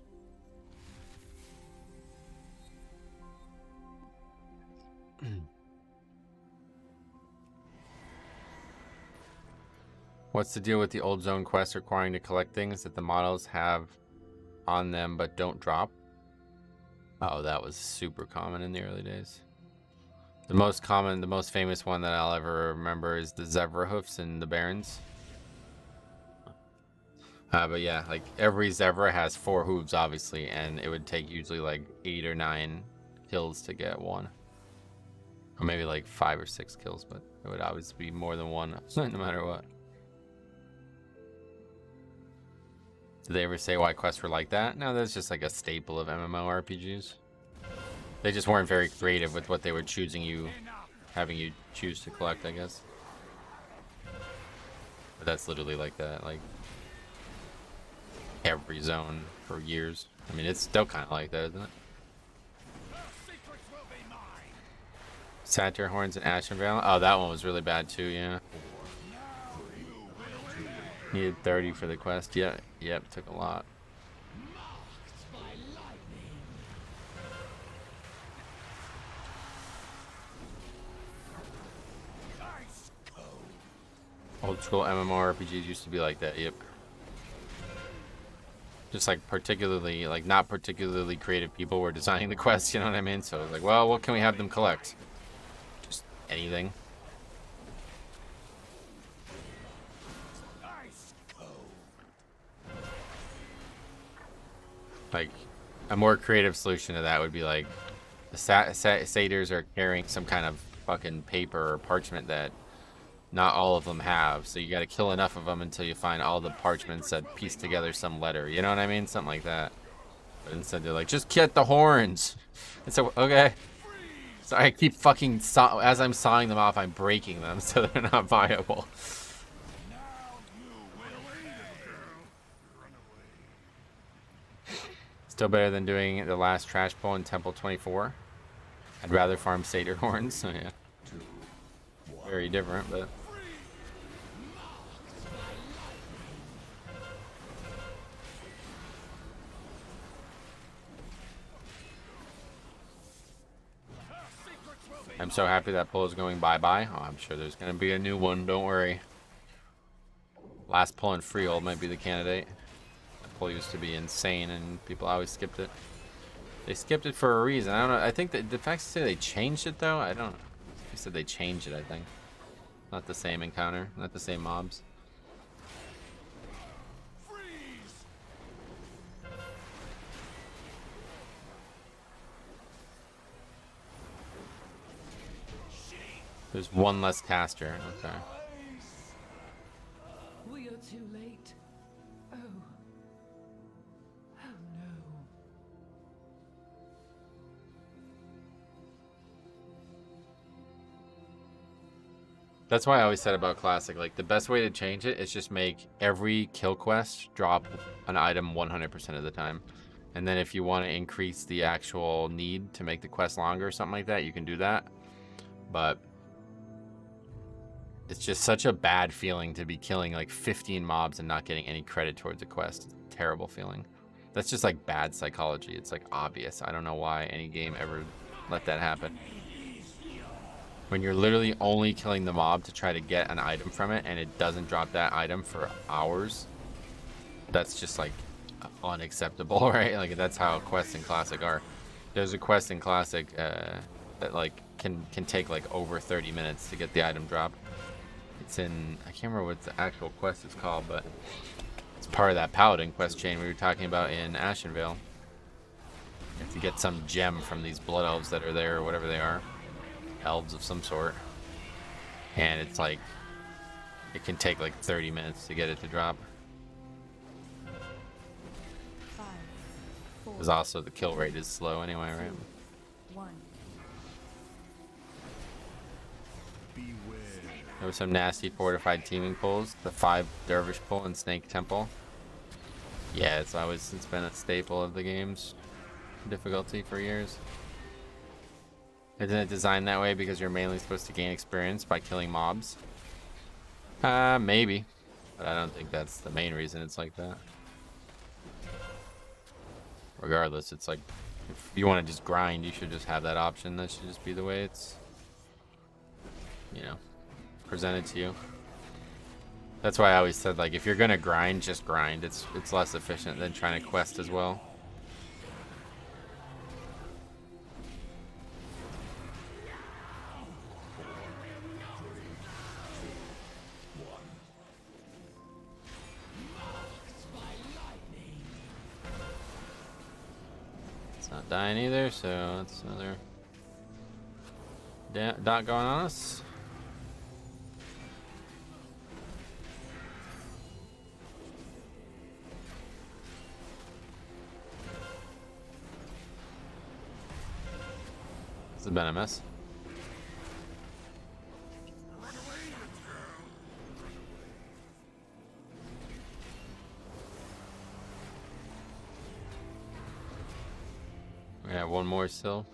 What's the deal with the old zone quests requiring to collect things that the models have on them but don't drop? Oh, that was super common in the early days. The most common, the most famous one that I'll ever remember is the zebra hoofs in the Barrens. But yeah, like every zebra has 4 hooves, obviously, and it would take usually like 8 or 9 kills to get one. Or maybe like 5 or 6 kills, but it would always be more than one, no matter what. Did they ever say why quests were like that? No, that's just like a staple of MMORPGs. They just weren't very creative with what they were having you choose to collect, I guess. But that's literally like that, like every zone for years. I mean, it's still kind of like that, isn't it? Satyr Horns and Ashenvale. Oh, that one was really bad too, yeah. Needed 30 for the quest. Yeah, yep, took a lot. Old school MMORPGs used to be like that, yep. Just like particularly, like not particularly creative people were designing the quests, you know what I mean? So it's like, well, what can we have them collect? Just anything. Like, a more creative solution to that would be like, the satyrs are carrying some kind of fucking paper or parchment that not all of them have. So you gotta kill enough of them until you find all the parchments that piece together some letter. You know what I mean? Something like that. But instead they're like, just get the horns. And so, okay. So I keep fucking, as I'm sawing them off, I'm breaking them so they're not viable. Still better than doing the last trash pull in Temple 24. I'd rather farm satyr horns, so yeah. Very different, but... I'm so happy that pull is going bye-bye. Oh, I'm sure there's going to be a new one, don't worry. Last pull in Freehold might be the candidate. Pull used to be insane and people always skipped it. They skipped it for a reason. I don't know. I think that the facts say they changed it though. I don't know. They said they changed it, I think. Not the same encounter, not the same mobs. There's one less caster. Okay. We are too late. Oh. Oh no. That's why I always said about Classic, like the best way to change it is just make every kill quest drop an item 100% of the time. And then if you want to increase the actual need to make the quest longer or something like that, you can do that. But it's just such a bad feeling to be killing like 15 mobs and not getting any credit towards a quest. It's a terrible feeling. That's just like bad psychology. It's like obvious. I don't know why any game ever let that happen. When you're literally only killing the mob to try to get an item from it and it doesn't drop that item for hours, that's just like unacceptable, right? Like that's how quests in Classic are. There's a quest in Classic that like can take like over 30 minutes to get the item drop. It's in, I can't remember what the actual quest is called, but it's part of that Paladin quest chain we were talking about in Ashenvale. You have to get some gem from these blood elves that are there, or whatever they are. Elves of some sort. And it's like, it can take like 30 minutes to get it to drop. 5, 4, Because also the kill rate is slow anyway, right? 1. There were some nasty fortified teaming pulls. The 5 Dervish pull and Snake Temple. Yeah, it's been a staple of the game's difficulty for years. Isn't it designed that way because you're mainly supposed to gain experience by killing mobs? Maybe. But I don't think that's the main reason it's like that. Regardless, it's like, if you want to just grind, you should just have that option. That should just be the way it's, you know, presented to you. That's why I always said, like, if you're gonna grind, just grind. It's less efficient than trying to quest as well. It's not dying either, so that's another dot going on us. This has been a mess. We have one more still.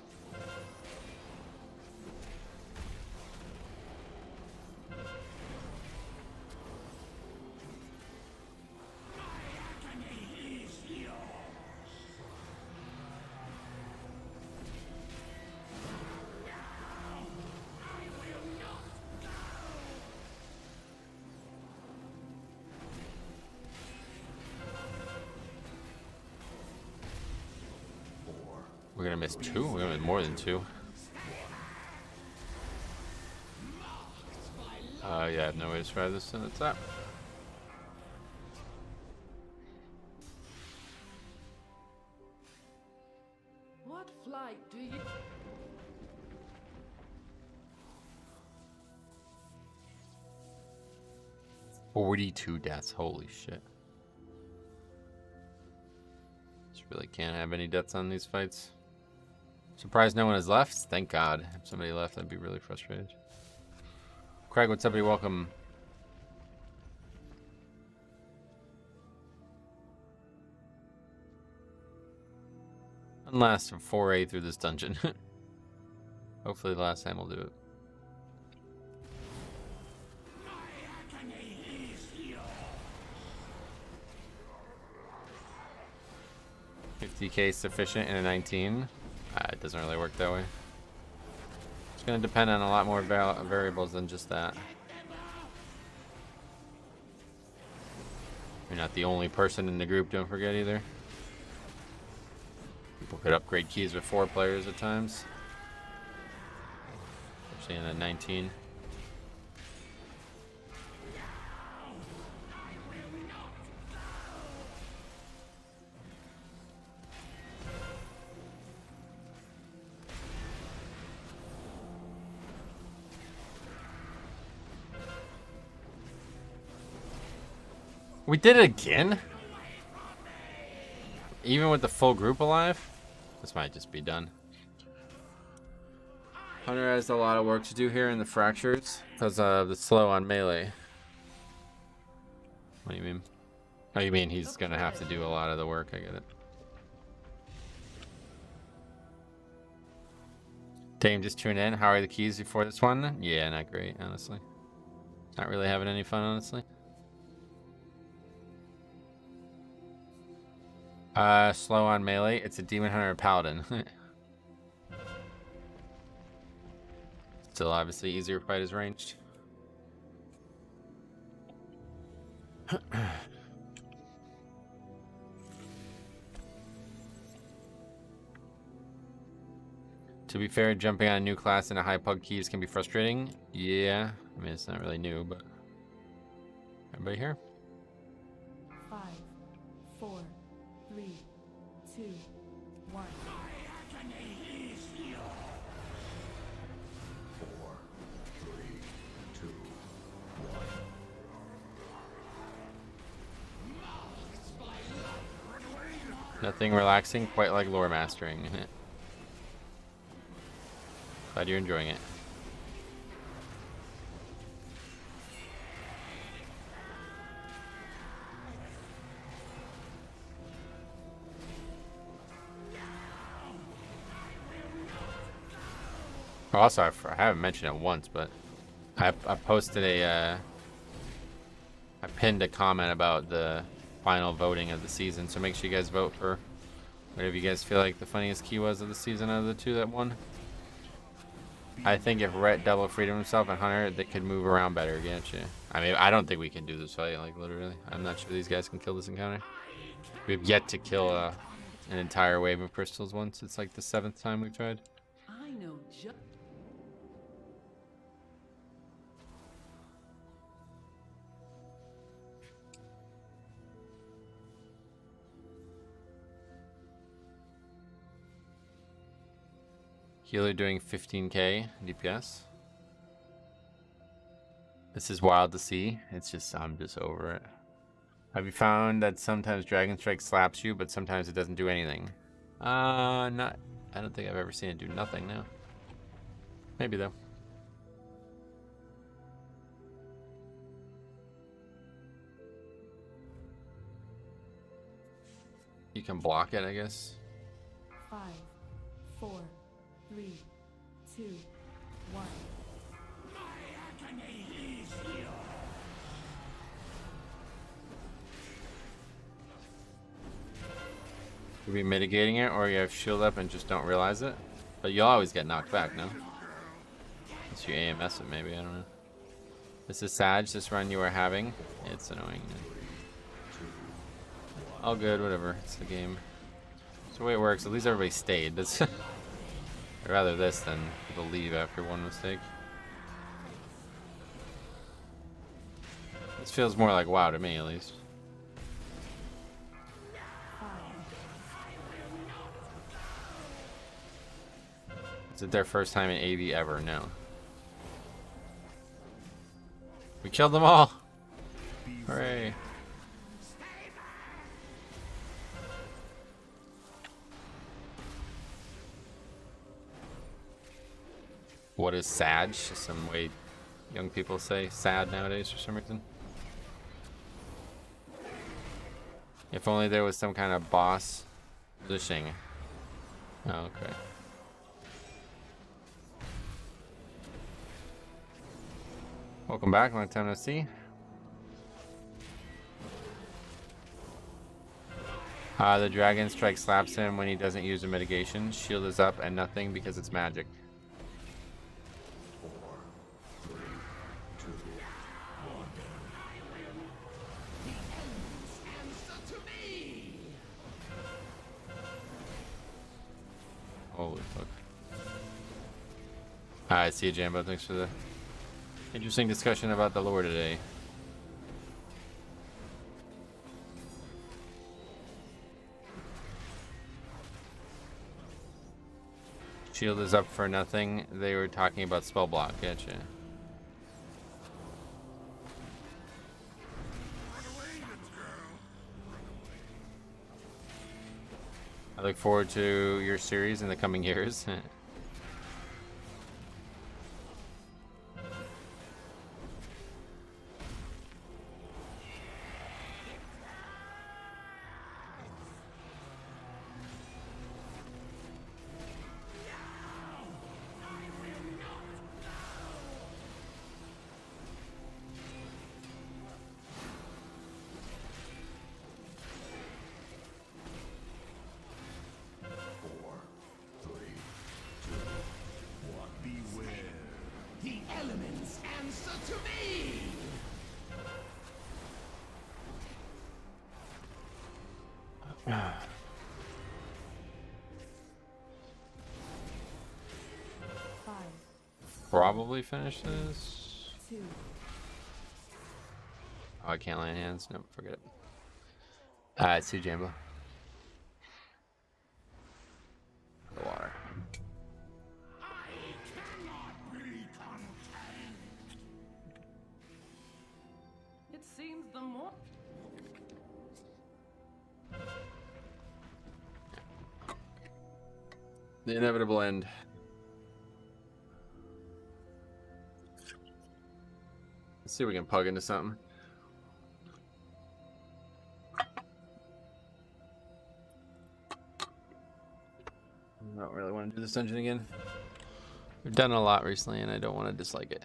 We're gonna miss 2? We're gonna miss more than 2. Yeah, I have no way to survive this, so that's that. What flight do you... 42 deaths, holy shit. Just really can't have any deaths on these fights. Surprised no one has left. Thank God. If somebody left, I'd be really frustrated. Craig, what's up, buddy? Welcome. One last foray through this dungeon. Hopefully the last time we'll do it. $50K sufficient in a 19. It doesn't really work that way. It's going to depend on a lot more variables than just that. You're not the only person in the group, don't forget either. People could upgrade keys with 4 players at times. Especially in a 19. We did it again? Even with the full group alive? This might just be done. Hunter has a lot of work to do here in the fractures because of the slow on melee. What do you mean? Oh, you mean he's gonna have to do a lot of the work, I get it. Dame just tuned in. How are the keys before this one? Yeah, not great, honestly. Not really having any fun, honestly. Slow on melee. It's a Demon Hunter Paladin. Still obviously easier to fight as ranged. To be fair, jumping on a new class in a high pug keys can be frustrating. Yeah, I mean it's not really new, but everybody here? 5, 4, 3, 2, 1. Nothing relaxing quite like lore mastering. Glad you're enjoying it. Also, I haven't mentioned it once, but I posted I pinned a comment about the final voting of the season, so make sure you guys vote for whatever you guys feel like the funniest key was of the season out of the two that won. I think if Rhett double freedom himself and Hunter, they could move around better against you. I mean, I don't think we can do this fight, like, literally. I'm not sure these guys can kill this encounter. We've yet to kill an entire wave of crystals once. It's like the 7th time we've tried. I know just. Healer doing 15k DPS. This is wild to see. It's just, I'm just over it. Have you found that sometimes Dragon Strike slaps you, but sometimes it doesn't do anything? I don't think I've ever seen it do nothing now. Maybe though. You can block it, I guess. 5, 4, 3, 2, 1. You'll be mitigating it, or you have shield up and just don't realize it. But you'll always get knocked back, no? Unless you AMS it, maybe, I don't know. This is Sag, this run you are having. It's annoying. All good, whatever, it's the game. It's the way it works, at least everybody stayed. That's I'd rather this than people leave after one mistake. This feels more like WoW to me, at least. Is it their first time in AV ever? No. We killed them all! Hooray! What is Sag? Just some way young people say sad nowadays for some reason. If only there was some kind of boss positioning. Oh, okay. Welcome back, long time no see. The Dragon Strike slaps him when he doesn't use a mitigation. Shield is up and nothing because it's magic. Holy fuck. I see you, Jambo. Thanks for the interesting discussion about the lore today. Shield is up for nothing. They were talking about spell block. Gotcha. I look forward to your series in the coming years. Probably finish this. 2. Oh, I can't land hands. Nope, forget it. I see Jambo. The water. It seems the more. The inevitable end. Let's see if we can pug into something. I don't really want to do this dungeon again. We've done a lot recently and I don't want to dislike it.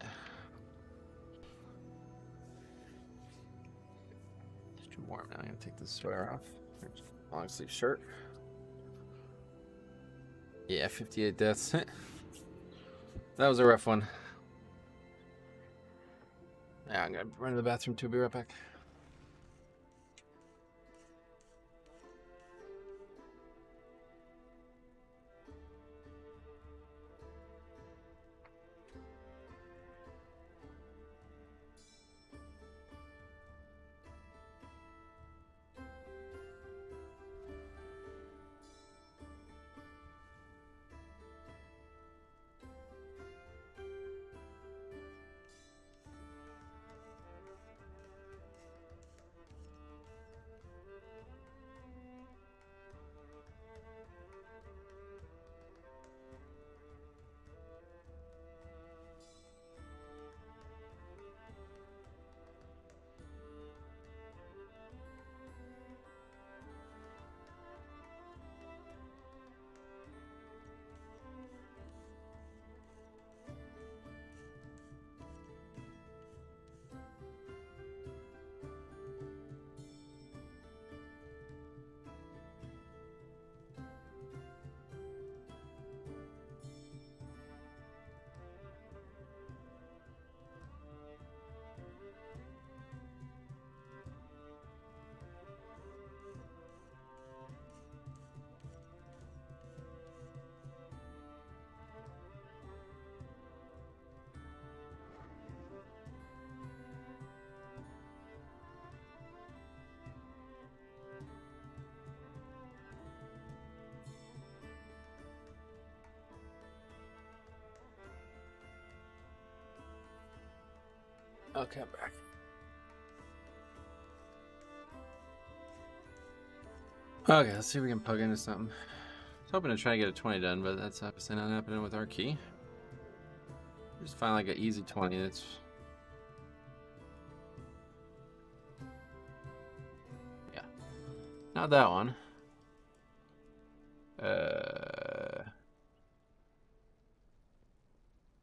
It's too warm now. I'm going to take this sweater off. Long sleeve shirt. Yeah, 58 deaths. That was a rough one. Yeah, I'm going to run to the bathroom too. Be right back. Okay, I'm back. Okay, let's see if we can plug into something. I was hoping to try to get a 20 done, but that's obviously not happening with our key. Just find like an easy 20. That's yeah, not that one.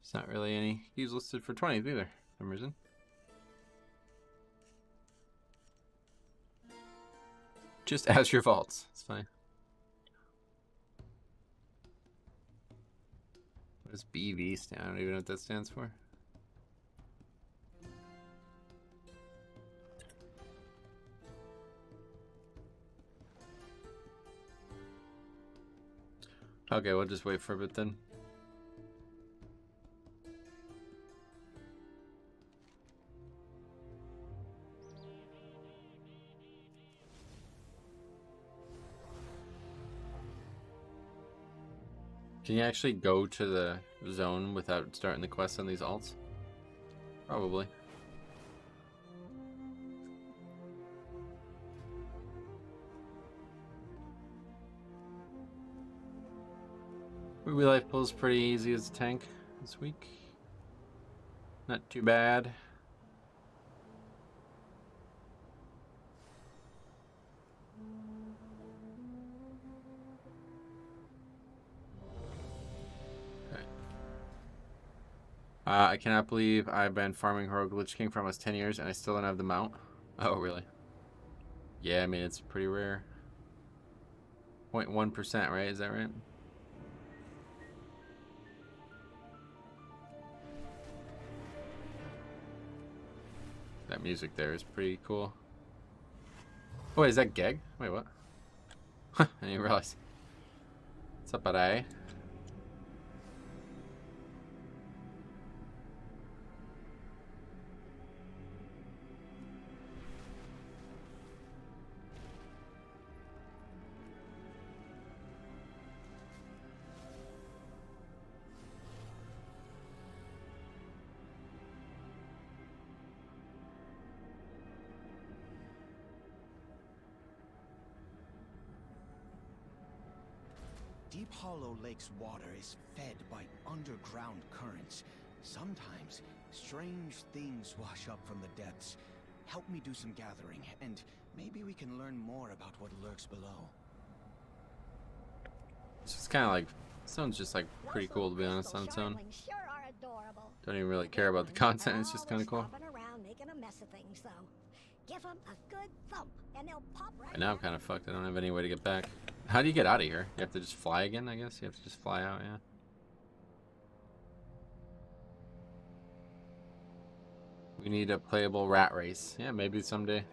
It's not really any keys listed for 20s either, for some reason. Just as your vaults. It's fine. What does BV stand? I don't even know what that stands for. Okay, we'll just wait for a bit then. Can you actually go to the zone without starting the quest on these alts? Probably. Ruby Life pulls pretty easy as a tank this week. Not too bad. I cannot believe I've been farming Heroic Lich King for almost 10 years and I still don't have the mount. Oh, really? Yeah, I mean, it's pretty rare. 0.1%, right? Is that right? That music there is pretty cool. Oh, wait, is that Geg? Wait, what? I didn't realize. What's up, buddy? Deep Hollow Lake's water is fed by underground currents. Sometimes, strange things wash up from the depths. Help me do some gathering, and maybe we can learn more about what lurks below. It's just kind of like, sounds just like pretty cool to be honest on its own. Sure are adorable. Don't even really care about the content, it's just kind of cool. Hopping around making a mess of things, though. Give them a good thump, and they'll pop right And now I'm kind of fucked. I don't have any way to get back. How do you get out of here? You have to just fly again, I guess? You have to just fly out, yeah. We need a playable rat race. Yeah, maybe someday.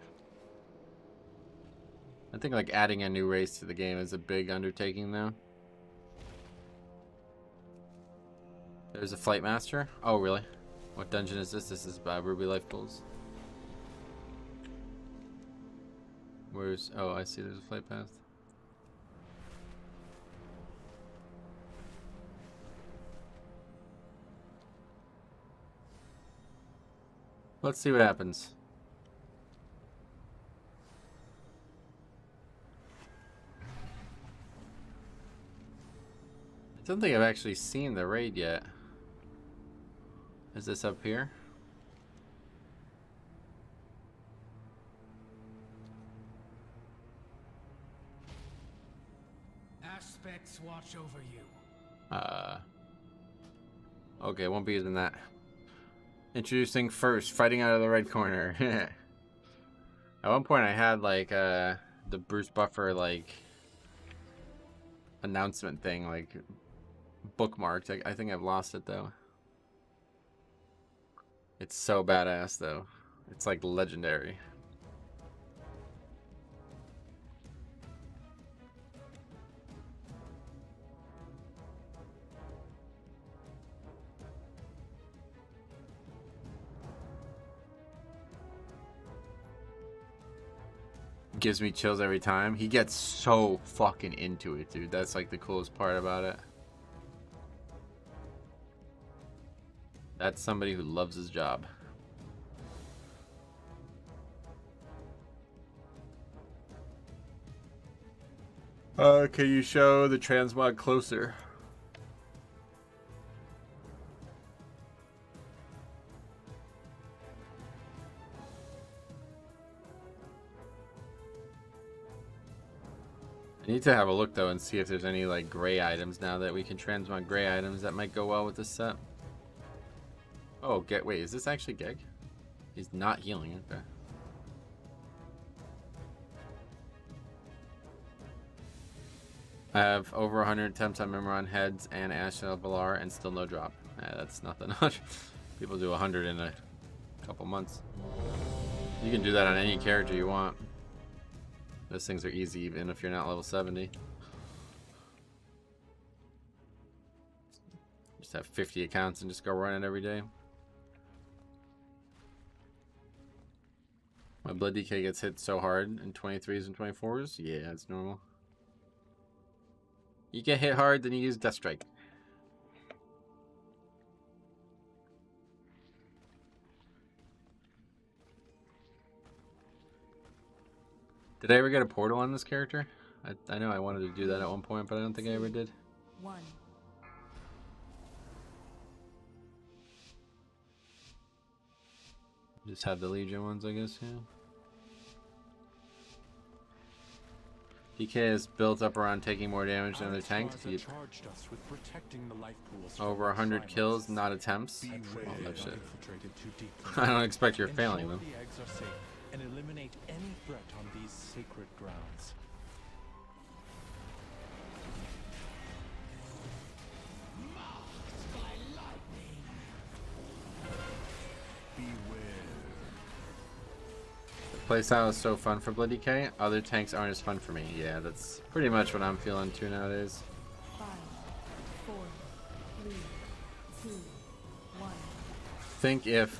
I think like adding a new race to the game is a big undertaking though. There's a flight master. Oh really? What dungeon is this? This is Ruby Life Pools. Where's, oh I see there's a flight path. Let's see what happens. I don't think I've actually seen the raid yet. Is this up here? Aspects watch over you. Okay, won't be using that. Introducing first, fighting out of the red corner. At one point I had like the Bruce Buffer like announcement thing like bookmarked. I think I've lost it though. It's so badass though. It's like legendary. Gives me chills every time. He gets so fucking into it, dude. That's like the coolest part about it. That's somebody who loves his job. Can you show the transmog closer? I need to have a look though and see if there's any like gray items now that we can transmog gray items that might go well with this set. Oh, wait, is this actually Geg? He's not healing, okay. I have over 100 attempts on Mimiron heads and Ashnel Valar and still no drop. That's nothing. People do 100 in a couple months. You can do that on any character you want. Those things are easy even if you're not level 70. Just have 50 accounts and just go run it every day. My blood DK gets hit so hard in 23s and 24s. Yeah, it's normal. You get hit hard, then you use Death Strike. Did I ever get a portal on this character? I know I wanted to do that at one point, but I don't think I ever did. 1. Just have the Legion ones, I guess, yeah. DK is built up around taking more damage than other tanks. Over 100 kills, not attempts. Oh, no shit. I don't expect you're failing them. And eliminate any threat on these sacred grounds. The playstyle is so fun for Blood DK. Other tanks aren't as fun for me. Yeah, that's pretty much what I'm feeling too nowadays. 5, 4, 3, 2, 1. I think if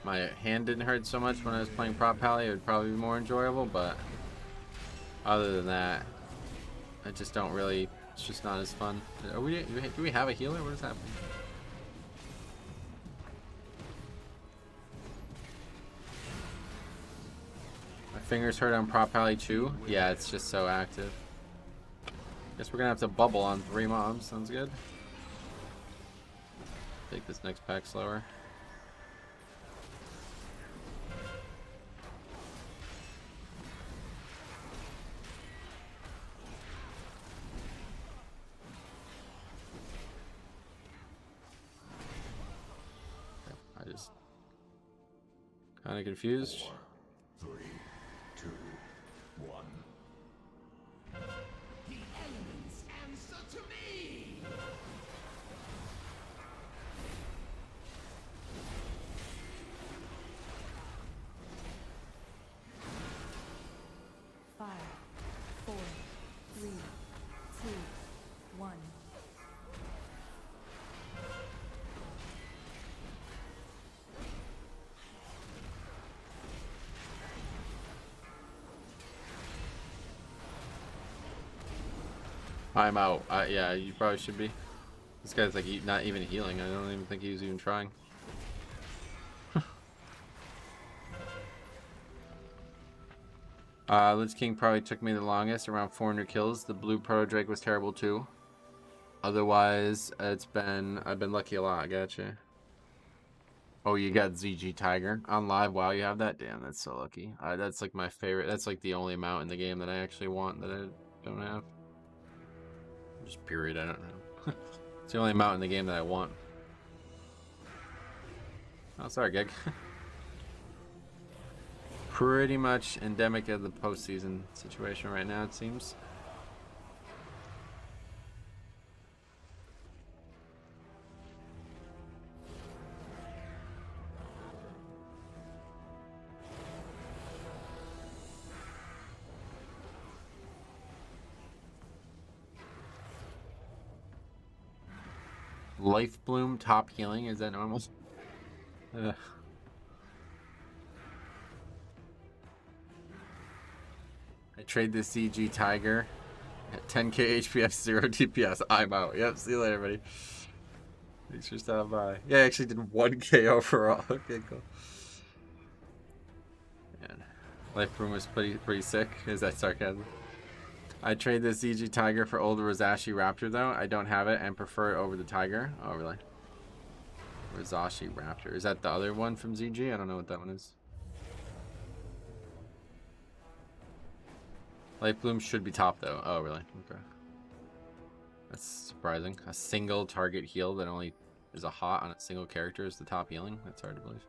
my hand didn't hurt so much when I was playing Prop Pally, it would probably be more enjoyable, but other than that, I just don't really, it's just not as fun. Do we have a healer? What is happening? My fingers hurt on Prop Pally too. Yeah, it's just so active. Guess we're gonna have to bubble on 3 mobs. Sounds good. Take this next pack slower. I just kind of confused. 4, 3, 2, 1. The elements answer to me! Five, four, three, two, one. I'm out. Yeah, you probably should be. This guy's like not even healing. I don't even think he was even trying. Lich King probably took me the longest, around 400 kills. The blue Proto Drake was terrible too. Otherwise, I've been lucky a lot. Gotcha. Oh, you got ZG Tiger on live. Wow, you have that. Damn, that's so lucky. That's like my favorite. That's like the only amount in the game that I actually want that I don't have. Just period. I don't know. It's the only amount in the game that I want. Oh, sorry, Geg. Pretty much endemic of the postseason situation right now, it seems. Life Bloom top healing, is that normal? I trade this CG Tiger at 10k HPS, 0 DPS. I'm out. Yep, see you later, buddy. Thanks for stopping by. Yeah, I actually did 1k overall. Okay, cool. Man, Life Bloom was pretty sick. Is that sarcasm? I trade this ZG Tiger for old Rosashi Raptor, though. I don't have it and prefer it over the Tiger. Oh, really? Rosashi Raptor. Is that the other one from ZG? I don't know what that one is. Light Bloom should be top, though. Oh, really? Okay. That's surprising. A single target heal that only is a hot on a single character is the top healing? That's hard to believe.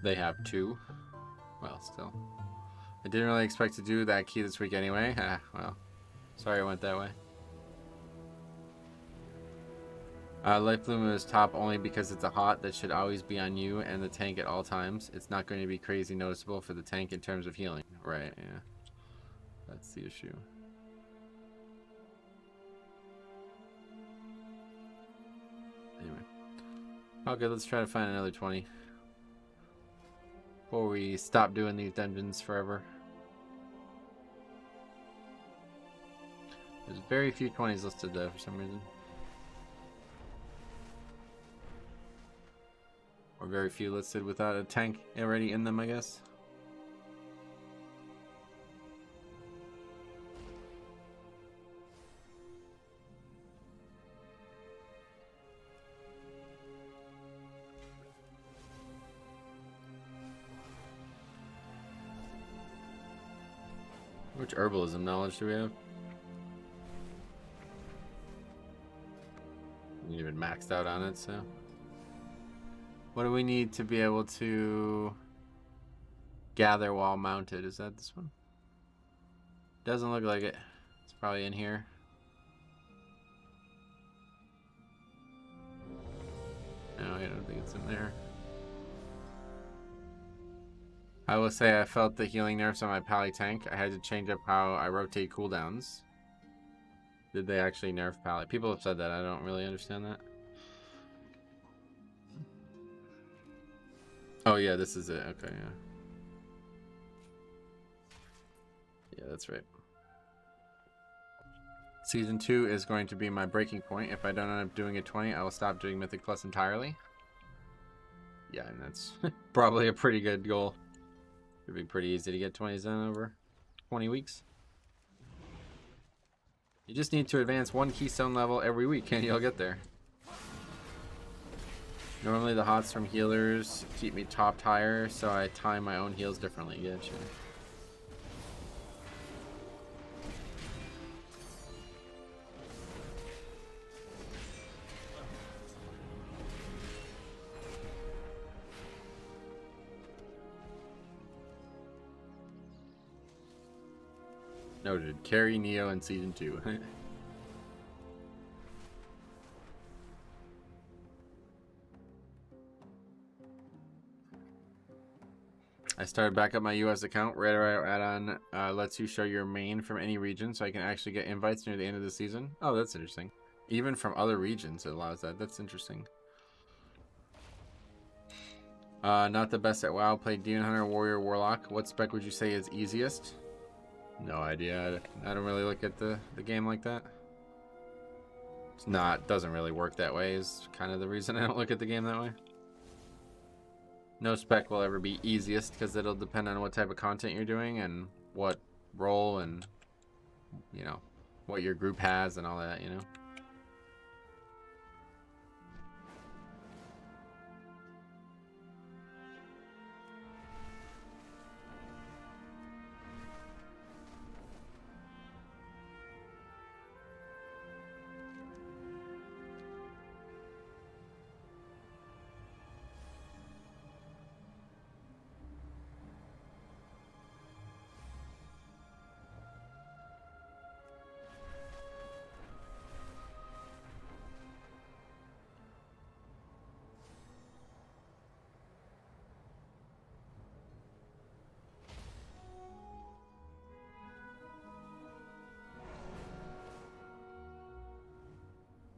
They have 2. Well, still. I didn't really expect to do that key this week anyway. Well. Sorry it went that way. Life Bloom is top only because it's a hot that should always be on you and the tank at all times. It's not going to be crazy noticeable for the tank in terms of healing. Right, yeah. That's the issue. Anyway. Okay, let's try to find another 20. Before we stop doing these dungeons forever. There's very few 20s listed though for some reason. Or very few listed without a tank already in them, I guess. Which herbalism knowledge do we have? We ain't even maxed out on it, so. What do we need to be able to gather while mounted? Is that this one? Doesn't look like it. It's probably in here. No, I don't think it's in there. I will say I felt the healing nerfs on my Pally tank. I had to change up how I rotate cooldowns. Did they actually nerf Pally? People have said that. I don't really understand that. Oh yeah, this is it. Okay, yeah. Yeah, that's right. Season 2 is going to be my breaking point. If I don't end up doing a 20, I will stop doing Mythic Plus entirely. Yeah, and that's probably a pretty good goal. It'd be pretty easy to get 20s done over 20 weeks. You just need to advance one keystone level every week and you'll get there. Normally the hots from healers keep me topped higher, so I time my own heals differently. Getcha. Noted. Carry Neo in Season 2. I started back up my US account. Radar add-on lets you show your main from any region, so I can actually get invites near the end of the season. Oh, that's interesting. Even from other regions it allows that. That's interesting. Not the best at WoW. Played Demon Hunter, Warrior, Warlock. What spec would you say is easiest? No idea. I don't really look at the game like that. It's not, doesn't really work that way is kind of the reason I don't look at the game that way. No spec will ever be easiest because it'll depend on what type of content you're doing and what role and, you know, what your group has and all that, you know.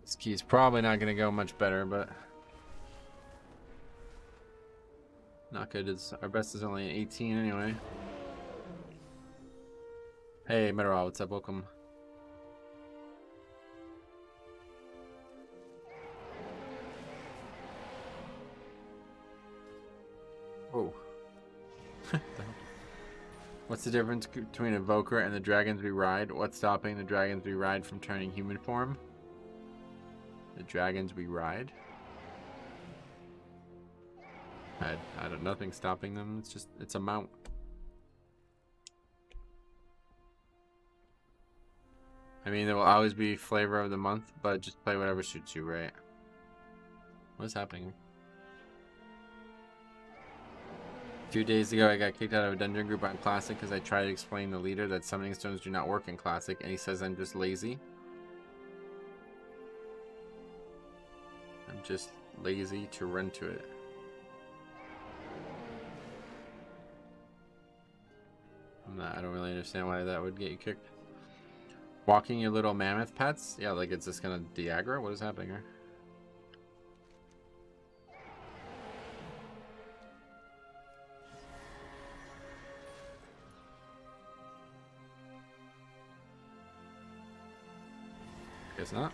This key's probably not going to go much better, but not good. It's, our best is only an 18 anyway. Hey, Meteor, what's up? Welcome. Oh. What's the difference between Evoker and the dragons we ride? What's stopping the dragons we ride from turning human form? The dragons we ride? I don't, nothing stopping them. It's just, it's a mount. I mean, there will always be flavor of the month, but just play whatever suits you, right? What's happening? A few days ago, I got kicked out of a dungeon group on Classic because I tried to explain to the leader that summoning stones do not work in Classic, and he says I'm just lazy. I'm just lazy to run to it. I don't really understand why that would get you kicked. Walking your little mammoth pets? Yeah, like it's just gonna de-aggro? What is happening here? Guess not.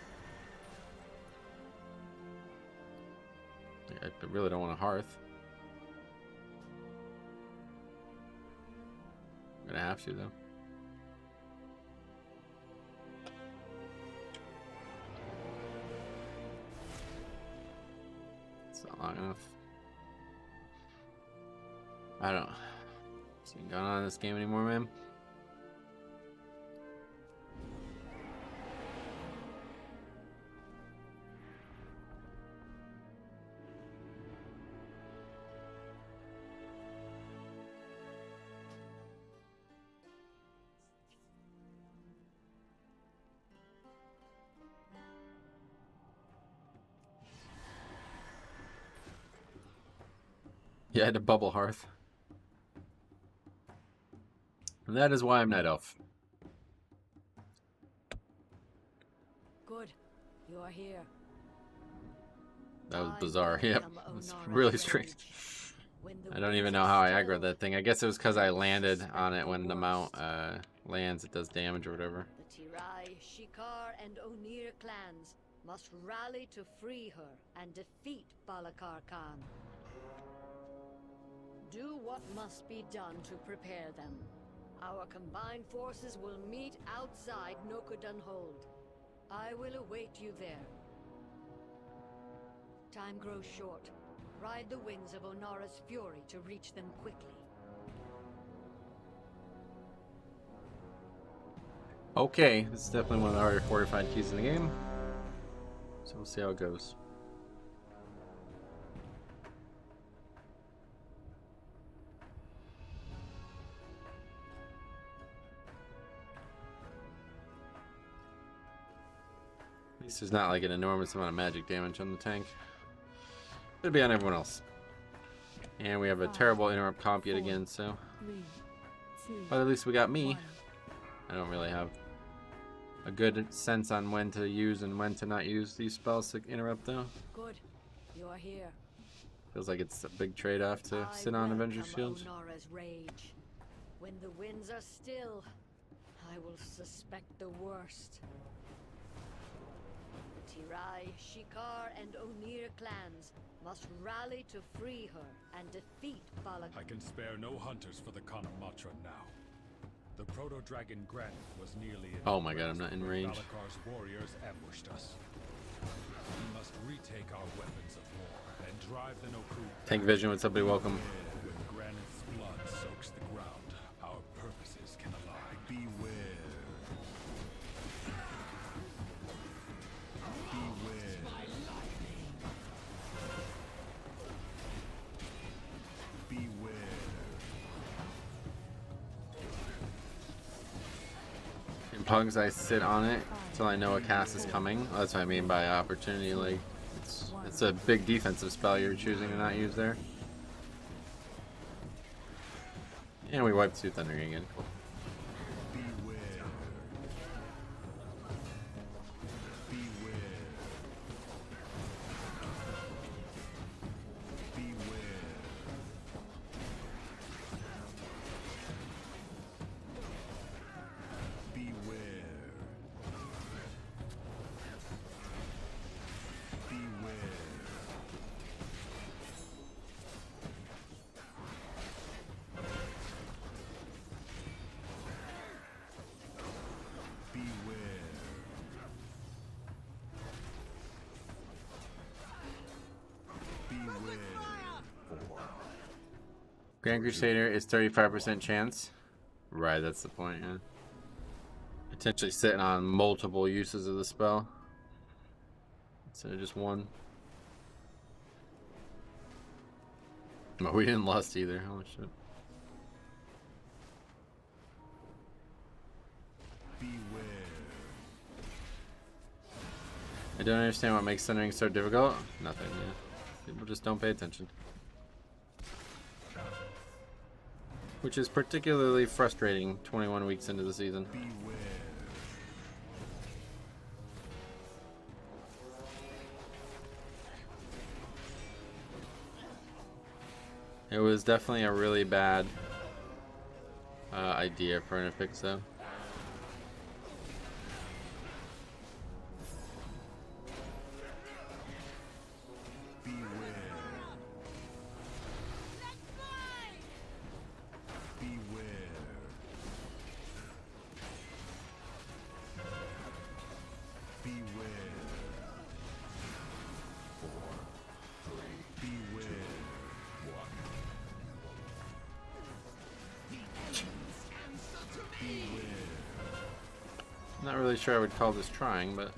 I really don't want a hearth. I'm gonna have to though. It's not long enough. I don't see going on in this game anymore, man. Yeah, the bubble hearth. And that is why I'm Night Elf. Good. You are here. That was bizarre. Yep. It's really strange. I don't even know how I aggroed that thing. I guess it was because I landed on it when the mount lands, it does damage or whatever. The Tirai, Shikar, and Onir clans must rally to free her and defeat Balakar Khan. Do what must be done to prepare them. Our combined forces will meet outside Nokodan Hold. I will await you there. Time grows short. Ride the winds of Onara's fury to reach them quickly. Okay, this is definitely one of the harder fortified keys in the game. So we'll see how it goes. At least there's not like an enormous amount of magic damage on the tank. It'll be on everyone else. And we have a terrible interrupt comp yet again, so. But at least we got me. I don't really have a good sense on when to use and when to not use these spells to interrupt though. Good. You are here. Feels like it's a big trade-off to sit on Avenger's Shield. Onara's rage. When the winds are still, I will suspect the worst. Tirai, Shikar, and Onir clans must rally to free her and defeat Balak. I can spare no hunters for the Khan of Matra now. The proto-dragon Granite was nearly in. Oh my god, I'm not in range. Balakar's warriors ambushed us. We must retake our weapons of war and drive the Noku. Tank Vision with somebody welcome. When Granite's blood soaks the ground, our purposes can align. Beware. Pugs, I sit on it until I know a cast is coming. That's what I mean by opportunity. Like, it's a big defensive spell you're choosing to not use there. And we wiped Tooth Thunder again. Cool. Grand Crusader is 35% chance. Right, that's the point, yeah. Potentially sitting on multiple uses of the spell instead of just one. But we didn't lust either. Holy shit. I don't understand what makes Thundering so difficult. Nothing, yeah. People just don't pay attention. Which is particularly frustrating 21 weeks into the season. It was definitely a really bad idea for an affix though. Not really sure I would call this trying, but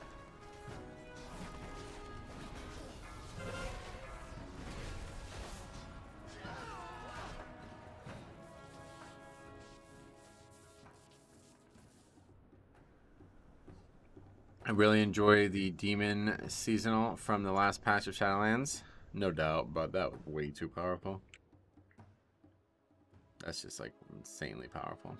I really enjoy the Demon Seasonal from the last patch of Shadowlands. No doubt, but that was way too powerful. That's just like insanely powerful.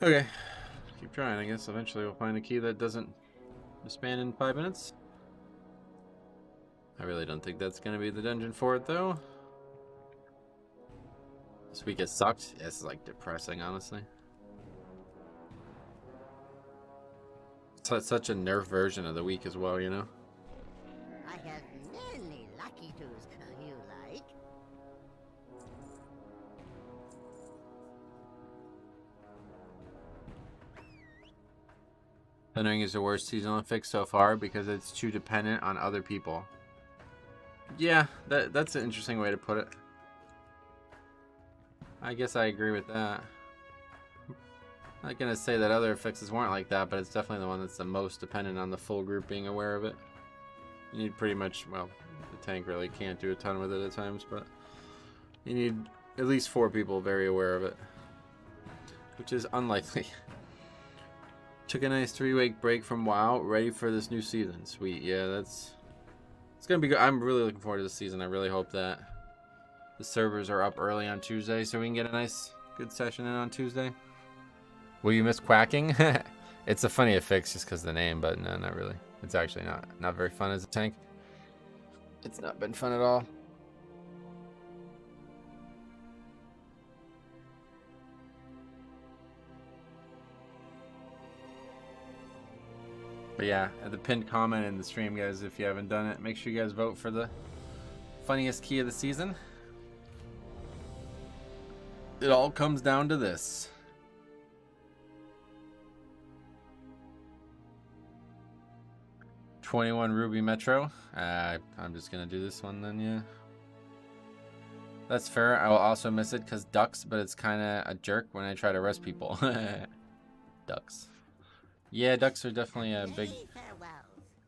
Okay. Keep trying, I guess. Eventually we'll find a key that doesn't disband in 5 minutes. I really don't think that's going to be the dungeon for it, though. This week it sucked. Yeah, it's like depressing, honestly. It's such a nerf version of the week as well, you know? I have many lucky tools you like. Thundering is the worst seasonal fix so far because it's too dependent on other people. Yeah, that's an interesting way to put it. I guess I agree with that. I'm not gonna say that other fixes weren't like that, but it's definitely the one that's the most dependent on the full group being aware of it. You need pretty much, well, the tank really can't do a ton with it at times, but you need at least 4 people very aware of it, which is unlikely. Took a nice 3-week break from WoW, ready for this new season. Sweet, yeah, it's gonna be good. I'm really looking forward to the season. I really hope that the servers are up early on Tuesday so we can get a nice, good session in on Tuesday. Will you miss quacking? It's a funny fix just because of the name, but no, not really. It's actually not very fun as a tank. It's not been fun at all. But yeah, at the pinned comment in the stream, guys, if you haven't done it, make sure you guys vote for the funniest key of the season. It all comes down to this. $21 Ruby Metro. I'm just gonna do this one then, yeah. That's fair. I will also miss it because ducks, but it's kind of a jerk when I try to rest people. Ducks. Yeah, ducks are definitely a big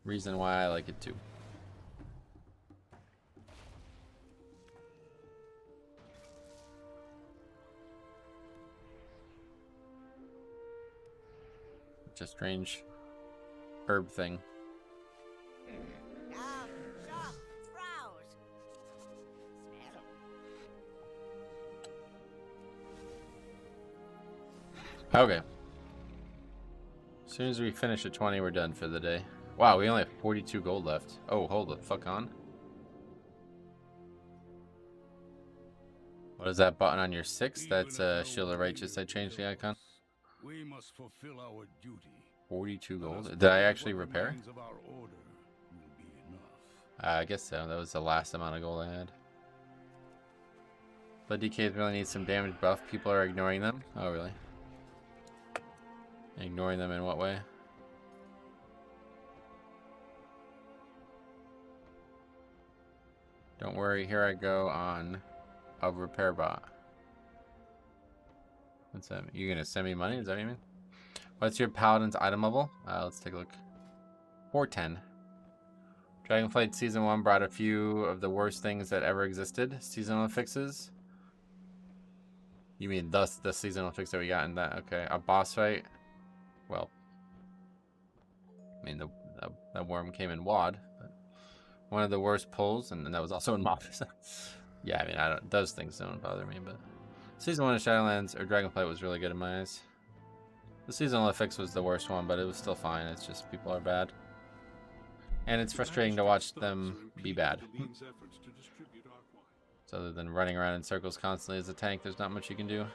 reason why I like it too. It's a strange herb thing. Okay. As soon as we finish at 20, we're done for the day. Wow, we only have 42 gold left. Oh, hold the fuck on. What is that button on your 6? That's Shield of Righteous. I changed the icon. We must fulfill our duty. 42 gold. Did I actually repair? I guess so. That was the last amount of gold I had. But DKs really need some damage buff. People are ignoring them. Oh, really? Ignoring them in what way? Don't worry, here I go on a repair bot. What's that? You gonna send me money? Is that what you mean? What's your Paladin's item level? Let's take a look. 410. Dragonflight Season 1 brought a few of the worst things that ever existed. Seasonal fixes. You mean the seasonal fix that we got in that? Okay, a boss fight. Well, I mean, the worm came in WAD, but one of the worst pulls, and that was also in MOB. Yeah, I mean, those things don't bother me, but Season 1 of Shadowlands or Dragonflight was really good in my eyes. The seasonal fix was the worst one, but it was still fine. It's just people are bad. And it's frustrating to watch them be bad. So other than running around in circles constantly as a tank, there's not much you can do.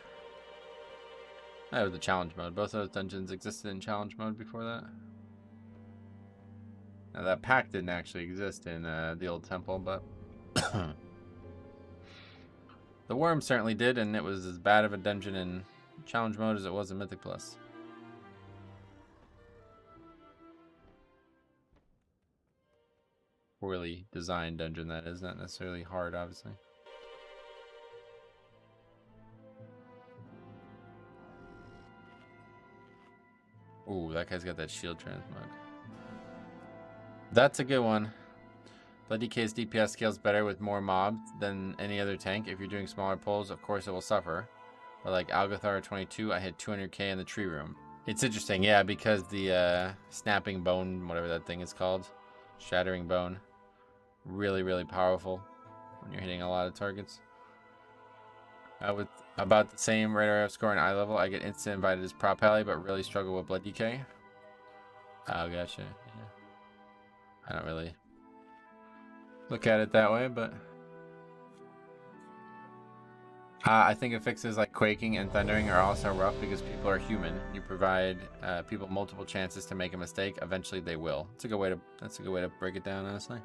Oh, the challenge mode. Both of those dungeons existed in challenge mode before that. Now that pack didn't actually exist in the old temple, but the worm certainly did, and it was as bad of a dungeon in challenge mode as it was in Mythic Plus. Poorly designed dungeon, that is. Not necessarily hard, obviously. Ooh, that guy's got that shield transmog. That's a good one. Blood DK's DPS scales better with more mobs than any other tank. If you're doing smaller pulls, of course it will suffer. But like Algathar 22, I hit 200k in the tree room. It's interesting, yeah, because the snapping bone, whatever that thing is called, shattering bone, really, really powerful when you're hitting a lot of targets. About the same radar F score and eye level. I get instant invited as prop ally, but really struggle with blood DK. Oh, gotcha. Yeah. I don't really look at it that way, but I think it fixes like quaking and thundering are also rough because people are human. You provide people multiple chances to make a mistake. Eventually, they will. That's a good way to break it down, honestly.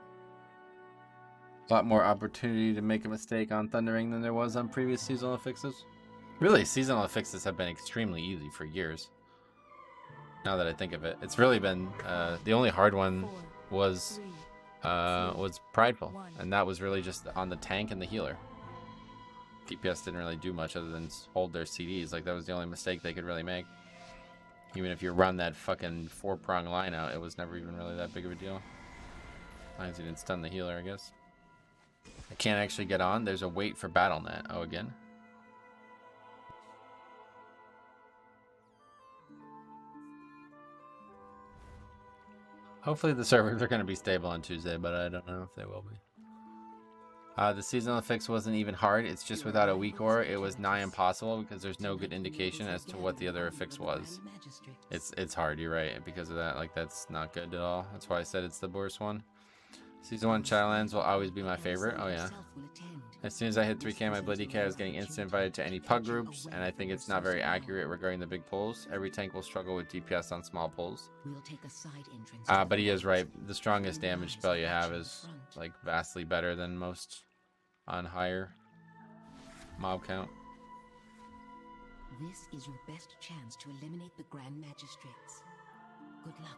A lot more opportunity to make a mistake on thundering than there was on previous seasonal fixes. Really, seasonal fixes have been extremely easy for years. Now that I think of it, it's really been the only hard one was Prideful, and that was really just on the tank and the healer. DPS didn't really do much other than hold their CDs. Like, that was the only mistake they could really make. Even if you run that fucking 4-prong line out, it was never even really that big of a deal. As long as you didn't stun the healer, I guess. I can't actually get on. There's a wait for BattleNet. Oh, again. Hopefully the servers are going to be stable on Tuesday, but I don't know if they will be. The seasonal fix wasn't even hard. It's just without a weak aura, it was nigh impossible because there's no good indication as to what the other fix was. It's hard, you're right. Because of that, like, that's not good at all. That's why I said it's the worst one. Season 1 Shadowlands will always be my favorite. Oh yeah. As soon as I hit 3K my Bloody Cat, I was getting instant invited to any pug groups, and I think it's not very accurate regarding the big pulls. Every tank will struggle with DPS on small pulls. But he is right. The strongest damage spell you have is like vastly better than most on higher mob count. This is your best chance to eliminate the Grand Magistrates. Good luck.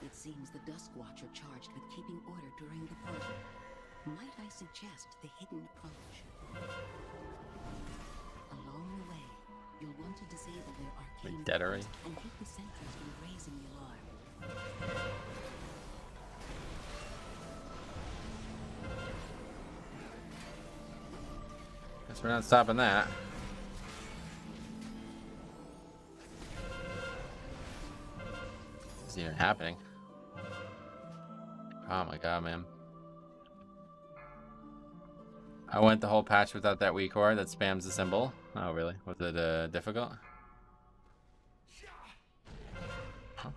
It seems the Dusk Watch are charged with keeping order during the purge. Might I suggest the hidden approach? Along the way, you'll want to disable their arcane Deadery. and keep the sentries from raising the alarm. Guess we're not stopping that. It's even happening. Oh my god, man. I went the whole patch without that weak aura that spams the symbol. Oh, really? Was it difficult? Huh.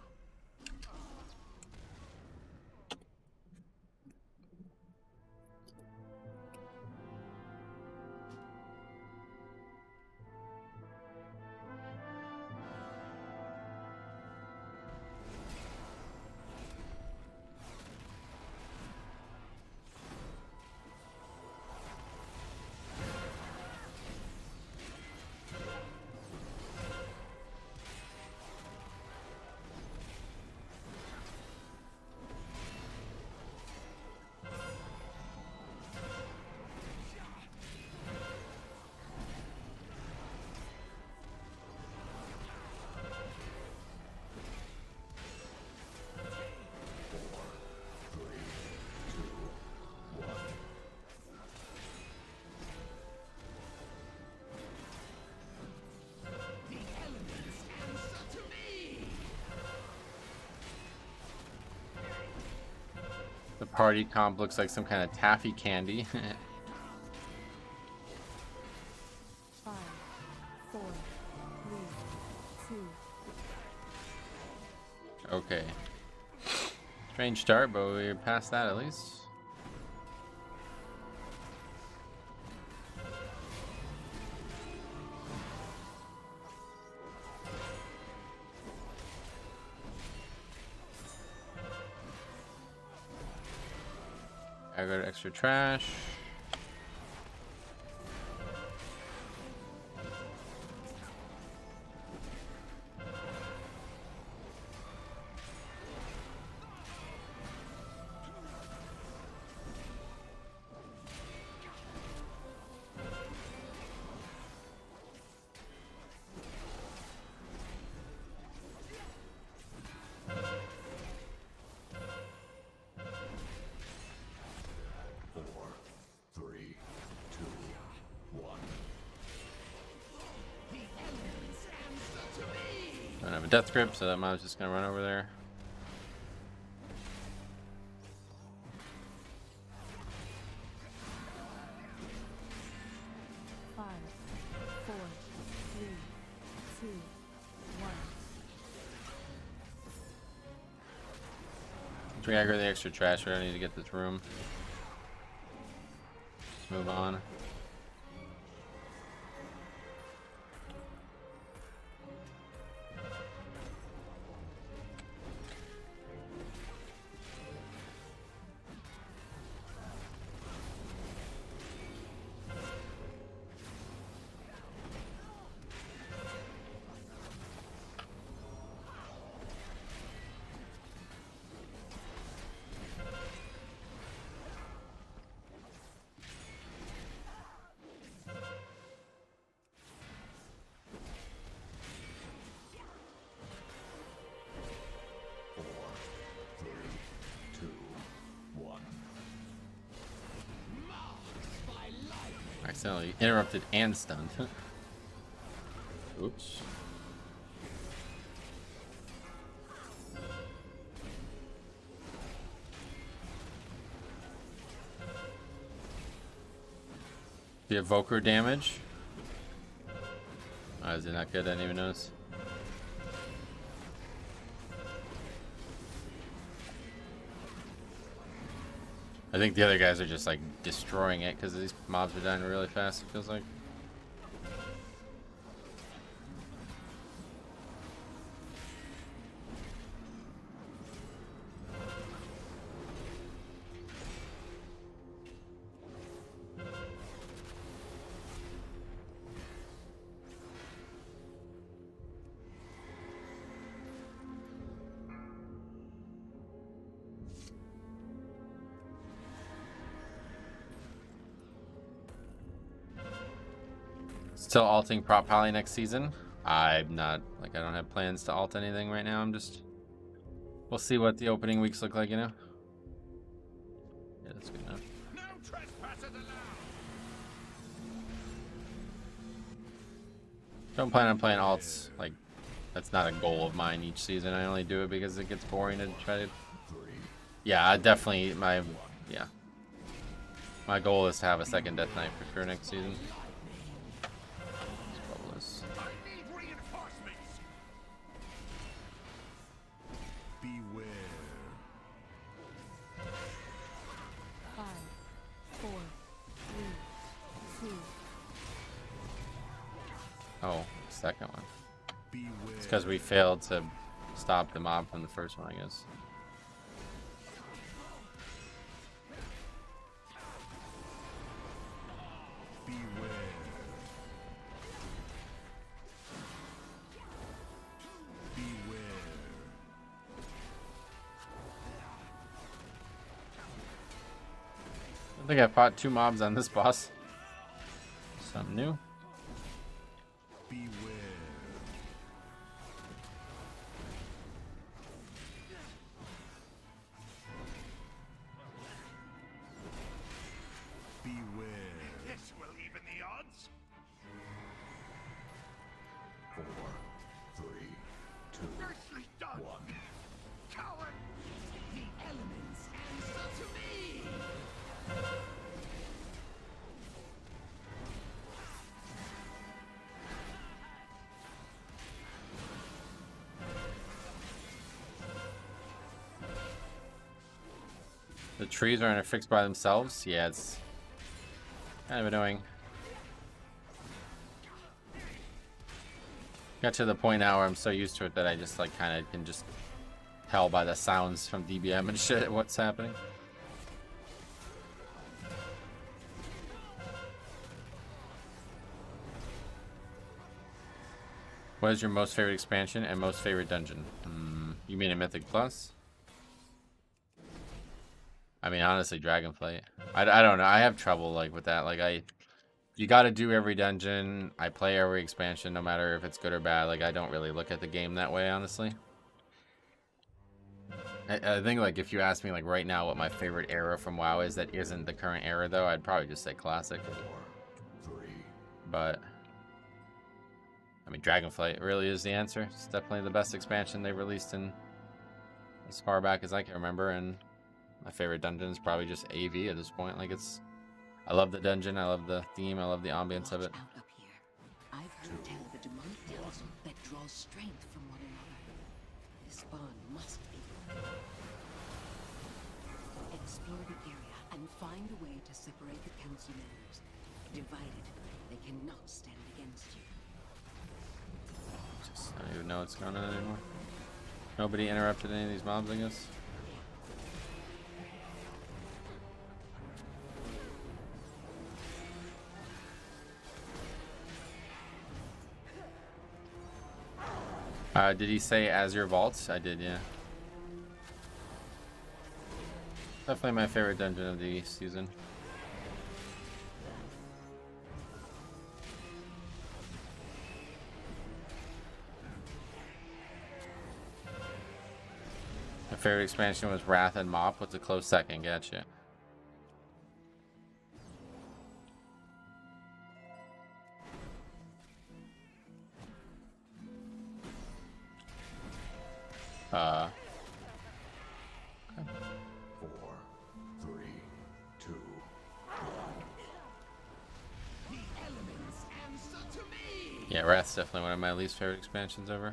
The party comp looks like some kind of taffy candy. 5, 4, 3, 2. Okay. Strange start, but we're past that at least. I got extra trash. I don't have a death grip, so that mom's just gonna run over there. So we gotta go to the extra trash. We don't need to get this room. Let's move on. Accidentally interrupted and stunned. Oops. The evoker damage. Oh, is it not good? I didn't even notice. I think the other guys are just like destroying it because these mobs are dying really fast, it feels like. Still alting prop poly next season. I'm not, like, I don't have plans to alt anything right now. I'm just, we'll see what the opening weeks look like, you know? Yeah, that's good enough. No trespassers allowed. Don't plan on playing alts. Like, that's not a goal of mine each season. I only do it because it gets boring to try to. Yeah, I definitely, my goal is to have a second Death Knight for sure next season. Oh, second one. It's because we failed to stop the mob from the first one, I guess. I think I fought 2 mobs on this boss. Something new. This will even the odds. 4, 3, 2, 1. Coward! The elements answer to me! The trees aren't fixed by themselves. Yeah, it's kind of annoying. Got to the point now where I'm so used to it that I just like kind of can just tell by the sounds from DBM and shit what's happening. What is your most favorite expansion and most favorite dungeon? You mean a Mythic Plus? I mean, honestly, Dragonflight. I don't know. I have trouble like with that. Like you got to do every dungeon. I play every expansion, no matter if it's good or bad. Like I don't really look at the game that way, honestly. I think like if you ask me like right now what my favorite era from WoW is that isn't the current era though, I'd probably just say Classic. 4, 3. But I mean, Dragonflight really is the answer. It's definitely the best expansion they've released in as far back as I can remember, and my favorite dungeon is probably just AV at this point. Like it's, I love the dungeon, I love the theme, I love the ambience of it. Out up here. I've heard tell of a demonic council that draws strength from one another. This bond must be. explore the area and find a way to separate the council members. Divided, they cannot stand against you. Just, I don't even know what's going on anymore. Nobody interrupted any of these mobs, I guess. Did he say Azure Vaults? I did, yeah. Definitely my favorite dungeon of the season. My favorite expansion was Wrath and Mop. What's a close second? Gotcha. Okay. 4, 3, 2, 1. Yeah, Wrath's definitely one of my least favorite expansions ever.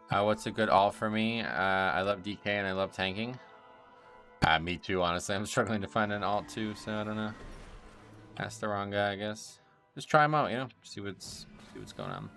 What's a good all for me? I love DK and I love tanking. Me too, honestly. I'm struggling to find an alt too, so I don't know. Ask the wrong guy, I guess. Just try them out, you know, see what's going on.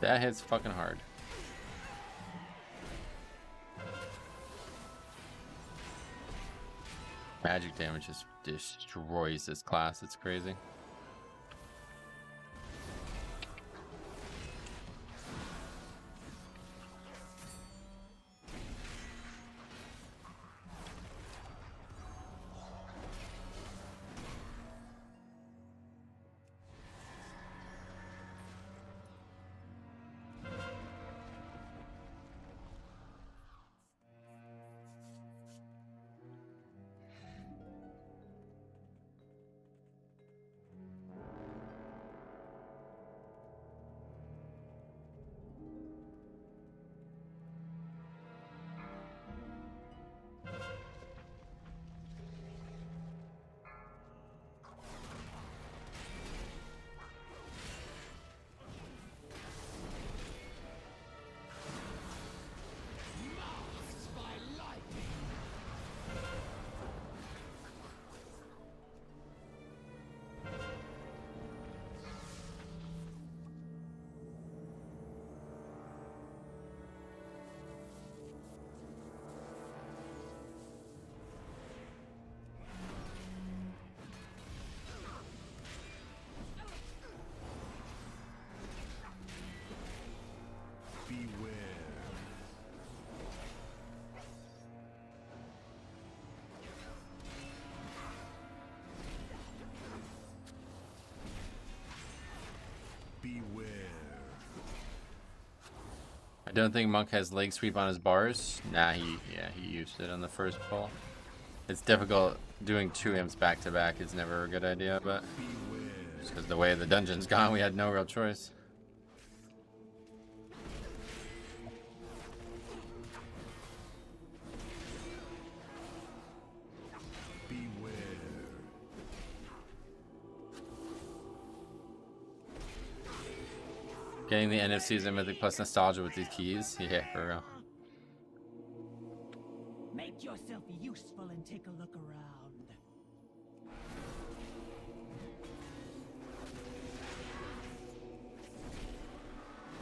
That hits fucking hard. Magic damage just destroys this class. It's crazy. I don't think Monk has leg sweep on his bars. Nah, he used it on the first pull. It's difficult doing 2 imps back to back is never a good idea, but just because the way the dungeon's gone, we had no real choice. Getting the end of season Mythic plus nostalgia with these keys. Yeah, for real. Make yourself useful and take a look around.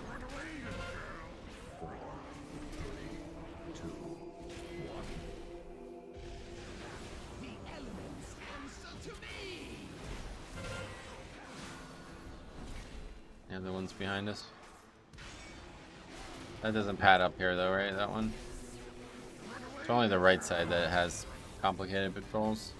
Run away, girl. 4, 3, 2, 1. The elements answer to me. Yeah, the one's behind us. That doesn't pad up here though, right? That one? It's only the right side that has complicated patrols.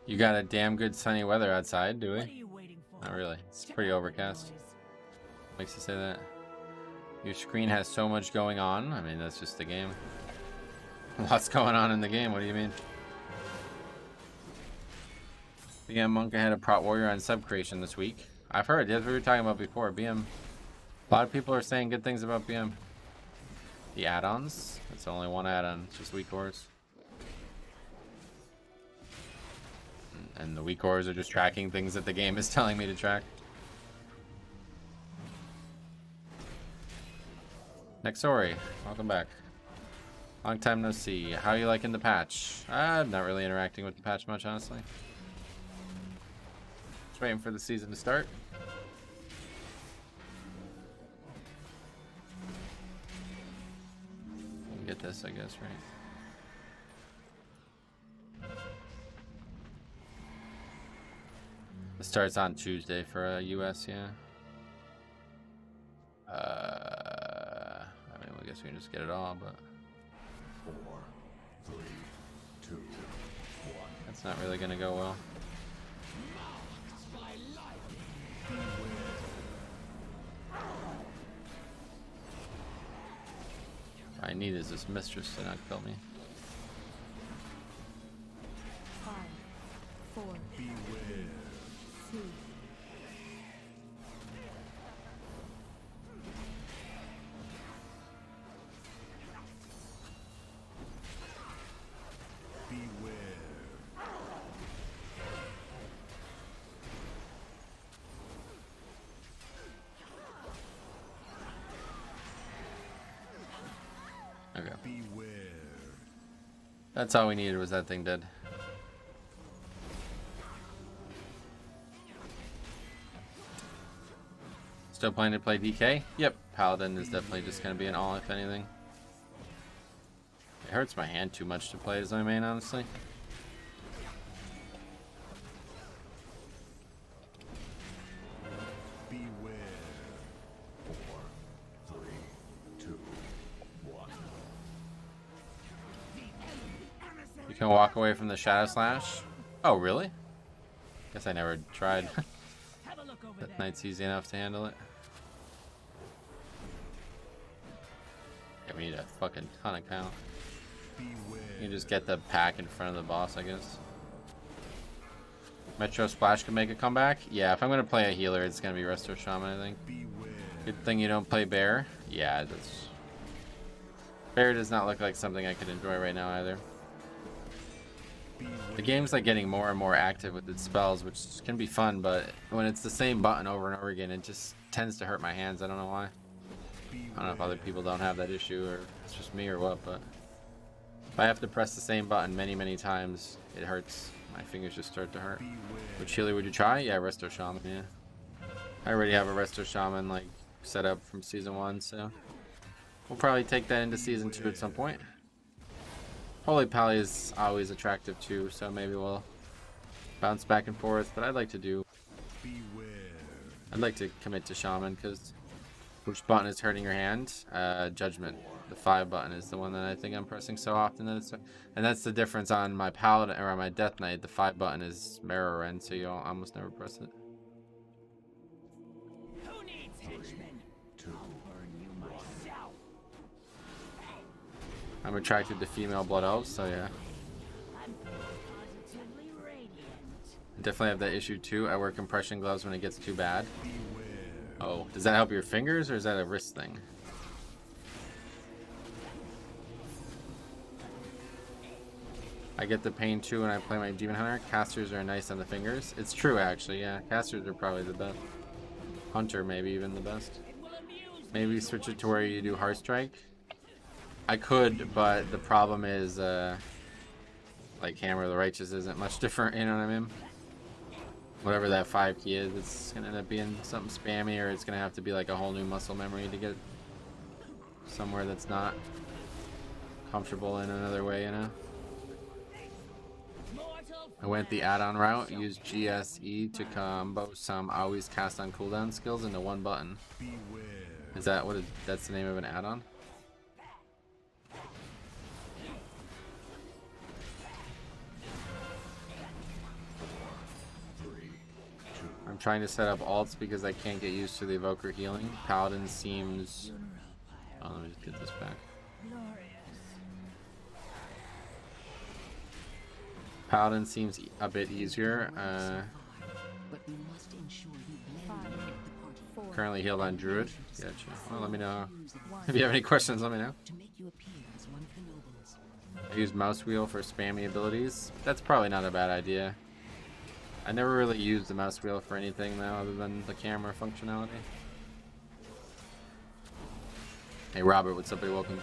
You got a damn good sunny weather outside, do we? Not really. It's pretty overcast. Makes you say that. Your screen has so much going on. I mean, that's just the game. Lots going on in the game. What do you mean? BM Monk had a Prot Warrior on sub creation this week. I've heard. That's what we were talking about before. BM. A lot of people are saying good things about BM. The add-ons. It's only one add-on. It's just weak ores. And the weak ores are just tracking things that the game is telling me to track. Nexori, welcome back. Long time no see. How are you liking the patch? I'm not really interacting with the patch much, honestly. Just waiting for the season to start. We'll get this, I guess, right? It starts on Tuesday for US, yeah. I mean, I guess we can just get it all, but 4, 3, 2, 1. That's not really gonna go well. What I need is this mistress to not kill me. 5, 4, 3, 2. Okay. That's all we needed was that thing dead. Still planning to play DK? Yep. Paladin is definitely just going to be an all if anything. It hurts my hand too much to play as my main, honestly. You can walk away from the Shadow Slash? Oh, really? Guess I never tried. That Knight's easy enough to handle it. Yeah, we need a fucking ton of count. You can just get the pack in front of the boss, I guess. Metro Splash can make a comeback? Yeah, if I'm going to play a healer, it's going to be Resto Shaman, I think. Good thing you don't play Bear. Yeah, that's... Bear does not look like something I could enjoy right now, either. The game's like getting more and more active with its spells, which can be fun, but when it's the same button over and over again, it just tends to hurt my hands. I don't know why. I don't know if other people don't have that issue, or it's just me or what, but if I have to press the same button many, many times, it hurts. My fingers just start to hurt. Which healer would you try? Yeah, Resto Shaman, yeah. I already have a Resto Shaman like set up from Season 1, so we'll probably take that into Season 2 at some point. Holy Pally is always attractive too, so maybe we'll bounce back and forth, but I'd like to commit to Shaman, because which button is hurting your hand? Judgment. The 5 button is the one that I think I'm pressing so often that it's, and that's the difference on my Paladin or on my Death Knight. The 5 button is Mirror Rend, so you almost never press it. Who needs henchmen? I'll burn you myself. I'm attracted to female blood elves, so yeah. I'm positively radiant. I definitely have that issue too. I wear compression gloves when it gets too bad. Oh, does that help your fingers or is that a wrist thing? I get the pain too when I play my Demon Hunter. Casters are nice on the fingers. It's true actually, yeah. Casters are probably the best. Hunter maybe even the best. Maybe switch it to where you do Heart Strike. I could, but the problem is like Hammer of the Righteous isn't much different, you know what I mean? Whatever that 5 key is, it's gonna end up being something spammy, or it's gonna have to be like a whole new muscle memory to get somewhere that's not comfortable in another way, you know? I went the add-on route, used GSE to combo some always cast on cooldown skills into one button. Is that what that's the name of an add-on? I'm trying to set up alts because I can't get used to the evoker healing. Paladin seems... Oh, let me just get this back. Paladin seems a bit easier. Currently healed on Druid. Gotcha. Well, let me know. If you have any questions, let me know. I use mouse wheel for spammy abilities. That's probably not a bad idea. I never really used the mouse wheel for anything though, other than the camera functionality. Hey Robert, what's up? You're welcome.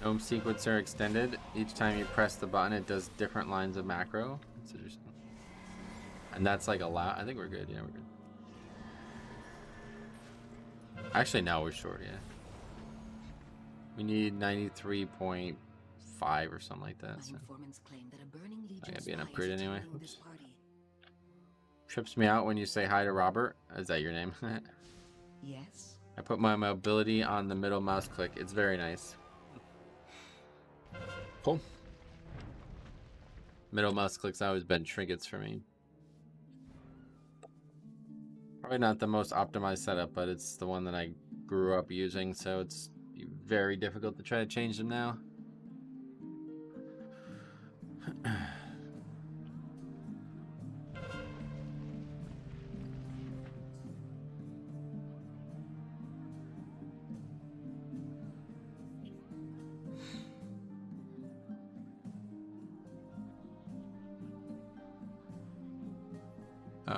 Gnome sequencer extended. Each time you press the button, it does different lines of macro. That's interesting. And that's like a lot. I think we're good. Yeah, we're good. Actually, no, we're short. Yeah. We need 93.5 or something like that. So. I gotta be an upgrade anyway. Oops. Trips me out when you say hi to Robert. Is that your name? Yes. I put my mobility on the middle mouse click. It's very nice. Cool. Middle mouse clicks always been trinkets for me. Probably not the most optimized setup, but it's the one that I grew up using, so it's very difficult to try to change them now.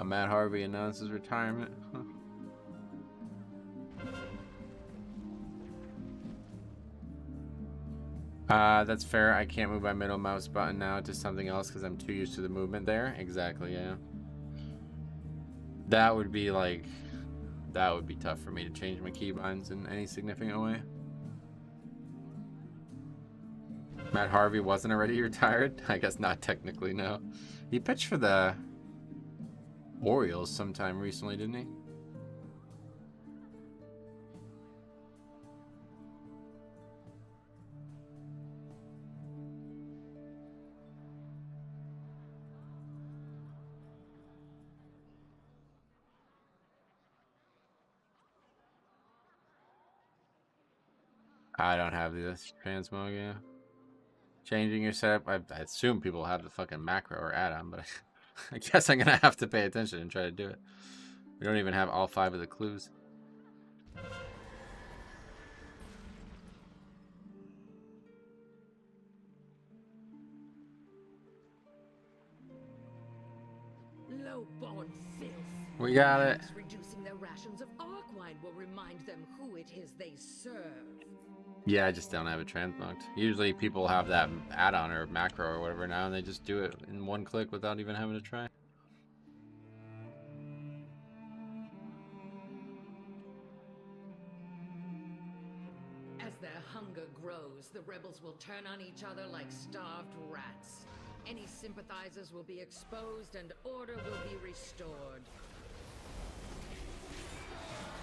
Matt Harvey announces retirement. That's fair. I can't move my middle mouse button now to something else because I'm too used to the movement there. Exactly, yeah. That would be like... That would be tough for me to change my keybinds in any significant way. Matt Harvey wasn't already retired? I guess not technically, no. He pitched for the Orioles sometime recently, didn't he? I don't have this transmog, yeah. Changing your setup. I assume people have the fucking macro or add-on, but I guess I'm gonna have to pay attention and try to do it. We don't even have all 5 of the clues. Low-born filth. We got it. Reducing their rations of arc wine will remind them who it is they serve. Yeah, I just don't have it transmogged. Usually people have that add-on or macro or whatever now, and they just do it in one click without even having to try. As their hunger grows, the rebels will turn on each other like starved rats. Any sympathizers will be exposed and order will be restored.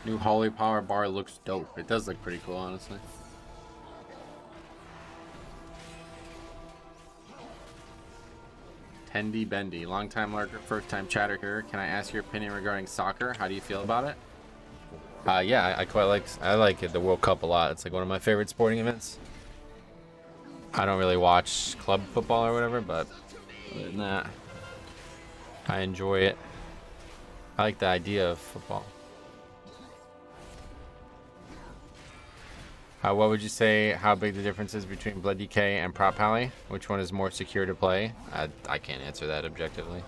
New Holy Power bar looks dope. It does look pretty cool, honestly. Tendy Bendy, long-time lurker, first-time chatter here. Can I ask your opinion regarding soccer? How do you feel about it? Yeah, I quite like it. The World Cup a lot. It's like one of my favorite sporting events. I don't really watch club football or whatever, but other than that, I enjoy it. I like the idea of football. What would you say how big the difference is between Blood DK and Prop Pally? Which one is more secure to play? I can't answer that objectively.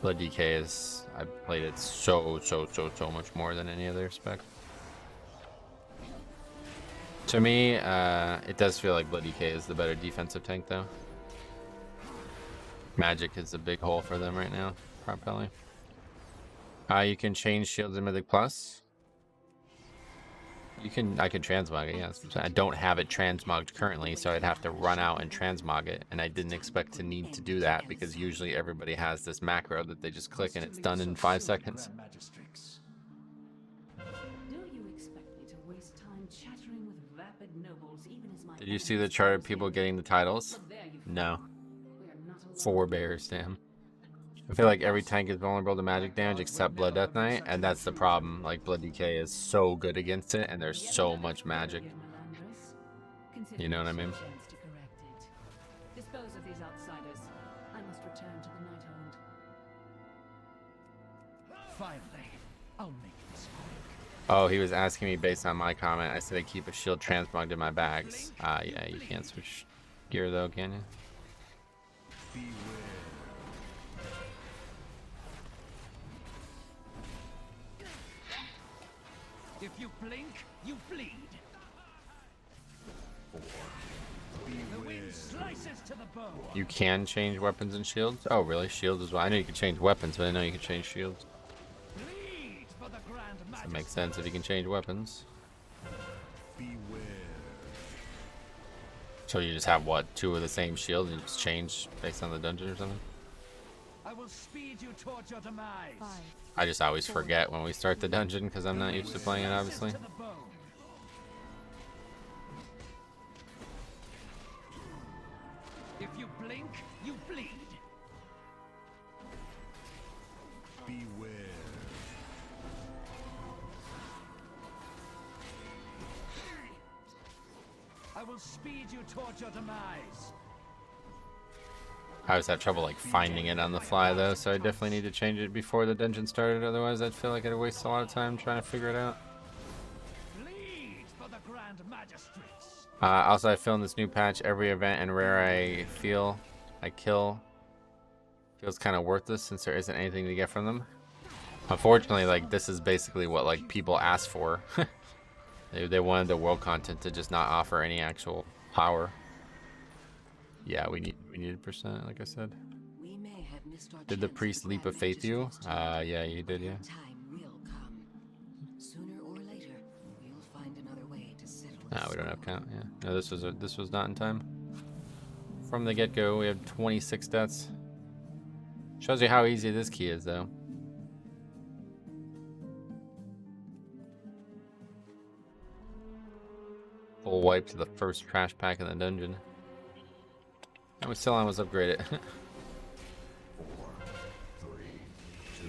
Blood DK is... I've played it so much more than any other spec. To me, it does feel like Blood DK is the better defensive tank though. Magic is the big hole for them right now. Prop Pally. You can change shields in Mythic Plus. I can transmog it, yes. I don't have it transmogged currently, so I'd have to run out and transmog it, and I didn't expect to need to do that because usually everybody has this macro that they just click and it's done in 5 seconds. Do you expect me to waste time chattering with vapid Did you see the chart of people getting the titles? No. 4 bears, damn. I feel like every tank is vulnerable to magic damage except Blood Death Knight, and that's the problem. Like, Blood Decay is so good against it, and there's so much magic. You know what I mean? Dispose of these outsiders. I must return to the Night-Owned. Finally, I'll make this quick. Oh, he was asking me based on my comment. I said I keep a shield transmogged in my bags. Yeah, you can't switch gear though, can you? If you blink, you bleed. The wind slices to the bone. You can change weapons and shields? Oh, really? Shields as well? I know you can change weapons, but I know you can change shields. That makes sense if you can change weapons. So you just have, what, 2 of the same shield and you just change based on the dungeon or something? I will speed you towards your demise. I just always forget when we start the dungeon because I'm not used to playing it, obviously. If you blink, you bleed. Beware. I will speed you towards your demise. I always have trouble like finding it on the fly though, so I definitely need to change it before the dungeon started, otherwise I'd feel like I'd waste a lot of time trying to figure it out. Bleed for the Grand Magistrates. Also, I feel in this new patch, every event and rare I kill feels kind of worthless since there isn't anything to get from them. Unfortunately, like, this is basically what like people asked for. They wanted the world content to just not offer any actual power. Yeah, we needed percent, like I said. We may have missed our Did the priest leap of faith you? Yeah, you did, yeah. Time will come. Sooner or later, we'll find another way to settle Nah, we don't have count, yeah. No, this was not in time. From the get-go, we have 26 deaths. Shows you how easy this key is, though. Full wipe to the first trash pack in the dungeon. And we still almost upgrade it. 4, 3, 2,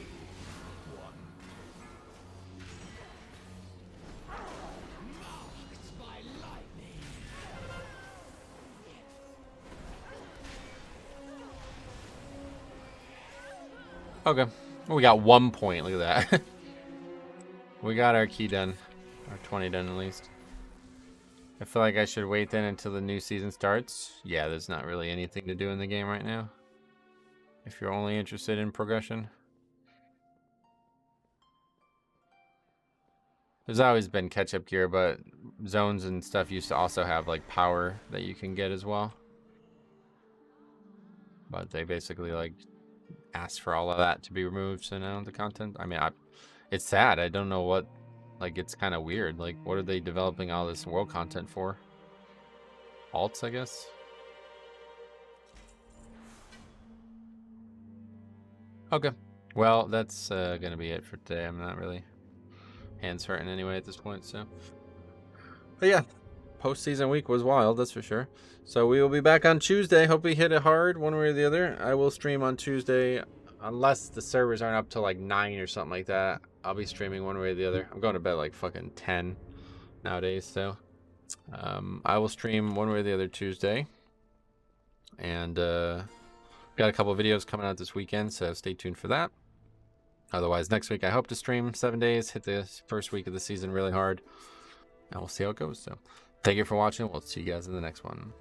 1. Okay. Well, we got 1 point. Look at that. We got our key done. Our 20 done at least. I feel like I should wait then until the new season starts. Yeah, there's not really anything to do in the game right now. If you're only interested in progression. There's always been catch-up gear, but zones and stuff used to also have like power that you can get as well. But they basically like asked for all of that to be removed, so now the content, I mean, it's sad. I don't know what, like, it's kind of weird. Like, what are they developing all this world content for? Alts, I guess? Okay. Well, that's gonna be it for today. I'm not really hands hurting anyway at this point, so. But yeah, postseason week was wild, that's for sure. So we will be back on Tuesday. Hope we hit it hard one way or the other. I will stream on Tuesday, unless the servers aren't up till like 9 or something like that. I'll be streaming one way or the other. I'm going to bed like fucking 10 nowadays, so I will stream one way or the other Tuesday. And got a couple videos coming out this weekend, so stay tuned for that. Otherwise, next week I hope to stream 7 days, hit the first week of the season really hard, and we'll see how it goes. So thank you for watching. We'll see you guys in the next one.